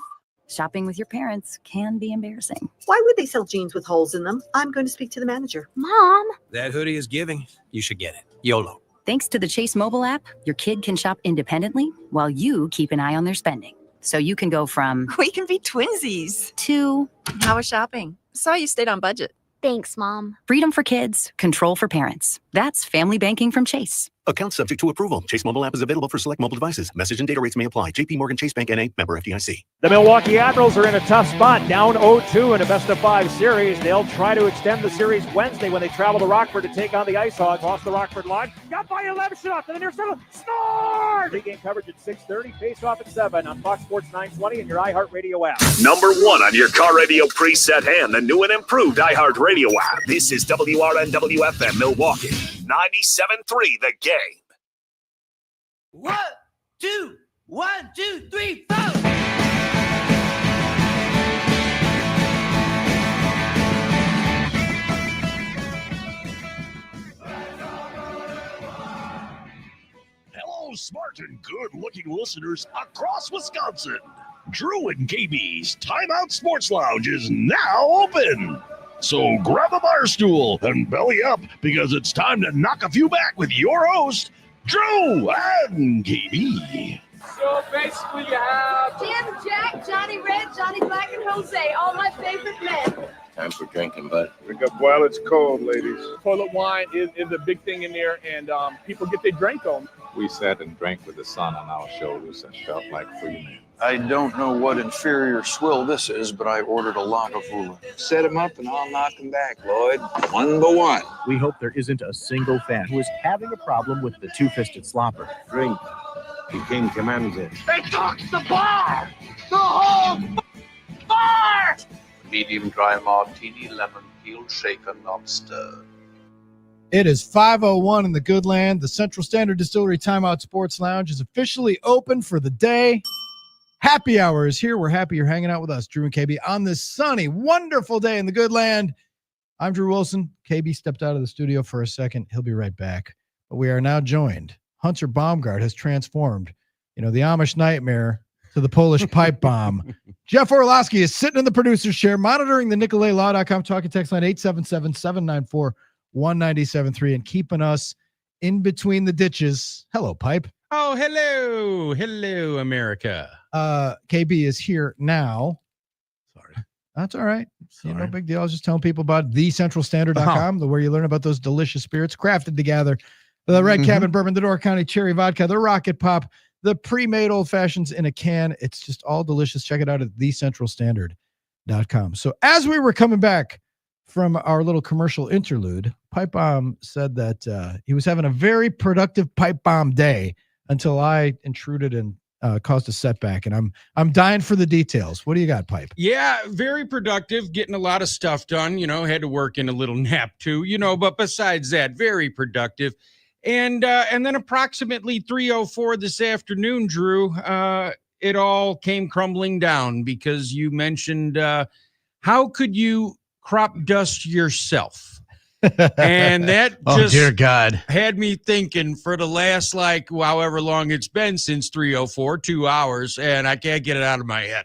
Shopping with your parents can be embarrassing. Why would they sell jeans with holes in them? I'm going to speak to the manager. Mom! That hoodie is giving. You should get it. YOLO. Thanks to the Chase mobile app, your kid can shop independently while you keep an eye on their spending. So you can go from we can be twinsies to how was shopping? Saw you stayed on budget. Thanks, Mom. Freedom for kids, control for parents. That's family banking from Chase. Account subject to approval. Chase mobile app is available for select mobile devices. Message and data rates may apply. JP Morgan Chase Bank N.A. member FDIC. The Milwaukee Admirals are in a tough spot, down 0-2 in a best-of-5 series. They'll try to extend the series Wednesday when they travel to Rockford to take on the Ice Hogs. Lost the Rockford line. Got by 11 shot to the near center. Scored! Pre-game coverage at 6:30. Face-off at 7 on Fox Sports 920 and your iHeartRadio app. Number 1 on your car radio preset and the new and improved iHeartRadio app. This is WRNW-FM Milwaukee. 97.3 The Game. 1, 2, 1, 2, 3, 4. Hello, smart and good-looking listeners across Wisconsin. Drew and KB's Timeout Sports Lounge is now open. So grab a bar stool and belly up because it's time to knock a few back with your host, Drew and KB. So basically you have Jim, Jack, Johnny Red, Johnny Black, and Jose, all my favorite men. Time for drinking, bud. Drink up while it's cold, ladies. Toilet wine is a big thing in there, and people get their drink on. We sat and drank with the sun on our shoulders and felt like free men. I don't know what inferior swill this is, but I ordered a Lagavulin. Set him up and I'll knock him back, Lloyd. 1 by 1. We hope there isn't a single fan who is having a problem with the two-fisted slopper. Drink. The king commands it. They took the bar! The whole bar! Medium dry martini, lemon peel, shaken, not stirred. It is 5:01 in the good land. The Central Standard Distillery Timeout Sports Lounge is officially open for the day. Happy hour is here. We're happy you're hanging out with us, Drew and KB, on this sunny, wonderful day in the good land. I'm Drew Wilson. KB stepped out of the studio for a second. He'll be right back. But we are now joined. Hunter Baumgart has transformed, the Amish nightmare to the Polish pipe bomb. Jeff Orlowski is sitting in the producer's chair, monitoring the NicoletLaw.com talking text line 877-794-1973 and keeping us in between the ditches. Hello, Pipe. Oh, hello. Hello, America. KB is here now. Sorry. That's all right. No big deal. I was just telling people about thecentralstandard.com, where you learn about those delicious spirits crafted together. The Red Cabin Bourbon, the Door County Cherry Vodka, the Rocket Pop, the pre-made old fashions in a can. It's just all delicious. Check it out at thecentralstandard.com. So as we were coming back from our little commercial interlude, Pipe Bomb said that he was having a very productive Pipe Bomb day until I intruded and caused a setback, and I'm dying for the details. What do you got, Pipe? Yeah, very productive, getting a lot of stuff done. Had to work in a little nap too, but besides that, very productive. And then approximately 3:04 this afternoon, Drew, it all came crumbling down because you mentioned how could you crop dust yourself? And that just dear God, had me thinking for the last, like, however long it's been since 3:04, 2 hours, and I can't get it out of my head.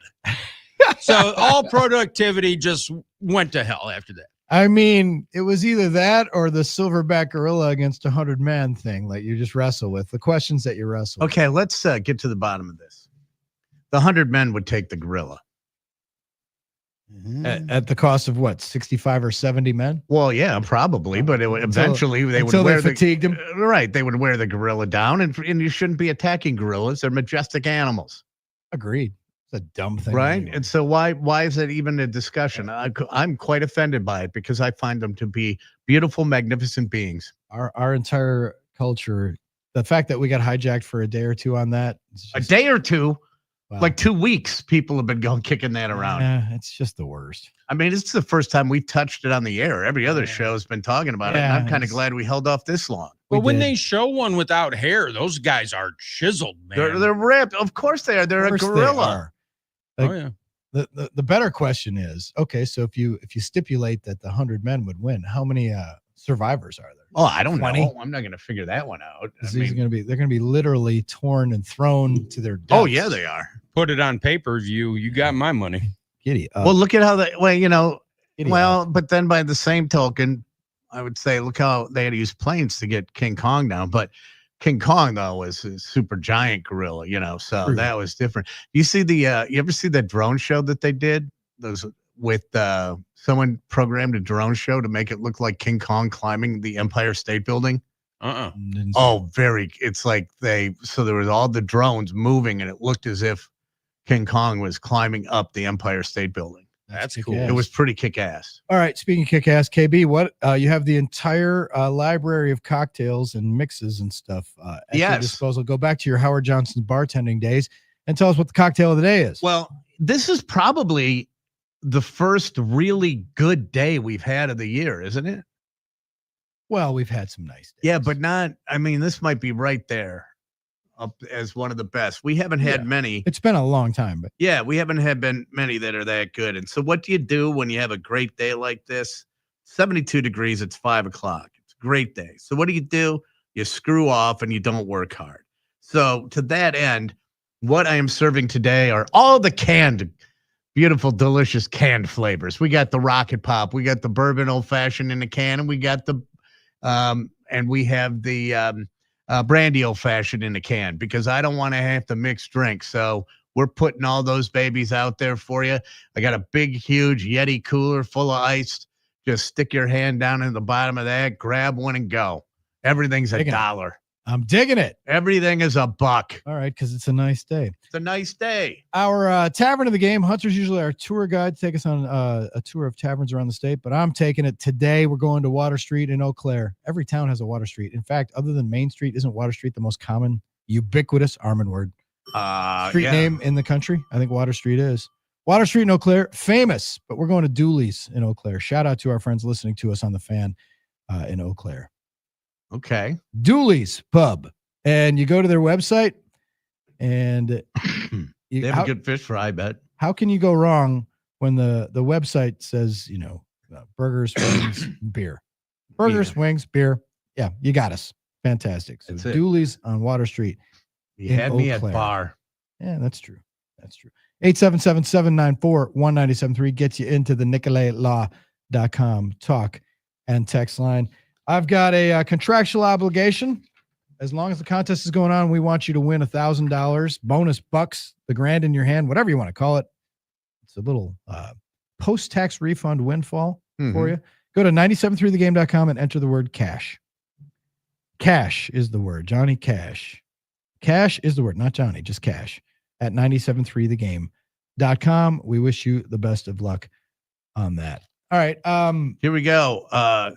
So all productivity just went to hell after that. I mean, it was either that or the silverback gorilla against 100 man thing that you just wrestle with, the questions that you wrestle Okay, let's get to the bottom of this. The 100 men would take the gorilla. At the cost of what, 65 or 70 men? Well, yeah, probably, but it would, eventually they would wear fatigued him. Right, they would wear the gorilla down, and you shouldn't be attacking gorillas. They're majestic animals. Agreed. It's a dumb thing, right? Anyway. And so why is it even a discussion? I'm quite offended by it because I find them to be beautiful, magnificent beings. Our entire culture, the fact that we got hijacked for a day or two on that, a day or two. Wow. Like 2 weeks, people have been kicking that around. Yeah, it's just the worst. I mean, it's the first time we've touched it on the air. Every other show has been talking about it. And I'm kind of glad we held off this long. But when they show one without hair, those guys are chiseled, man. They're ripped. Of course they are. They're a gorilla. Like, the better question is, okay, so if you stipulate that the 100 men would win, how many survivors are there? Oh, I don't 20? know. I'm not going to figure that one out. They're going to be literally torn and thrown to their deaths. Oh yeah, they are. Put it on pay-per-view. You got my money. Giddy up. Well, look at how but then by the same token, I would say, look how they had to use planes to get King Kong down. But King Kong, though, was a super giant gorilla, so True. that was different. You see you ever see that drone show that they did? Those with someone programmed a drone show to make it look like King Kong climbing the Empire State Building. Oh, it's like so there was all the drones moving and it looked as if King Kong was climbing up the Empire State Building. That's cool. It was pretty kick-ass. All right, speaking of kick-ass, KB, what you have the entire library of cocktails and mixes and stuff at your disposal. Go back to your Howard Johnson's bartending days and tell us what the cocktail of the day is. Well, this is probably the first really good day we've had of the year, isn't it? Well, we've had some nice days. Yeah, but this might be right there up as one of the best. We haven't had many. It's been a long time, but yeah, we haven't had many that are that good. And so what do you do when you have a great day like this? 72 degrees, it's 5:00. It's a great day. So what do? You screw off and you don't work hard. So to that end, what I am serving today are all the canned, beautiful, delicious canned flavors. We got the Rocket Pop, we got the bourbon old fashioned in a can, and we got the and we have the brandy old fashioned in a can because I don't want to have to mix drinks. So we're putting all those babies out there for you. I got a big, huge Yeti cooler full of ice. Just stick your hand down in the bottom of that, grab one and go. Everything's $1. I'm digging it. Everything is $1. All right, because it's a nice day. It's a nice day. Our tavern of the game. Hunter's usually our tour guide. Take us on a tour of taverns around the state, but I'm taking it today. We're going to Water Street in Eau Claire. Every town has a Water Street. In fact, other than Main Street, isn't Water Street the most common, ubiquitous Armin word street name in the country? I think Water Street is. Water Street in Eau Claire, famous, but we're going to Dooley's in Eau Claire. Shout out to our friends listening to us on the Fan in Eau Claire. Okay. Dooley's Pub. And you go to their website and they have a good fish fry, I bet. How can you go wrong when the website says, burgers, wings, beer? Burgers, wings, beer. Yeah, you got us. Fantastic. So Dooley's on Water Street. You had me at bar. Yeah, that's true. That's true. 877-794-1973 gets you into the NicoletLaw.com talk and text line. I've got a contractual obligation. As long as the contest is going on, we want you to win $1,000, bonus bucks, the grand in your hand, whatever you want to call it. It's a little post-tax refund windfall for you. Go to 973thegame.com and enter the word cash. Cash is the word. Johnny Cash. Cash is the word, not Johnny, just cash at 973thegame.com. We wish you the best of luck on that. All right. Here we go.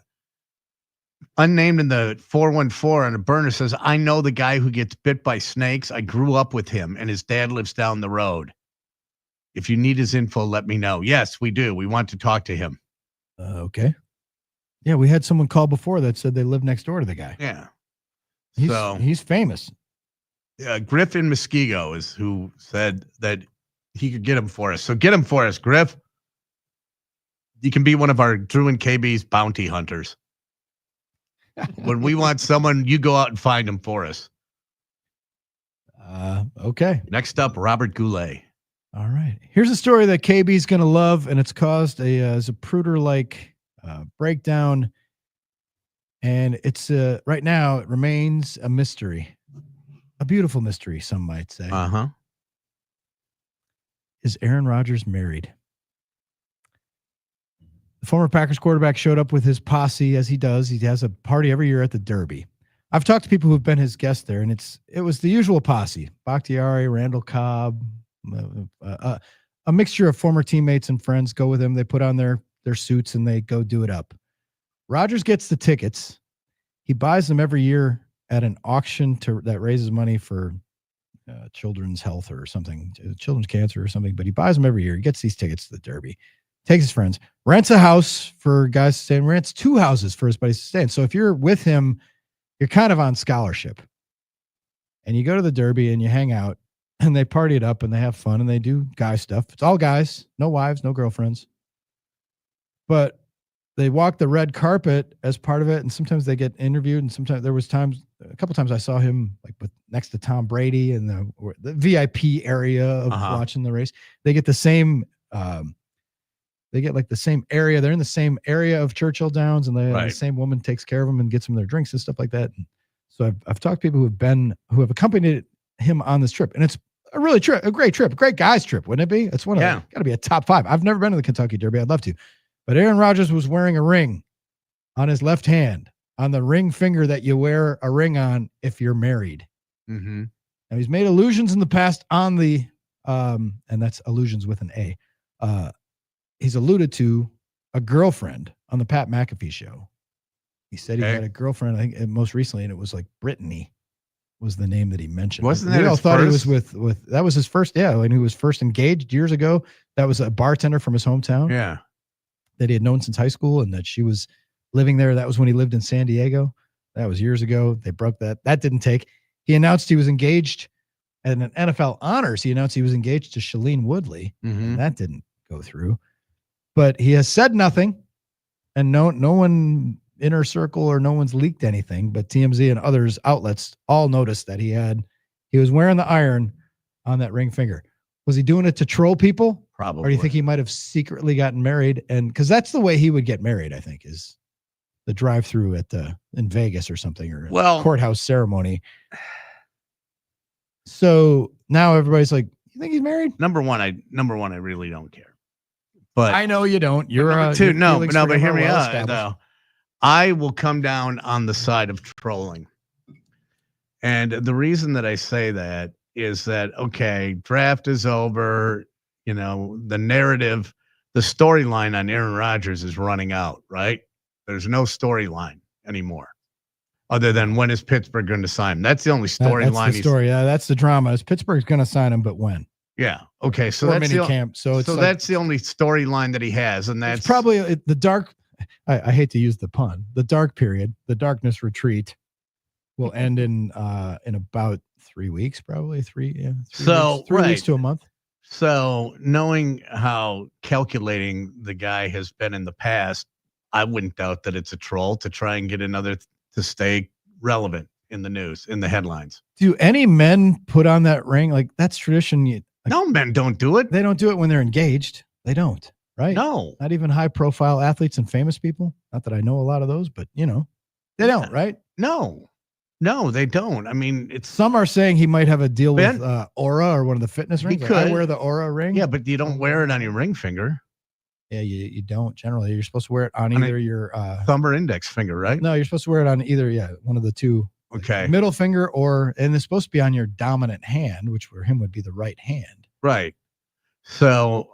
Unnamed in the 414 on a burner says, I know the guy who gets bit by snakes. I grew up with him and his dad lives down the road. If you need his info, let me know. Yes, we do. We want to talk to him. Okay. Yeah, we had someone call before that said they live next door to the guy. Yeah. He's famous. Griffin Muskego is who said that he could get him for us. So get him for us, Griff. You can be one of our Drew and KB's bounty hunters. When we want someone, you go out and find them for us. Okay. Next up, Robert Goulet. All right. Here's a story that KB's going to love, and it's caused a Zapruder-like breakdown. And it's right now, it remains a mystery. A beautiful mystery, some might say. Uh-huh. Is Aaron Rodgers married? The former Packers quarterback showed up with his posse, as he does. He has a party every year at the Derby. I've talked to people who've been his guests there, and it was the usual posse. Bakhtiari, Randall Cobb, a mixture of former teammates and friends go with him. They put on their suits, and they go do it up. Rodgers gets the tickets. He buys them every year at an auction that raises money for children's health or something, children's cancer or something. But he buys them every year. He gets these tickets to the Derby, takes his friends, rents a house for guys to stay in, rents 2 houses for his buddies to stay in. So if you're with him, you're kind of on scholarship. And you go to the Derby and you hang out and they party it up and they have fun and they do guy stuff. It's all guys, no wives, no girlfriends. But they walk the red carpet as part of it, and sometimes they get interviewed. And sometimes a couple times I saw him like next to Tom Brady in the VIP area of watching the race. They get the same. They get like the same area. They're in the same area of Churchill Downs, and the same woman takes care of them and gets them their drinks and stuff like that. And so I've talked to people who have accompanied him on this trip, and it's a great trip, a great guys trip, wouldn't it be? It's one of got to be a top 5. I've never been to the Kentucky Derby. I'd love to. But Aaron Rodgers was wearing a ring on his left hand, on the ring finger that you wear a ring on if you're married. Mm-hmm. Now, he's made allusions in the past on the, and that's allusions with an A. He's alluded to a girlfriend on the Pat McAfee show. He said he had a girlfriend, I think most recently, and it was like Brittany was the name that he mentioned. Wasn't that we all his thought first? He was with that was his first, when he was first engaged years ago. That was a bartender from his hometown. Yeah. That he had known since high school, and that she was living there. That was when he lived in San Diego. That was years ago. They broke that. That didn't take. He announced he was engaged at an NFL honors. He announced he was engaged to Shailene Woodley. Mm-hmm. And that didn't go through. But he has said nothing, and no one inner circle or no one's leaked anything. But TMZ and others outlets all noticed that he was wearing the iron on that ring finger. Was he doing it to troll people? Probably. Or do you think he might have secretly gotten married? And because that's the way he would get married, I think, is the drive-through in Vegas or something, or a courthouse ceremony. So now everybody's like, "You think he's married?" Number one, I really don't care. But I know you don't. You're number two, but hear me out. Though. No, I will come down on the side of trolling, and the reason that I say that is that draft is over. You know, the narrative, the storyline on Aaron Rodgers is running out, right? There's no storyline anymore other than when is Pittsburgh going to sign him? That's the only storyline. That's the story. Yeah, that's the drama. Is Pittsburgh's going to sign him, but when? Yeah. Okay. So or that's camp. So that's the only storyline that he has. And that's probably the dark. I hate to use the pun. The dark period, the darkness retreat will end in about 3 weeks, probably 3 weeks to a month. So knowing how calculating the guy has been in the past, I wouldn't doubt that it's a troll to try and get another to stay relevant in the news, in the headlines. Do any men put on that ring? Like that's tradition. No, men don't do it. They don't do it when they're engaged. They don't, right? No. Not even high profile athletes and famous people. Not that I know a lot of those, but they don't, right? No, they don't. I mean, some are saying he might have a deal with Aura or one of the fitness rings. He could. I wear the Aura ring. Yeah, but you don't wear it on your ring finger. Yeah, you don't generally. You're supposed to wear it on either your thumb or index finger, right? No, you're supposed to wear it on either, one of the two. Okay. Middle finger and it's supposed to be on your dominant hand, which for him would be the right hand. Right. So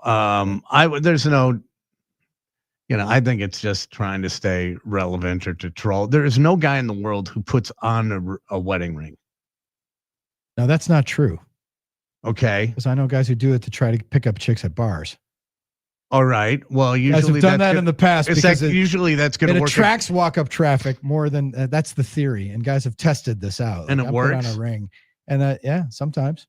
there's no, I think it's just trying to stay relevant or to troll. There is no guy in the world who puts on a wedding ring. No, that's not true. Okay. Because I know guys who do it to try to pick up chicks at bars. All right. Well, usually guys have done that in the past. Usually that's going to work. It attracts walk-up traffic more than that's the theory, and guys have tested this out. And it works. Put on a ring, And yeah, sometimes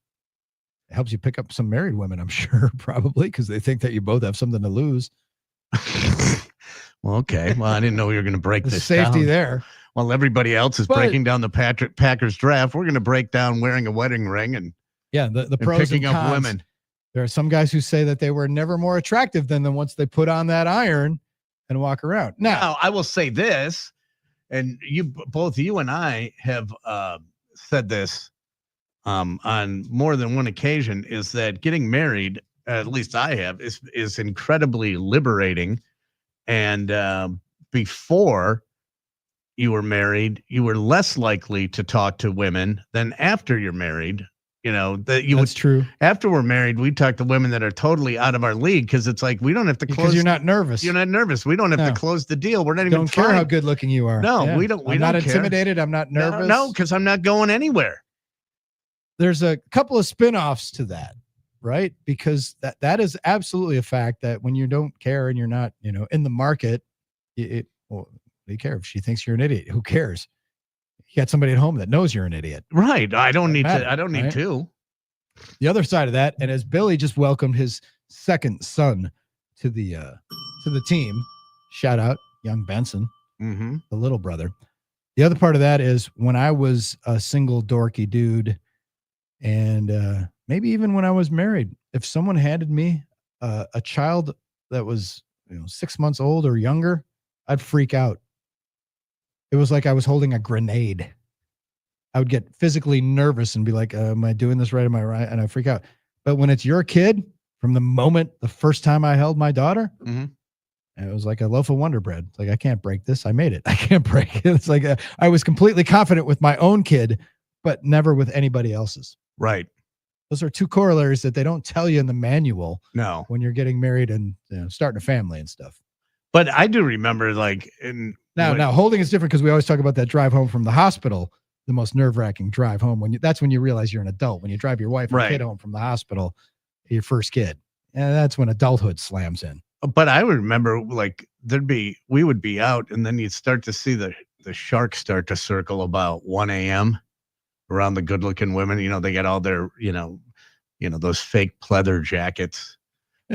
it helps you pick up some married women, I'm sure, probably, because they think that you both have something to lose. Well, okay. Well, I didn't know we were going to break this safety down. there. While everybody else is breaking down the Packers draft, we're going to break down wearing a wedding ring and the pros picking and up cons. women. There are some guys who say that they were never more attractive than them once they put on that iron and walk around. Now, I will say this, and both you and I have said this on more than one occasion, is that getting married, at least I have, is incredibly liberating. And before you were married, you were less likely to talk to women than after you're married. That's true. After we're married, we talk to women that are totally out of our league because it's like we don't have to close. Because you're not nervous. You're not nervous. We don't have to close the deal. We're not even don't care trying. how good looking you are. No, we don't. I'm not care. intimidated. I'm not nervous. No, because I'm not going anywhere. There's a couple of spin-offs to that, right? Because that is absolutely a fact that when you don't care and you're not, in the market, well, they care if she thinks you're an idiot. Who cares? You got somebody at home that knows you're an idiot. Right. I don't need to. The other side of that, and as Billy just welcomed his second son to the team, shout out young Benson, the little brother. The other part of that is when I was a single dorky dude, and maybe even when I was married, if someone handed me a child that was 6 months old or younger, I'd freak out. It was like I was holding a grenade. I would get physically nervous and be like, am I doing this right? Am I right? And I freak out. But when it's your kid, from the first time I held my daughter, it was like a loaf of Wonder Bread. It's like, I can't break this. I made it. I can't break it. It's like I was completely confident with my own kid, but never with anybody else's. Right. Those are two corollaries that they don't tell you in the manual. No. When you're getting married and starting a family and stuff. But I do remember now holding is different because we always talk about that drive home from the hospital, the most nerve-wracking drive home. That's when you realize you're an adult. When you drive your wife and kid home from the hospital, your first kid. And that's when adulthood slams in. But I remember we would be out and then you'd start to see the sharks start to circle about 1 a.m. around the good-looking women. They got all their, those fake pleather jackets.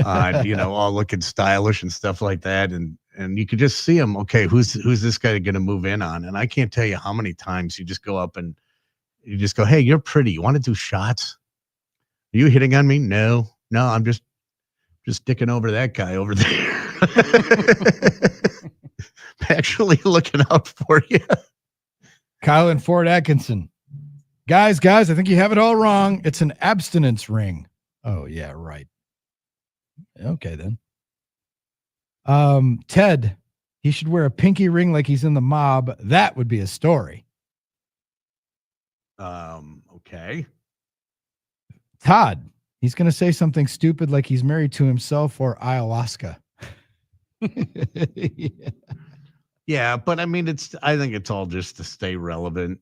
All looking stylish and stuff like that. And you could just see them. Okay, who's this guy going to move in on? And I can't tell you how many times you just go up and you just go, hey, you're pretty. You want to do shots? Are you hitting on me? No, I'm just sticking over that guy over there. Actually looking out for you. Kyle and Fort Atkinson. Guys, I think you have it all wrong. It's an abstinence ring. Oh, yeah, right. Okay, then. Ted, he should wear a pinky ring like he's in the mob. That would be a story. Okay. Todd, he's going to say something stupid like he's married to himself or ayahuasca. Yeah, but I mean, I think it's all just to stay relevant.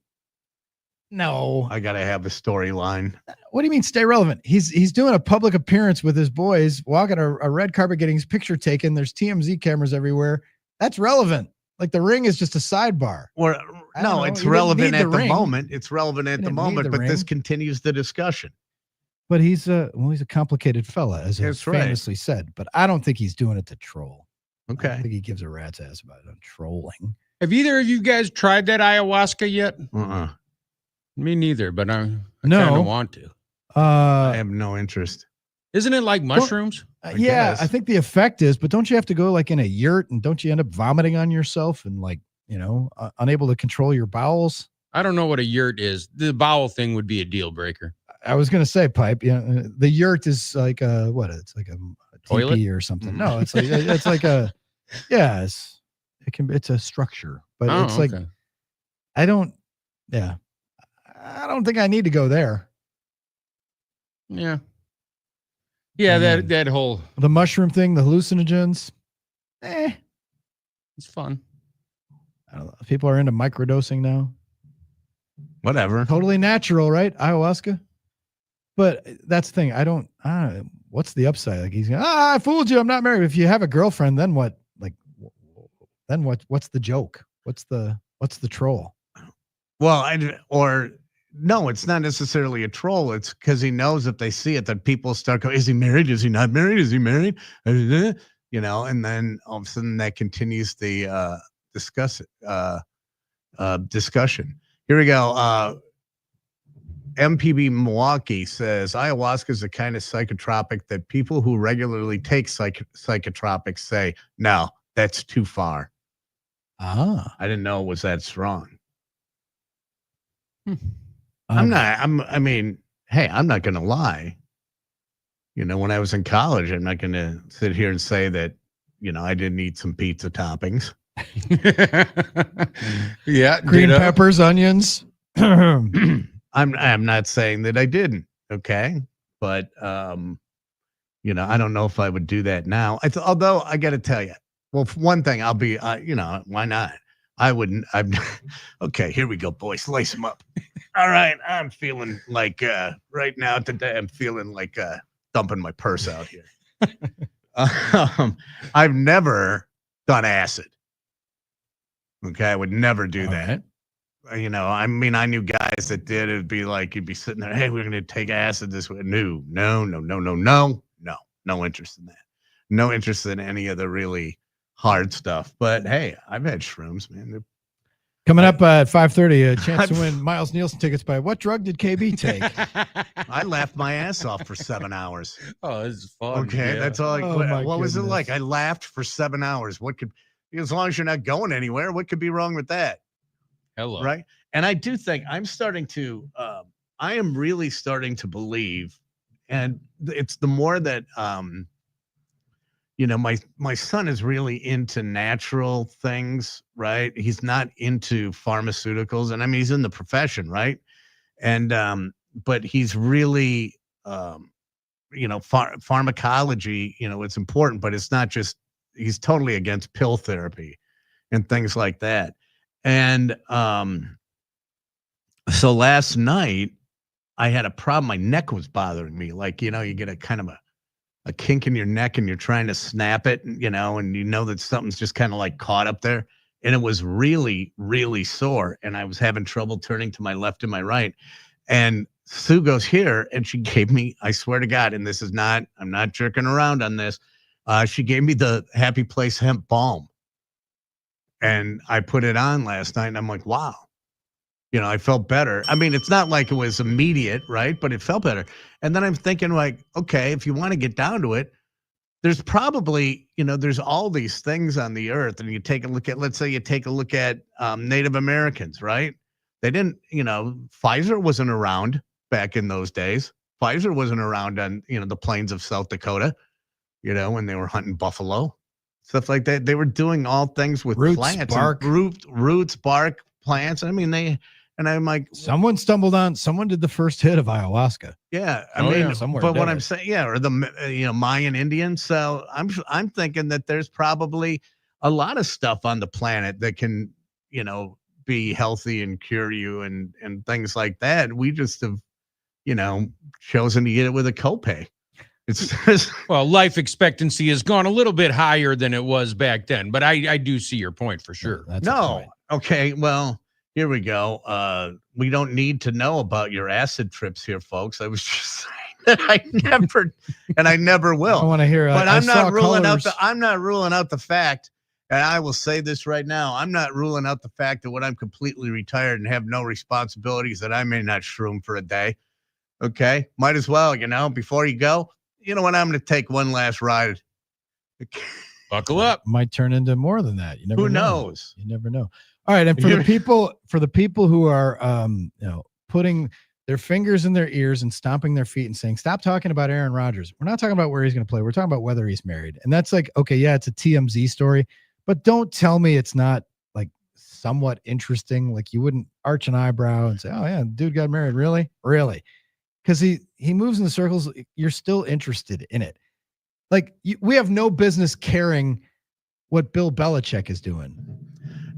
No. I got to have a storyline. What do you mean stay relevant? He's doing a public appearance with his boys, walking a red carpet, getting his picture taken. There's TMZ cameras everywhere. That's relevant. Like the ring is just a sidebar. Or no, it's relevant at the moment. It's relevant at the moment, but this continues the discussion. But he's a complicated fella, as is famously said. But I don't think he's doing it to troll. Okay. I think he gives a rat's ass about it on trolling. Have either of you guys tried that ayahuasca yet? Uh-uh. Me neither, but I kind of want to. I have no interest. Isn't it like mushrooms? Yeah, I think the effect is, but don't you have to go like in a yurt and don't you end up vomiting on yourself and like, unable to control your bowels? I don't know what a yurt is. The bowel thing would be a deal breaker. I was going to say, Pipe, the yurt is like it's like a toilet teepee or something. No, it's like, it's a structure, but it's like, I don't think I need to go there. Yeah. Yeah, that whole the mushroom thing, the hallucinogens. It's fun. I don't know. People are into microdosing now. Whatever. Totally natural, right? Ayahuasca. But that's the thing. I don't what's the upside? Like he's I fooled you. I'm not married. If you have a girlfriend, then what? Like then what's the joke? What's the troll? Well, or no, it's not necessarily a troll. It's because he knows if they see it, that people start going, is he married? Is he not married? Is he married? You know, and then all of a sudden that continues the discussion. Here we go. MPB Milwaukee says ayahuasca is the kind of psychotropic that people who regularly take psychotropics say, no, that's too far. I didn't know it was that strong. Hmm. I mean, hey, I'm not going to lie. You know, when I was in college, I'm not going to sit here and say that, you know, I didn't eat some pizza toppings. Yeah. Green peppers, onions. I'm not saying that I didn't. Okay. But, you know, I don't know if I would do that now. Although I got to tell you, well, for one thing, I'll be, you know, why not? I wouldn't. Okay, here we go, boys. Lace them up. All right. I'm feeling like right now today, I'm feeling like dumping my purse out here. I've never done acid. Okay. I would never do that. Right. You know, I mean, I knew guys that did. It'd be like, you'd be sitting there, hey, we're going to take acid this way. No interest in that. No interest in any of the really hard stuff. But hey, I've had shrooms, man. Coming up at 5:30, a chance to win Miles Nielsen tickets by what drug did KB take? I laughed my ass off for 7 hours. Oh, this is fun. Okay, yeah. that's all. What was it like? I laughed for 7 hours. What could, as long as you're not going anywhere, what could be wrong with that? Hello. Right. And I do think I'm starting to, I am really starting to believe, and it's the more that, you know, my son is really into natural things, right? He's not into pharmaceuticals, and I mean, he's in the profession, right? And but he's really, you know, pharmacology. You know, it's important, but it's not just. He's totally against pill therapy and things like that. And so last night I had a problem. My neck was bothering me. Like, you know, you get a kind of a kink in your neck and you're trying to snap it, you know, and you know that something's just kind of like caught up there. And it was really, really sore. And I was having trouble turning to my left and my right. And Sue goes here and she gave me, I swear to God, and this is not, I'm not jerking around on this. She gave me the Happy Place hemp balm. And I put it on last night and I'm like, wow. You know, I felt better. I mean, it's not like it was immediate, right? But it felt better. And then I'm thinking like, okay, if you want to get down to it, there's probably, you know, there's all these things on the earth. And you take a look at, let's say you take a look at Native Americans, right? They didn't, you know, Pfizer wasn't around back in those days. Pfizer wasn't around on, you know, the plains of South Dakota, you know, when they were hunting buffalo, stuff like that. They were doing all things with plants, bark. Roots, bark, plants. I mean, and I'm like, someone did the first hit of ayahuasca. Yeah, I mean, somewhere. But what I'm saying, yeah, or the Mayan Indians. So I'm thinking that there's probably a lot of stuff on the planet that can, you know, be healthy and cure you and things like that. We just have, you know, chosen to get it with a copay. It's just, well, life expectancy has gone a little bit higher than it was back then, but I do see your point for sure. Okay, well. Here we go. We don't need to know about your acid trips here, folks. I was just saying that I never will. I want to hear. But I'm not ruling out the fact, and I will say this right now. I'm not ruling out the fact that when I'm completely retired and have no responsibilities, that I may not shroom for a day. Okay, might as well, you know. Before you go, you know what? I'm going to take one last ride. Buckle up. Might turn into more than that. You never. Who knows? You never know. All right, and for the people who are you know, putting their fingers in their ears and stomping their feet and saying, "Stop talking about Aaron Rodgers." We're not talking about where he's going to play. We're talking about whether he's married. And that's like, okay, yeah, it's a TMZ story, but don't tell me it's not like somewhat interesting. Like you wouldn't arch an eyebrow and say, "Oh yeah, dude got married." Really? Because he moves in the circles. You're still interested in it. Like we have no business caring what Bill Belichick is doing.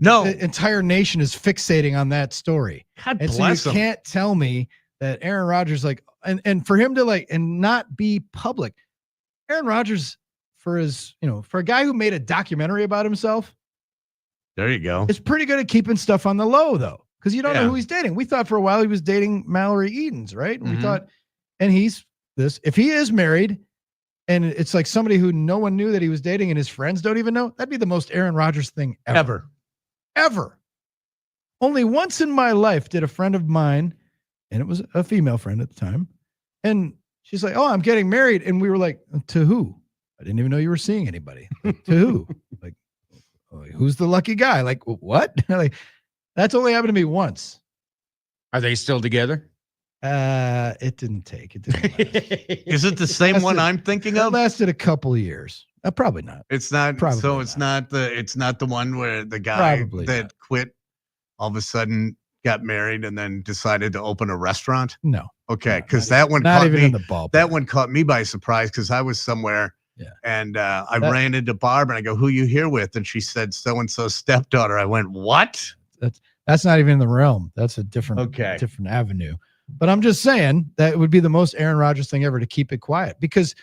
No, the entire nation is fixating on that story. God and bless so you him. Can't tell me that Aaron Rodgers, like, and for him to like and not be public. Aaron Rodgers, for his, you know, for a guy who made a documentary about himself, there you go. It's pretty good at keeping stuff on the low, though. because you don't know who he's dating. We thought for a while he was dating Mallory Edens, right? And we thought, and he's this. If he is married, and it's like somebody who no one knew that he was dating, and his friends don't even know, that'd be the most Aaron Rodgers thing ever. Only once in my life did a friend of mine, and it was a female friend at the time, and she's like, "Oh, I'm getting married," and we were like, "To who?" I didn't even know you were seeing anybody. Like, to who? Like, who's the lucky guy? Like, what? Like, that's only happened to me once. Are they still together? It didn't take. It didn't last. Is it the same one I'm thinking of? It lasted a couple of years. Probably not. It's not. Probably so it's not the one where the guy quit all of a sudden got married and then decided to open a restaurant. No. Okay, because that one not caught even me. in the ballpark. That one caught me by surprise because I was somewhere. Yeah. And I ran into Barb and I go, "Who you here with?" And she said, "So and so stepdaughter." I went, "What?" That's not even in the realm. That's a different avenue. But I'm just saying that would be the most Aaron Rodgers thing ever to keep it quiet, because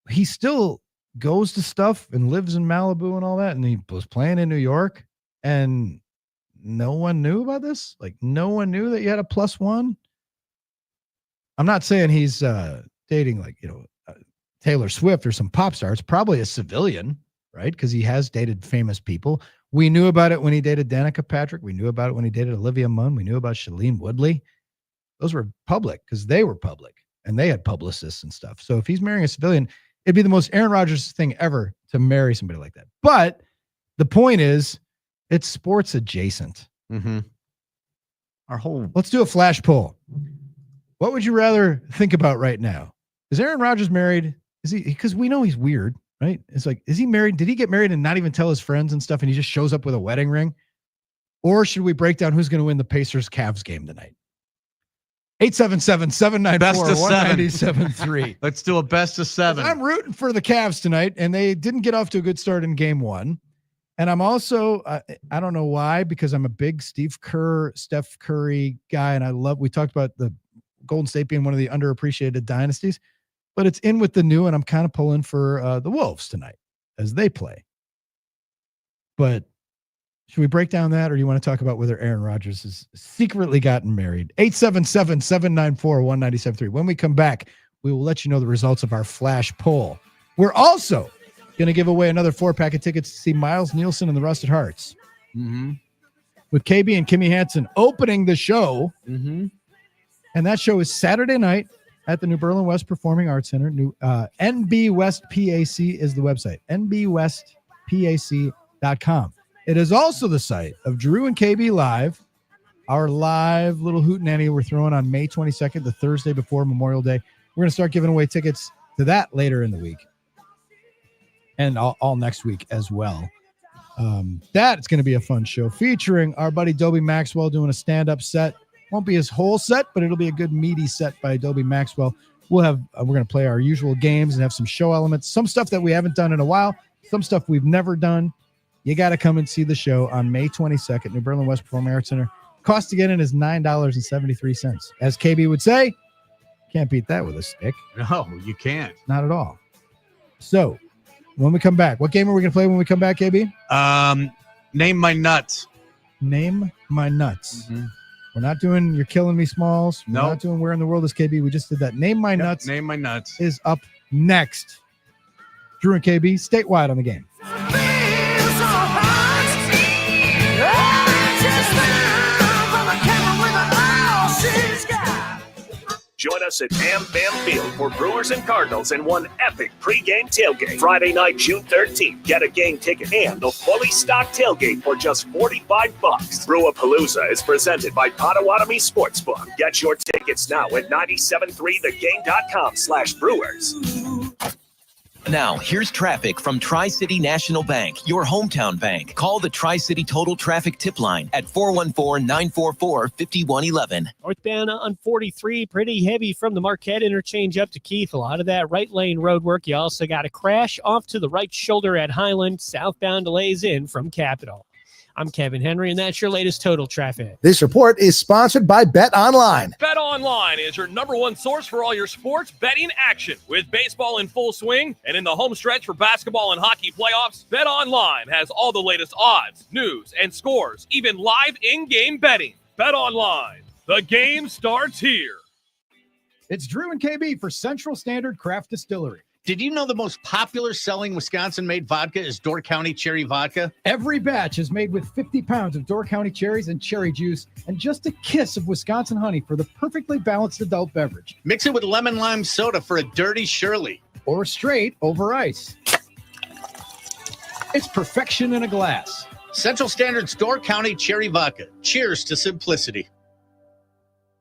he still goes to stuff and lives in Malibu and all that. And he was playing in New York and no one knew about this. Like, no one knew that you had a +1. I'm not saying he's dating like, Taylor Swift or some pop star. It's probably a civilian, right? Because he has dated famous people. We knew about it when he dated Danica Patrick. We knew about it when he dated Olivia Munn. We knew about Shailene Woodley. Those were public because they were public and they had publicists and stuff. So if he's marrying a civilian, it'd be the most Aaron Rodgers thing ever to marry somebody like that. But the point is, it's sports adjacent. Let's do a flash poll. What would you rather think about right now? Is Aaron Rodgers married? Is he? Because we know he's weird, right? It's like, is he married? Did he get married and not even tell his friends and stuff, and he just shows up with a wedding ring? Or should we break down who's going to win the Pacers-Cavs game tonight? 877-794-1973. Let's do a best of 7. I'm rooting for the Cavs tonight, and they didn't get off to a good start in game 1. And I'm also, I don't know why, because I'm a big Steph Curry guy, and we talked about the Golden State being one of the underappreciated dynasties, but it's in with the new, and I'm kind of pulling for the Wolves tonight as they play. But should we break down that, or do you want to talk about whether Aaron Rodgers has secretly gotten married? 877-794-1973. When we come back, we will let you know the results of our flash poll. We're also going to give away another 4-pack of tickets to see Miles Nielsen and the Rusted Hearts. With KB and Kimmy Hansen opening the show. And that show is Saturday night at the New Berlin West Performing Arts Center. NB West PAC is the website. NBWestPAC.com. It is also the site of Drew and KB Live, our live little hootenanny we're throwing on May 22nd, the Thursday before Memorial Day. We're going to start giving away tickets to that later in the week and all next week as well. That's going to be a fun show featuring our buddy Dobie Maxwell doing a stand-up set. Won't be his whole set, but it'll be a good meaty set by Dobie Maxwell. We're going to play our usual games and have some show elements, some stuff that we haven't done in a while, some stuff we've never done. You got to come and see the show on May 22nd, New Berlin West Performing Arts Center. Cost to get in is $9.73. As KB would say, can't beat that with a stick. No, you can't. Not at all. So, when we come back, what game are we going to play when we come back, KB? Name my nuts. Name my nuts. We're not doing You're Killing Me, Smalls. We're not doing Where in the World is KB. We just did that. Name my nuts. Name my nuts is up next. Drew and KB statewide on the game. Join us at Am Bam Field for Brewers and Cardinals in one epic pregame tailgate. Friday night, June 13th. Get a game ticket and the fully stocked tailgate for just $45. Brewapalooza is presented by Potawatomi Sportsbook. Get your tickets now at 973thegame.com/Brewers. Now, here's traffic from Tri-City National Bank, your hometown bank. Call the Tri-City Total Traffic Tip Line at 414-944-5111. Northbound on 43, pretty heavy from the Marquette interchange up to Keith. A lot of that right lane road work. You also got a crash off to the right shoulder at Highland. Southbound delays in from Capitol. I'm Kevin Henry, and that's your latest Total Traffic. This report is sponsored by Bet Online. Bet Online is your number one source for all your sports betting action. With baseball in full swing and in the home stretch for basketball and hockey playoffs, Bet Online has all the latest odds, news, and scores, even live in-game betting. Bet Online. The game starts here. It's Drew and KB for Central Standard Craft Distillery. Did you know the most popular selling Wisconsin-made vodka is Door County Cherry Vodka? Every batch is made with 50 pounds of Door County cherries and cherry juice and just a kiss of Wisconsin honey for the perfectly balanced adult beverage. Mix it with lemon lime soda for a dirty Shirley. Or straight over ice. It's perfection in a glass. Central Standard's Door County Cherry Vodka. Cheers to simplicity.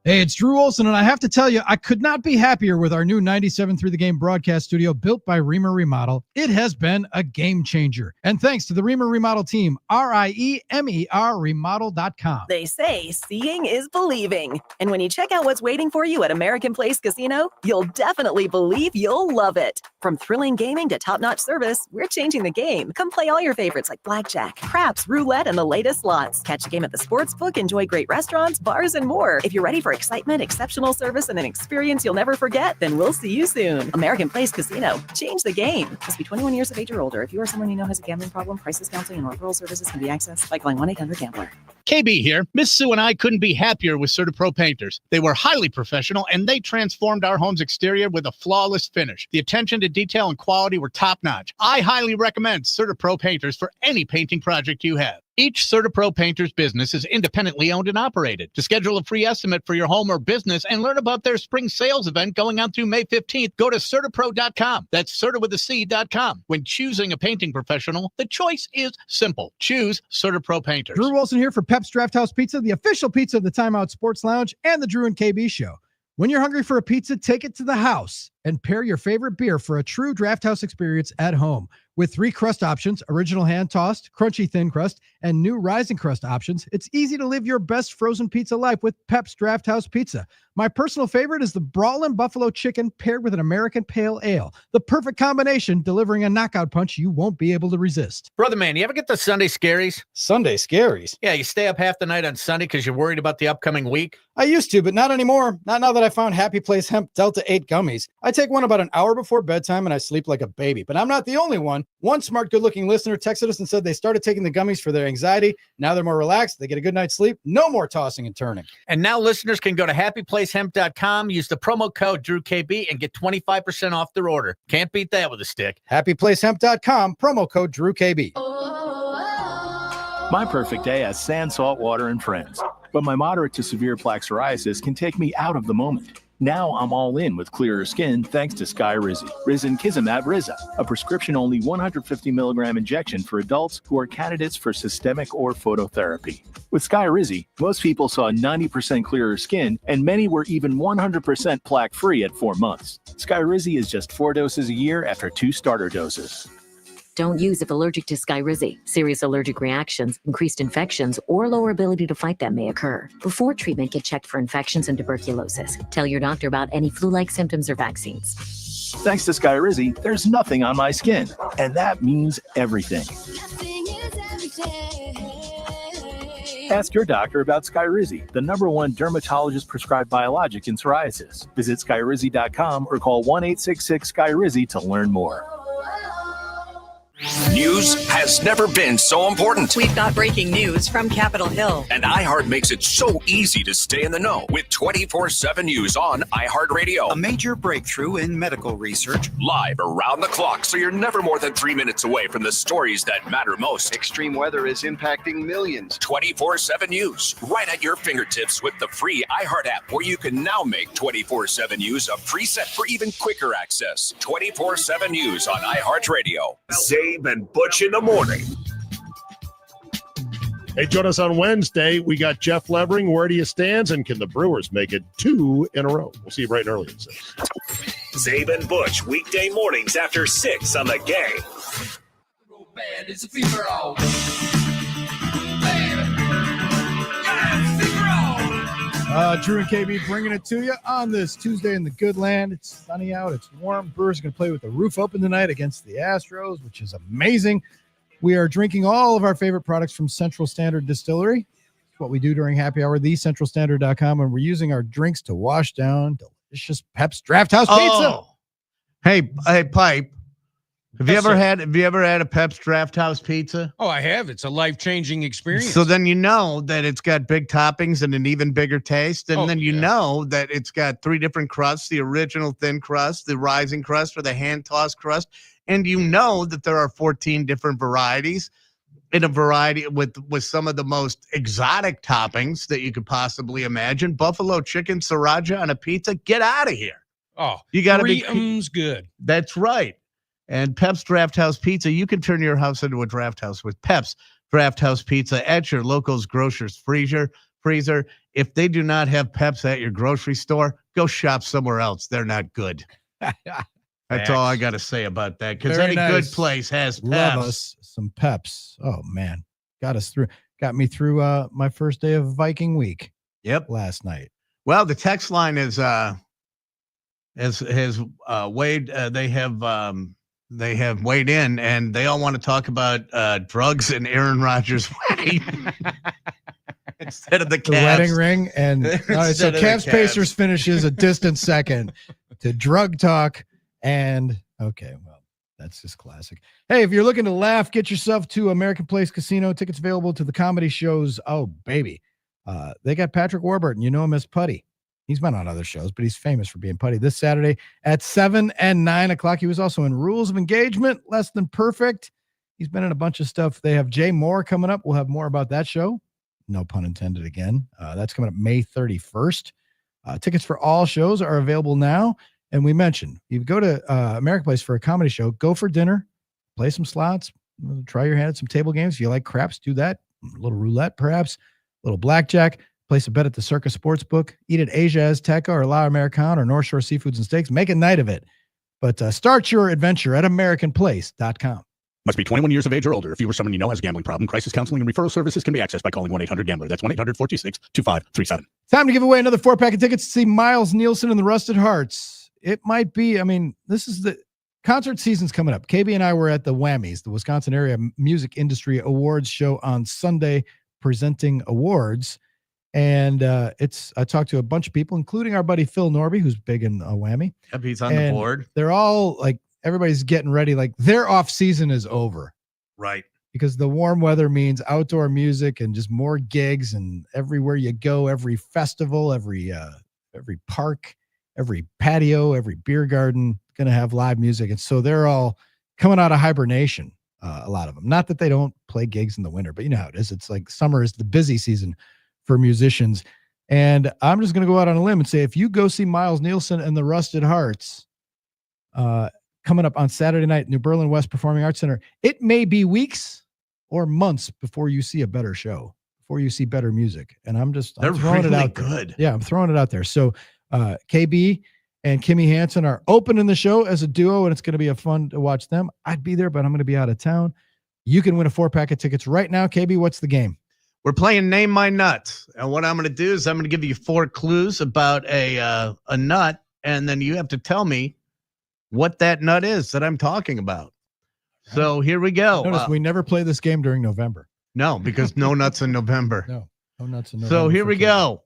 Hey, it's Drew Olson, and I have to tell you, I could not be happier with our new 97 Through the Game broadcast studio built by Reamer Remodel. It has been a game changer. And thanks to the Reamer Remodel team, RIEMER remodel.com. They say seeing is believing. And when you check out what's waiting for you at American Place Casino, you'll definitely believe you'll love it. From thrilling gaming to top-notch service, we're changing the game. Come play all your favorites like blackjack, craps, roulette, and the latest slots. Catch a game at the sportsbook, enjoy great restaurants, bars, and more. If you're ready for excitement, exceptional service, and an experience you'll never forget, then we'll see you soon. American Place Casino. Change the game. Must be 21 years of age or older. If you or someone you know has a gambling problem, crisis counseling and referral services can be accessed by calling 1-800-GAMBLER. KB here. Miss Sue and I couldn't be happier with CertaPro painters. They were highly professional, and they transformed our home's exterior with a flawless finish. The attention to detail and quality were top-notch. I highly recommend CertaPro painters for any painting project you have. Each CertaPro painter's business is independently owned and operated. To schedule a free estimate for your home or business and learn about their spring sales event going on through May 15th, go to CertaPro.com. That's Certa with a C.com. When choosing a painting professional, the choice is simple. Choose CertaPro painters. Drew Wilson here for Pep's Draft House Pizza, the official pizza of the Timeout Sports Lounge and the Drew and KB Show. When you're hungry for a pizza, take it to the house and pair your favorite beer for a true Draft House experience at home. With 3 crust options, original hand-tossed, crunchy thin crust, and new rising crust options, it's easy to live your best frozen pizza life with Pep's Draft House Pizza. My personal favorite is the Brawlin' Buffalo Chicken paired with an American Pale Ale. The perfect combination, delivering a knockout punch you won't be able to resist. Brother man, you ever get the Sunday scaries? Sunday scaries? Yeah, you stay up half the night on Sunday because you're worried about the upcoming week. I used to, but not anymore. Not now that I found Happy Place Hemp Delta 8 gummies. I take one about an hour before bedtime and I sleep like a baby. But I'm not the only one. One smart, good-looking listener texted us and said they started taking the gummies for their anxiety. Now they're more relaxed. They get a good night's sleep. No more tossing and turning. And now listeners can go to happyplacehemp.com, use the promo code DrewKB, and get 25% off their order. Can't beat that with a stick. Happyplacehemp.com, promo code DrewKB. My perfect day has sand, salt water, and friends. But my moderate to severe plaque psoriasis can take me out of the moment. Now I'm all in with clearer skin thanks to Skyrizi. Risankizumab Riza, a prescription-only 150 milligram injection for adults who are candidates for systemic or phototherapy. With Skyrizi, most people saw 90% clearer skin, and many were even 100% plaque-free at 4 months. Skyrizi is just 4 doses a year after 2 starter doses. Don't use if allergic to Skyrizi. Serious allergic reactions, increased infections, or lower ability to fight them may occur. Before treatment, get checked for infections and tuberculosis. Tell your doctor about any flu-like symptoms or vaccines. Thanks to Skyrizi, there's nothing on my skin, and that means everything. Ask your doctor about Skyrizi, the #1 dermatologist-prescribed biologic in psoriasis. Visit Skyrizi.com or call 1-866-SKYRIZI to learn more. News has never been so important. We've got breaking news from Capitol Hill. And iHeart makes it so easy to stay in the know with 24/7 news on iHeartRadio. A major breakthrough in medical research. Live around the clock, so you're never more than 3 minutes away from the stories that matter most. Extreme weather is impacting millions. 24/7 news, right at your fingertips with the free iHeart app, where you can now make 24/7 news a preset for even quicker access. 24/7 news on iHeartRadio. Zabe and Butch in the morning. Hey, join us on Wednesday. We got Jeff Levering. Where do you stand? And can the Brewers make it 2 in a row? We'll see you bright and early at 6. Zabe and Butch, weekday mornings after 6 on the Game. Man, it's a fever all. Drew and KB bringing it to you on this Tuesday in the good land. It's sunny out. It's warm. Brewers are going to play with the roof open tonight against the Astros, which is amazing. We are drinking all of our favorite products from Central Standard Distillery. It's what we do during happy hour, thecentralstandard.com, and we're using our drinks to wash down delicious Pep's Draft House Pizza. Hey, Pipe. Have Yes, you sir. ever had a Pep's Draft House Pizza? Oh, I have. It's a life-changing experience. So then you know that it's got big toppings and an even bigger taste. And then you know that it's got 3 different crusts, the original thin crust, the rising crust, or the hand-tossed crust. And you know that there are 14 different varieties in a variety with some of the most exotic toppings that you could possibly imagine. Buffalo chicken sriracha on a pizza. Get out of here. Oh, you got to be good. That's right. And Pep's Draft House Pizza, you can turn your house into a draft house with Pep's Draft House Pizza at your local's grocer's freezer. If they do not have Pep's at your grocery store, go shop somewhere else. They're not good. That's all I got to say about that, because any good place has Pep's. Love us some Pep's. Oh, man. Got me through my first day of Viking week. Yep. Last night. Well, the text line is weighed. They have weighed in, and they all want to talk about drugs and Aaron Rodgers' wedding instead of the wedding ring. And all right, so Instead of the Cavs Pacers finishes a distant second to drug talk. And okay, well, that's just classic. Hey, if you're looking to laugh, get yourself to American Place Casino. Tickets available to the comedy shows. Oh, baby. They got Patrick Warburton. You know him as Putty. He's been on other shows, but he's famous for being Putty. This Saturday at 7 and 9 o'clock. He was also in Rules of Engagement, Less Than Perfect. He's been in a bunch of stuff. They have Jay Moore coming up. We'll have more about that show. No pun intended again. That's coming up May 31st. Tickets for all shows are available now. And we mentioned, you go to American Place for a comedy show, go for dinner, play some slots, try your hand at some table games. If you like craps, do that. A little roulette, perhaps, a little blackjack. Place a bet at the Circus Sportsbook. Eat at Asia Azteca or La Americana or North Shore Seafoods and Steaks. Make a night of it. But start your adventure at AmericanPlace.com. Must be 21 years of age or older. If you or someone you know has a gambling problem, crisis counseling and referral services can be accessed by calling 1-800-GAMBLER. That's 1-800-426-2537. Time to give away another 4-pack of tickets to see Miles Nielsen and the Rusted Hearts. It might be, this is the concert season's coming up. KB and I were at the Whammies, the Wisconsin Area Music Industry Awards show on Sunday, presenting awards. And I talked to a bunch of people, including our buddy Phil Norby, who's big in Whammy. Yep, he's on the board. They're all like, everybody's getting ready. Like their off season is over. Right. Because the warm weather means outdoor music and just more gigs, and everywhere you go, every festival, every park, every patio, every beer garden, going to have live music. And so they're all coming out of hibernation, a lot of them. Not that they don't play gigs in the winter, but you know how it is. It's like summer is the busy season for musicians. And I'm just going to go out on a limb and say, if you go see Miles Nielsen and the Rusted Hearts coming up on Saturday night, New Berlin West Performing Arts Center, it may be weeks or months before you see a better show, before you see better music. And I'm throwing really it out good. There. Yeah, I'm throwing it out there. So KB and Kimmy Hansen are opening the show as a duo, and it's going to be fun to watch them. I'd be there, but I'm going to be out of town. You can win a 4-pack of tickets right now. KB, what's the game? We're playing Name My Nut. And what I'm going to do is I'm going to give you 4 clues about a nut, and then you have to tell me what that nut is that I'm talking about. So here we go. Notice we never play this game during November. No, because no nuts in November. No nuts in November. So here we go.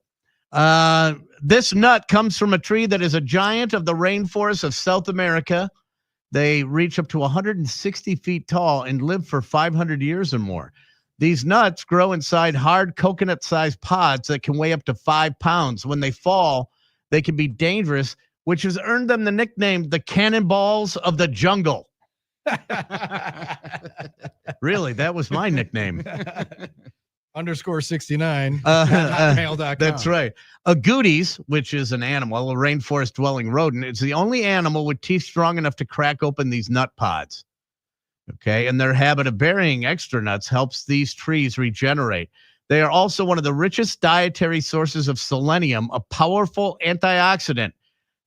This nut comes from a tree that is a giant of the rainforest of South America. They reach up to 160 feet tall and live for 500 years or more. These nuts grow inside hard coconut-sized pods that can weigh up to 5 pounds. When they fall, they can be dangerous, which has earned them the nickname the cannonballs of the jungle. Really, that was my nickname. _69. That's right. Agoutis, which is an animal, a rainforest-dwelling rodent, is the only animal with teeth strong enough to crack open these nut pods. Okay, and their habit of burying extra nuts helps these trees regenerate. They are also one of the richest dietary sources of selenium, a powerful antioxidant,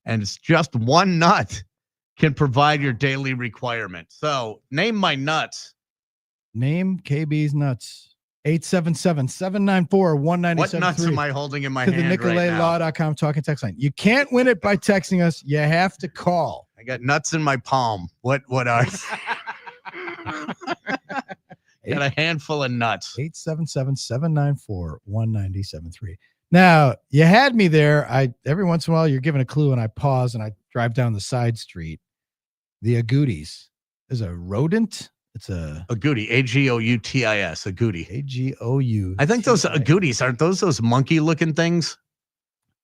and it's just one nut can provide your daily requirement. So, name my nuts. Name KB's nuts. 877-794-1973. What nuts am I holding in my to hand the NicoletLaw.com talking text line. You can't win it by texting us. You have to call. I got nuts in my palm. What are Got a handful of nuts. 877-794-1973. Now, you had me there. Every once in a while, you're giving a clue, and I pause, and I drive down the side street. The agoutis is a rodent. It's a agouti, agoutis, agouti. A-G-O-U. I think those agoutis, aren't those monkey-looking things?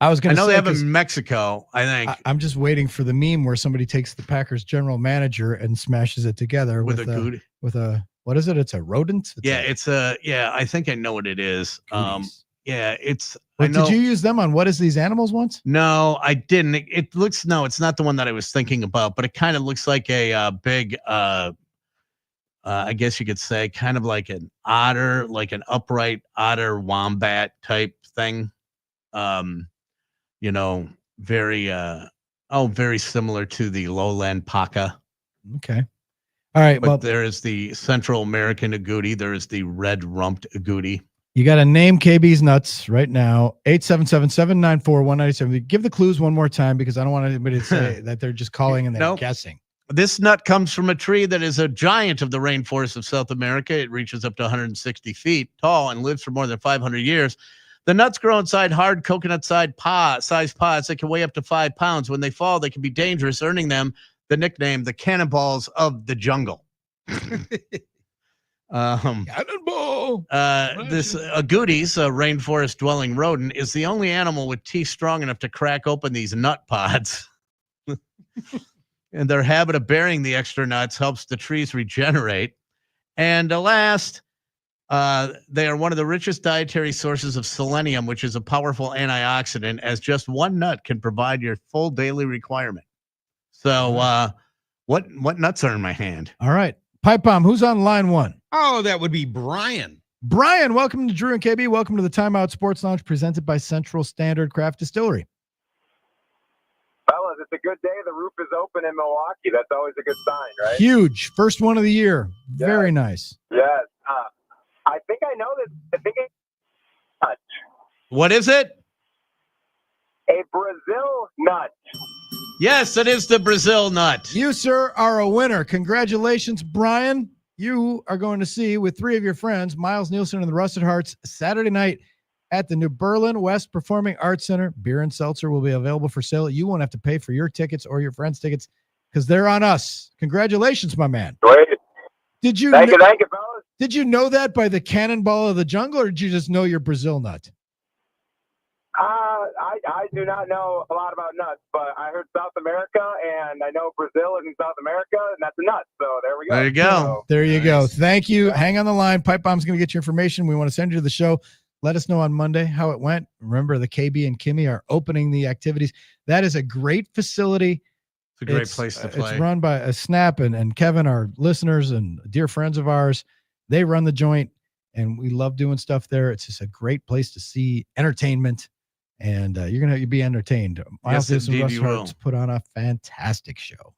I know they have them in Mexico, I think. I'm just waiting for the meme where somebody takes the Packers general manager and smashes it together with a what is it? It's a rodent? I think I know what it is. It's Did you use them on What Is These Animals once? No, I didn't. It's not the one that I was thinking about, but it kind of looks like a big I guess you could say kind of like an otter, like an upright otter wombat type thing. Very similar to the lowland paca. Okay. All right. But there is the Central American agouti. There is the red-rumped agouti. You got to name KB's nuts right now. 877-794-1973. Give the clues one more time because I don't want anybody to say that they're just calling and they're guessing. This nut comes from a tree that is a giant of the rainforest of South America. It reaches up to 160 feet tall and lives for more than 500 years. The nuts grow inside hard coconut-sized pods that can weigh up to 5 pounds. When they fall, they can be dangerous, earning them the nickname the cannonballs of the jungle. Cannonball. This agoutis, a rainforest-dwelling rodent, is the only animal with teeth strong enough to crack open these nut pods. And their habit of burying the extra nuts helps the trees regenerate. And last, they are one of the richest dietary sources of selenium, which is a powerful antioxidant, as just one nut can provide your full daily requirement. So what nuts are in my hand? All right. Pipe Bomb, who's on line one? Oh, that would be Brian. Brian, welcome to Drew and KB. Welcome to the Timeout Sports Lounge presented by Central Standard Craft Distillery. Fellas, it's a good day. The roof is open in Milwaukee. That's always a good sign, right? Huge. First one of the year. Yes. Very nice. Yes. I think I know this. I think it's nut. What is it? A Brazil nut. Yes, it is the Brazil nut. You, sir, are a winner. Congratulations, Brian. You are going to see with 3 of your friends, Miles Nielsen and the Rusted Hearts, Saturday night at the New Berlin West Performing Arts Center. Beer and seltzer will be available for sale. You won't have to pay for your tickets or your friends' tickets because they're on us. Congratulations, my man. Great. Thank you, fellas. Did you know that by the cannonball of the jungle, or did you just know your Brazil nut? I do not know a lot about nuts, but I heard South America, and I know Brazil is in South America, and that's a nut. So there we go. There you go. There you go. Thank you. Hang on the line. Pipe Bomb's going to get your information. We want to send you to the show. Let us know on Monday how it went. Remember, the KB and Kimmy are opening the activities. That is a great facility. It's a great place to play. It's run by Snap and Kevin, our listeners and dear friends of ours. They run the joint, and we love doing stuff there. It's just a great place to see entertainment, and you're going to be entertained. Yes, indeed you will. Put on a fantastic show.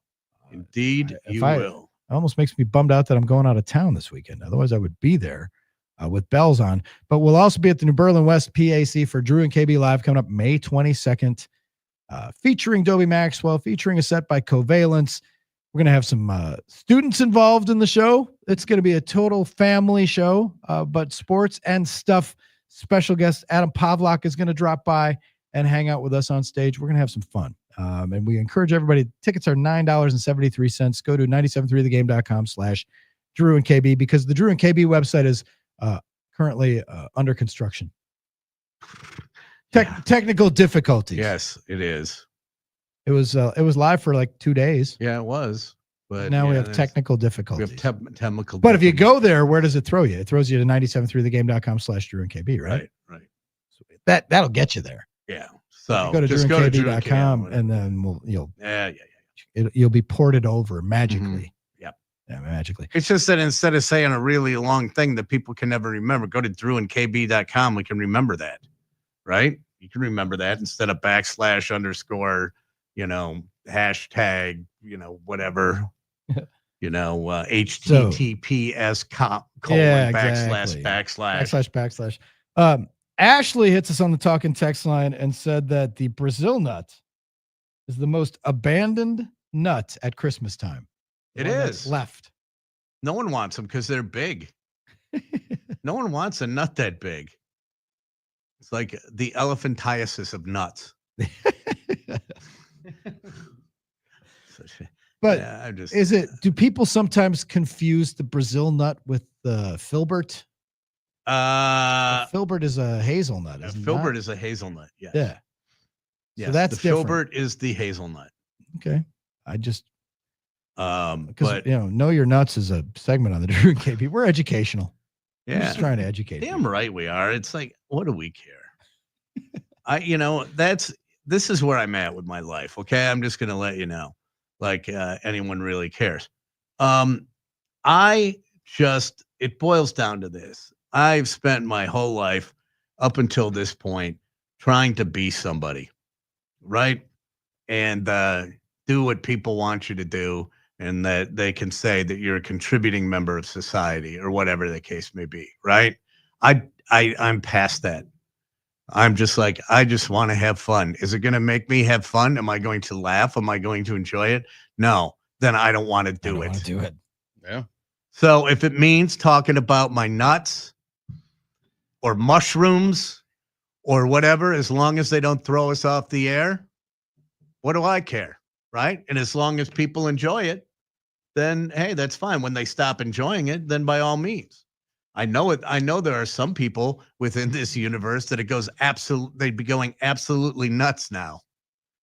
Indeed you will. It almost makes me bummed out that I'm going out of town this weekend. Otherwise, I would be there with bells on. But we'll also be at the New Berlin West PAC for Drew and KB Live coming up May 22nd, featuring Dobie Maxwell, featuring a set by Covalence. We're going to have some students involved in the show. It's going to be a total family show, but sports and stuff. Special guest Adam Pavlak is going to drop by and hang out with us on stage. We're going to have some fun. And we encourage everybody. Tickets are $9.73. Go to 973thegame.com/Drew and KB because the Drew and KB website is currently under construction. Technical difficulties. Yes, it is. It was live for like 2 days. Yeah, it was. But now we have technical difficulties. We have technical. But if you go there, where does it throw you? It throws you to 973thegame.com/Drew and KB, right? Right. So that'll get you there. Yeah. So go to just go to drewandkb.com and then you'll be ported over magically. Mm-hmm. Yep. Yeah, magically. It's just that instead of saying a really long thing that people can never remember, go to drewandkb.com. We can remember that, right? You can remember that instead of / _, hashtag, whatever, https // Ashley hits us on the talking text line and said that the Brazil nut is the most abandoned nut at Christmas time. It is left. No one wants them because they're big. No one wants a nut that big. It's like the elephantiasis of nuts. But yeah, do people sometimes confuse the Brazil nut with the filbert? Filbert is a hazelnut. Filbert is a hazelnut. Yes. Yeah. Yes, So that's the different. filbert is the hazelnut. Okay. I just because but know your nuts is a segment on the Drew and KB. We're educational. yeah, I'm just trying to educate. Damn right we are. It's like, what do we care? This is where I'm at with my life. Okay, I'm just gonna let you know, like anyone really cares. It boils down to this. I've spent my whole life up until this point trying to be somebody, right? And do what people want you to do, and that they can say that you're a contributing member of society or whatever the case may be, right? I'm past that. I'm just like, I just want to have fun. Is it going to make me have fun? Am I going to laugh? Am I going to enjoy it? No, then I don't want to do it. Yeah. So if it means talking about my nuts or mushrooms or whatever, as long as they don't throw us off the air, what do I care? Right? And as long as people enjoy it, then, hey, that's fine. When they stop enjoying it, then by all means. I know it. I know there are some people within this universe that they'd be going absolutely nuts now.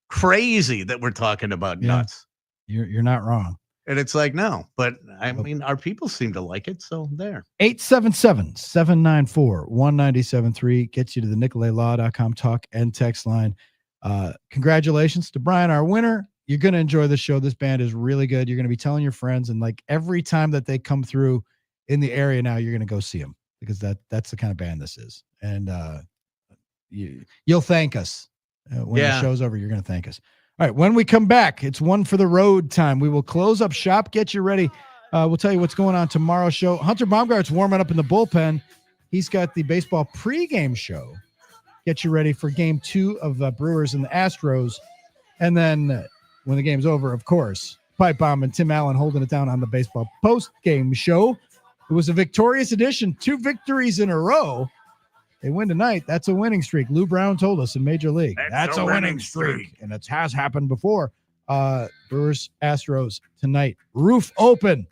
Crazy that we're talking about nuts. You're not wrong. And it's like, no, but I mean, our people seem to like it. So there. 877-794-1973 gets you to the NicoletLaw.com talk and text line. Congratulations to Brian, our winner. You're going to enjoy the show. This band is really good. You're going to be telling your friends, and like every time that they come through in the area now, you're going to go see them, because that's the kind of band this is. And you'll thank us when the show's over. You're going to thank us. All right, when we come back, it's One for the Road time. We will close up shop, get you ready. We'll tell you what's going on tomorrow's show. Hunter Baumgart's warming up in the bullpen. He's got the baseball pregame show. Get you ready for game 2 of the Brewers and the Astros. And then when the game's over, of course, Pipe Bomb and Tim Allen holding it down on the baseball post-game show. It was a victorious edition, 2 victories in a row. They win tonight. That's a winning streak. Lou Brown told us in Major League. That's a winning streak. And it has happened before. Brewers, Astros tonight. Roof open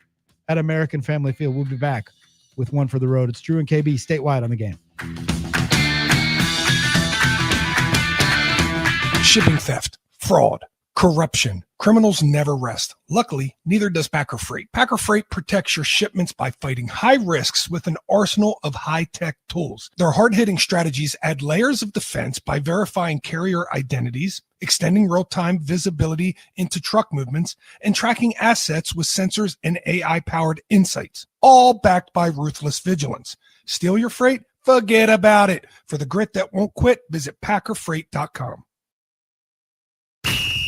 at American Family Field. We'll be back with One for the Road. It's Drew and KB statewide on the game. Shipping theft, fraud, corruption. Criminals never rest. Luckily, neither does Packer Freight. Packer Freight protects your shipments by fighting high risks with an arsenal of high-tech tools. Their hard-hitting strategies add layers of defense by verifying carrier identities, extending real-time visibility into truck movements, and tracking assets with sensors and AI-powered insights, all backed by ruthless vigilance. Steal your freight? Forget about it. For the grit that won't quit, visit packerfreight.com.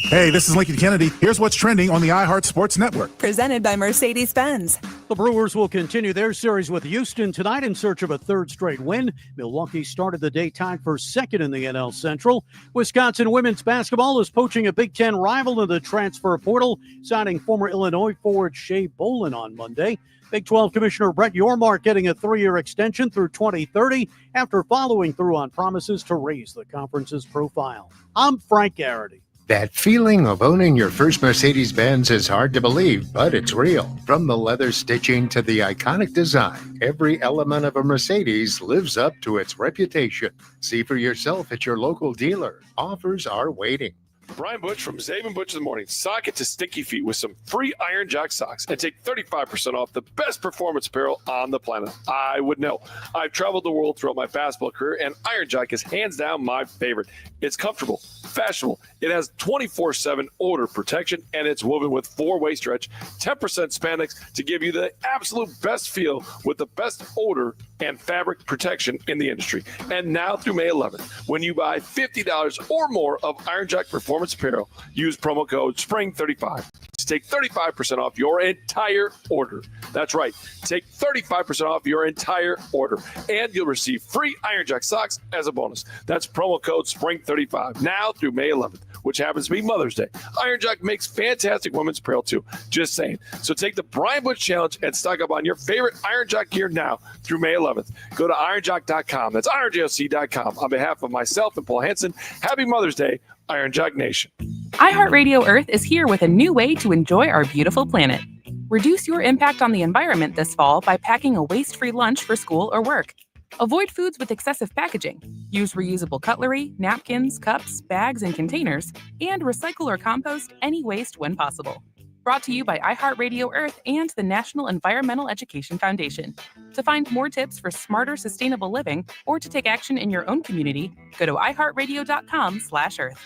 Hey, this is Lincoln Kennedy. Here's what's trending on the iHeart Sports Network. Presented by Mercedes-Benz. The Brewers will continue their series with Houston tonight in search of a third straight win. Milwaukee started the day tied for second in the NL Central. Wisconsin women's basketball is poaching a Big Ten rival in the transfer portal, signing former Illinois forward Shea Bolin on Monday. Big 12 Commissioner Brett Yormark getting a 3-year extension through 2030 after following through on promises to raise the conference's profile. I'm Frank Garrity. That feeling of owning your first Mercedes-Benz is hard to believe, but it's real. From the leather stitching to the iconic design, every element of a Mercedes lives up to its reputation. See for yourself at your local dealer. Offers are waiting. Brian Butch from Zabin Butch in the Morning. Sock it to stinky feet with some free Iron Jock socks and take 35% off the best performance apparel on the planet. I would know. I've traveled the world throughout my basketball career, and Iron Jock is hands down my favorite. It's comfortable, fashionable. It has 24/7 odor protection, and it's woven with 4-way stretch, 10% spandex to give you the absolute best feel with the best odor and fabric protection in the industry. And now through May 11th, when you buy $50 or more of Iron Jock Performance Apparel, use promo code SPRING35 to take 35% off your entire order. That's right. Take 35% off your entire order, and you'll receive free Iron Jock socks as a bonus. That's promo code SPRING35 now through May 11th. which happens to be Mother's Day. Iron Jock makes fantastic women's apparel too. Just saying. So take the Brian Bush Challenge and stock up on your favorite Iron Jock gear now through May 11th. Go to ironjock.com. That's ironjoc.com. On behalf of myself and Paul Hansen, happy Mother's Day, Iron Jock Nation. iHeartRadio Earth is here with a new way to enjoy our beautiful planet. Reduce your impact on the environment this fall by packing a waste-free lunch for school or work. Avoid foods with excessive packaging. Use reusable cutlery, napkins, cups, bags, and containers, and recycle or compost any waste when possible. Brought to you by iHeartRadio Earth and the National Environmental Education Foundation. To find more tips for smarter, sustainable living or to take action in your own community, go to iHeartRadio.com/Earth.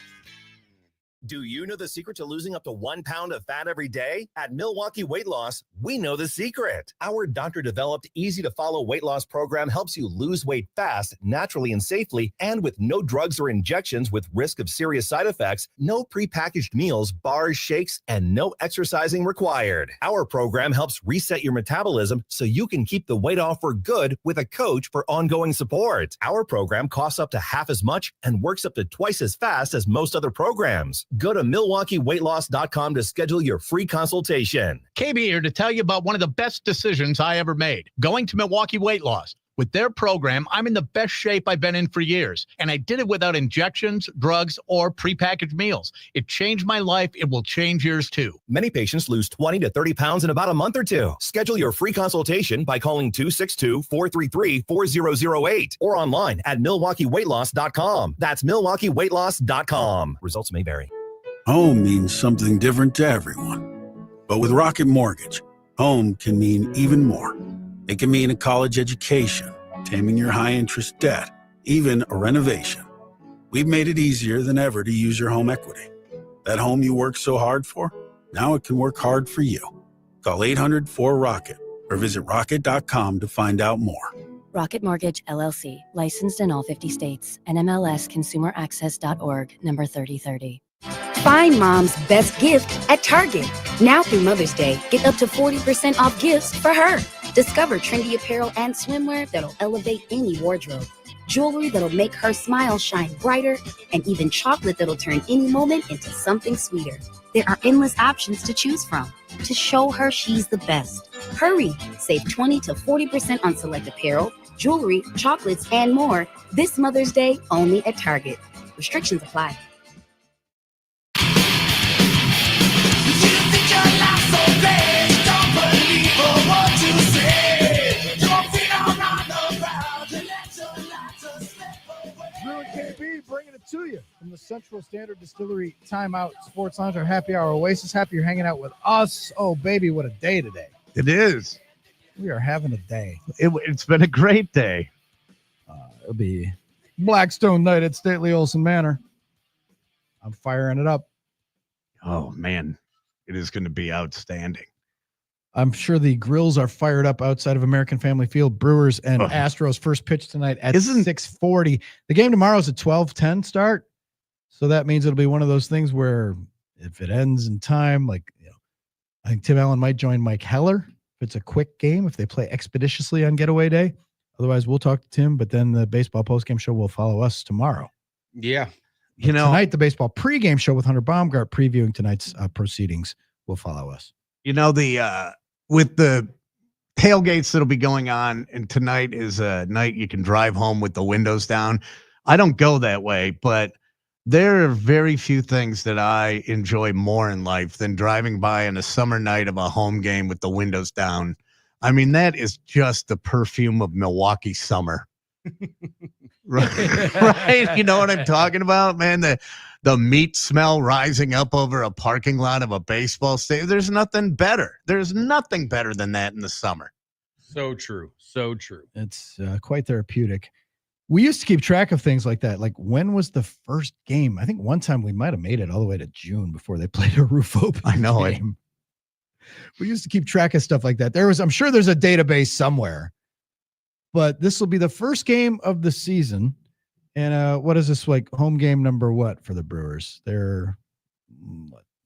Do you know the secret to losing up to 1 pound of fat every day? At Milwaukee Weight Loss, we know the secret. Our doctor-developed, easy-to-follow weight loss program helps you lose weight fast, naturally and safely, and with no drugs or injections with risk of serious side effects, no prepackaged meals, bars, shakes, and no exercising required. Our program helps reset your metabolism so you can keep the weight off for good with a coach for ongoing support. Our program costs up to half as much and works up to twice as fast as most other programs. Go to MilwaukeeWeightLoss.com to schedule your free consultation. KB here to tell you about one of the best decisions I ever made, going to Milwaukee Weight Loss. With their program, I'm in the best shape I've been in for years, and I did it without injections, drugs, or prepackaged meals. It changed my life. It will change yours too. Many patients lose 20 to 30 pounds in about a month or two. Schedule your free consultation by calling 262-433-4008 or online at MilwaukeeWeightLoss.com. That's MilwaukeeWeightLoss.com. Results may vary. Home means something different to everyone. But with Rocket Mortgage, home can mean even more. It can mean a college education, taming your high-interest debt, even a renovation. We've made it easier than ever to use your home equity. That home you worked so hard for, now it can work hard for you. Call 800-4ROCKET or visit rocket.com to find out more. Rocket Mortgage, LLC, licensed in all 50 states, NMLSconsumeraccess.org, number 3030. Find mom's best gift at Target. Now through Mother's Day, get up to 40% off gifts for her. Discover trendy apparel and swimwear that'll elevate any wardrobe. Jewelry that'll make her smile shine brighter, and even chocolate that'll turn any moment into something sweeter. There are endless options to choose from to show her she's the best. Hurry! Save 20 to 40% on select apparel, jewelry, chocolates, and more this Mother's Day only at Target. Restrictions apply. Drew and KB bringing it to you from the Central Standard Distillery Timeout Sports Lounge, our happy hour oasis. Happy you're hanging out with us. Oh, baby, what a day today. It is. We are having a day. It's been a great day. It'll be Blackstone night at Stately Olson Manor. I'm firing it up. Oh, man. It is going to be outstanding. I'm sure the grills are fired up outside of American Family Field. Brewers and Astros first pitch tonight at 6:40. The game tomorrow is a 12:10 start. So that means it'll be one of those things where if it ends in time, like, I think Tim Allen might join Mike Heller if it's a quick game, if they play expeditiously on getaway day. Otherwise, we'll talk to Tim, but then the baseball postgame show will follow us tomorrow. Yeah. Tonight, the baseball pregame show with Hunter Baumgart previewing tonight's proceedings will follow us. With the tailgates that'll be going on, and tonight is a night you can drive home with the windows down. I don't go that way, but there are very few things that I enjoy more in life than driving by on a summer night of a home game with the windows down. I mean, that is just the perfume of Milwaukee summer. Right? You know what I'm talking about, man? The meat smell rising up over a parking lot of a baseball stadium. There's nothing better. There's nothing better than that in the summer. So true. So true. It's quite therapeutic. We used to keep track of things like that. Like, when was the first game? I think one time we might have made it all the way to June before they played a roof open. I know game. We used to keep track of stuff like that. I'm sure there's a database somewhere, but this will be the first game of the season. And what is this, like, home game number what for the Brewers? They're,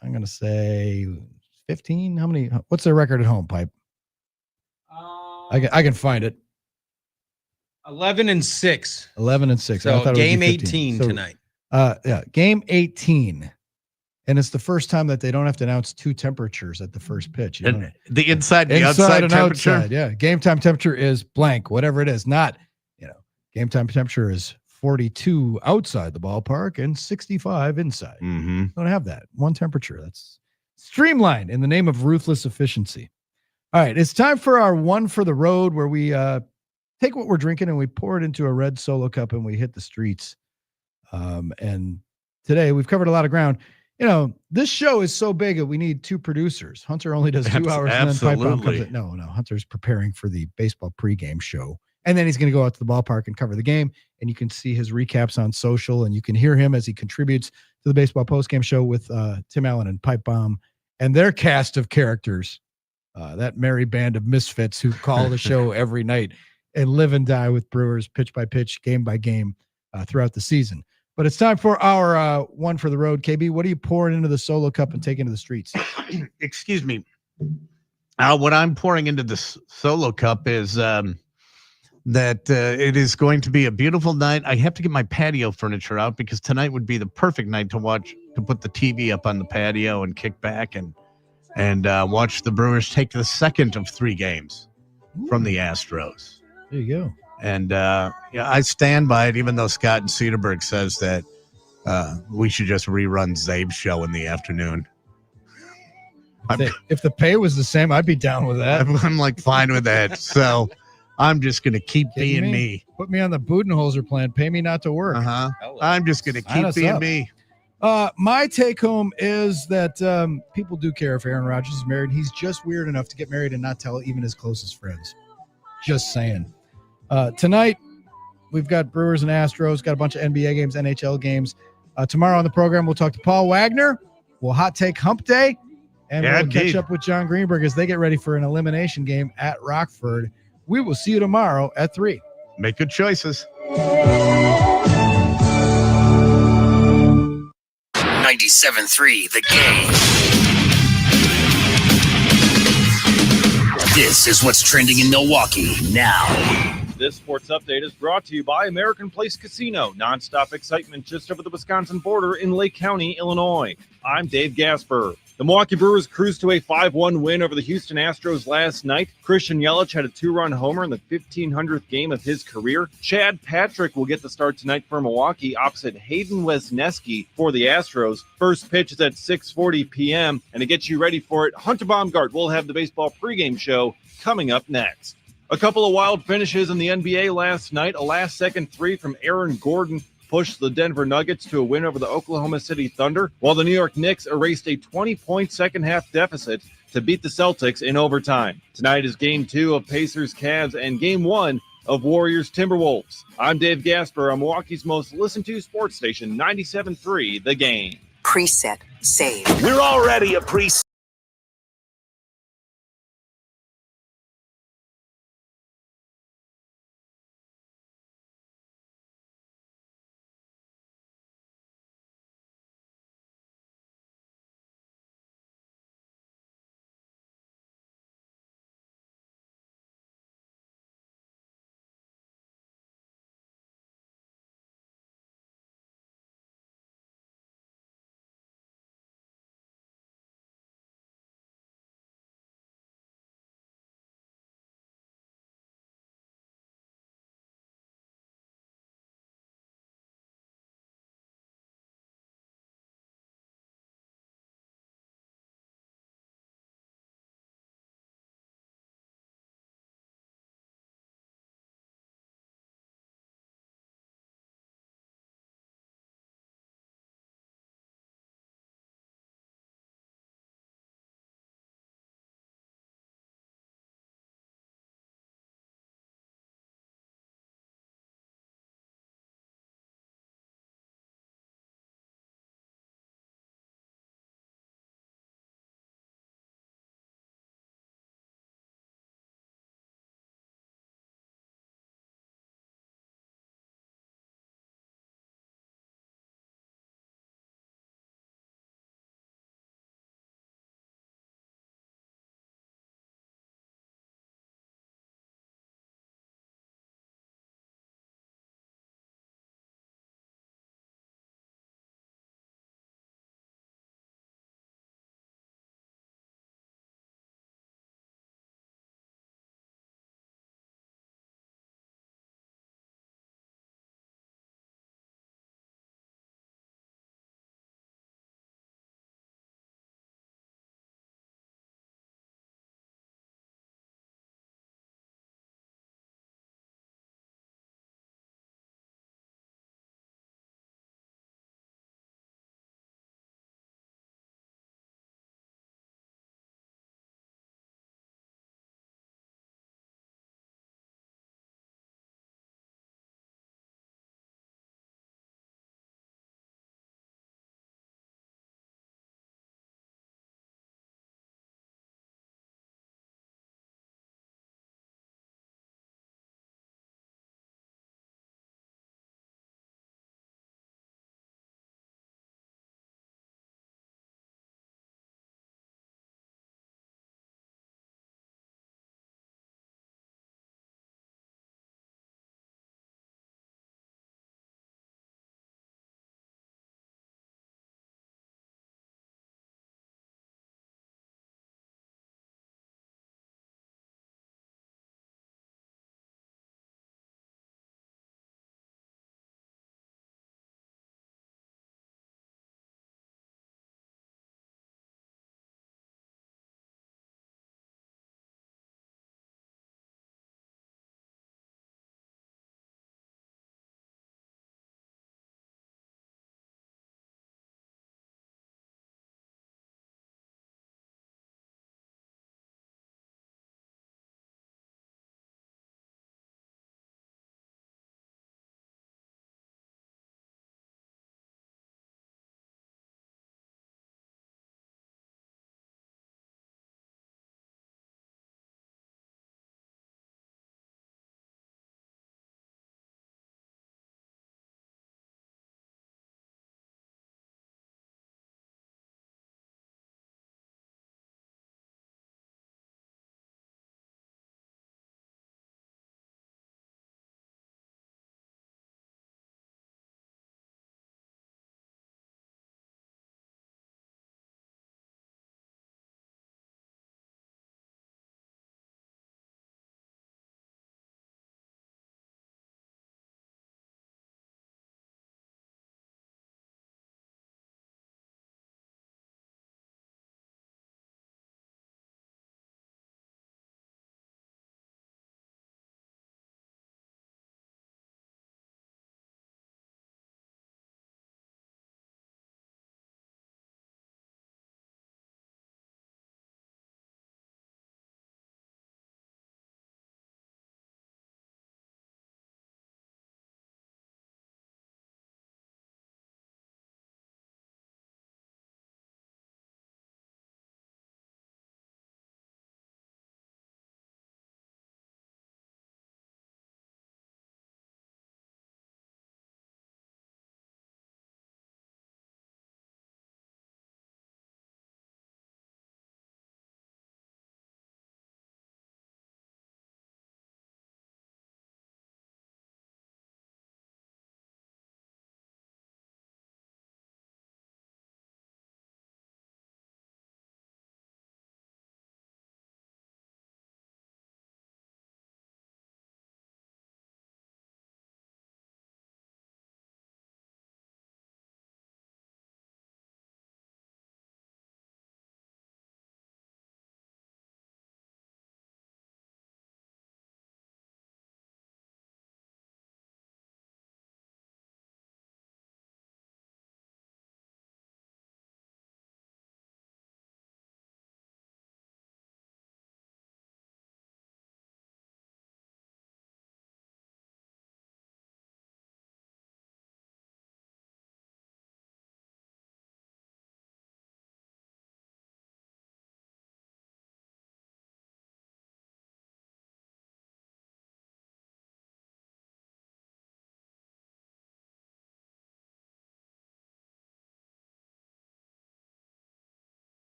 I'm going to say 15. How many? What's their record at home, Pipe? I can find it. 11-6. 11-6. So game 18 tonight. Game 18. And it's the first time that they don't have to announce two temperatures at the first pitch. You know? And the inside, the outside and temperature. outside, yeah. Game time temperature is blank, whatever it is. Not, game time temperature is 42 outside the ballpark and 65 inside. Mm-hmm. Don't have that. One temperature. That's streamlined in the name of ruthless efficiency. All right. It's time for our one for the road, where we take what we're drinking and we pour it into a red Solo cup and we hit the streets. And today we've covered a lot of ground. This show is so big that we need two producers. Hunter only does 2 hours and then Pipe Bomb comes in. No, Hunter's preparing for the baseball pregame show. And then he's going to go out to the ballpark and cover the game. And you can see his recaps on social, and you can hear him as he contributes to the baseball postgame show with Tim Allen and Pipe Bomb and their cast of characters, that merry band of misfits who call the show every night and live and die with Brewers pitch by pitch, game by game throughout the season. But it's time for our one for the road. KB, what are you pouring into the Solo cup and taking to the streets? Excuse me. What I'm pouring into the Solo cup is that it is going to be a beautiful night. I have to get my patio furniture out because tonight would be the perfect night to put the TV up on the patio and kick back and watch the Brewers take the second of 3 games from the Astros. There you go. And I stand by it, even though Scott and Cedarburg says that we should just rerun Zabe's show in the afternoon. If the pay was the same, I'd be down with that. I'm like fine with that. So I'm just going to keep being me. Put me on the Budenholzer plan. Pay me not to work. I'm just going to keep being me. My take home is that people do care if Aaron Rodgers is married. He's just weird enough to get married and not tell even his closest friends. Just saying. Tonight, we've got Brewers and Astros, got a bunch of NBA games, NHL games. Tomorrow on the program, we'll talk to Paul Wagner. We'll hot take Hump Day. And we'll catch up with John Greenberg as they get ready for an elimination game at Rockford. We will see you tomorrow at 3. Make good choices. 97.3 The Game. This is what's trending in Milwaukee now. This sports update is brought to you by American Place Casino. Nonstop excitement just over the Wisconsin border in Lake County, Illinois. I'm Dave Gasper. The Milwaukee Brewers cruised to a 5-1 win over the Houston Astros last night. Christian Yelich had a 2-run homer in the 1,500th game of his career. Chad Patrick will get the start tonight for Milwaukee opposite Hayden Wesneski for the Astros. First pitch is at 6:40 p.m. And to get you ready for it, Hunter Baumgart will have the baseball pregame show coming up next. A couple of wild finishes in the NBA last night. A last-second 3 from Aaron Gordon pushed the Denver Nuggets to a win over the Oklahoma City Thunder, while the New York Knicks erased a 20-point second-half deficit to beat the Celtics in overtime. Tonight is Game 2 of Pacers-Cavs and Game 1 of Warriors-Timberwolves. I'm Dave Gasper on Milwaukee's most listened-to sports station, 97.3 The Game. Preset. Save. We're already a preset.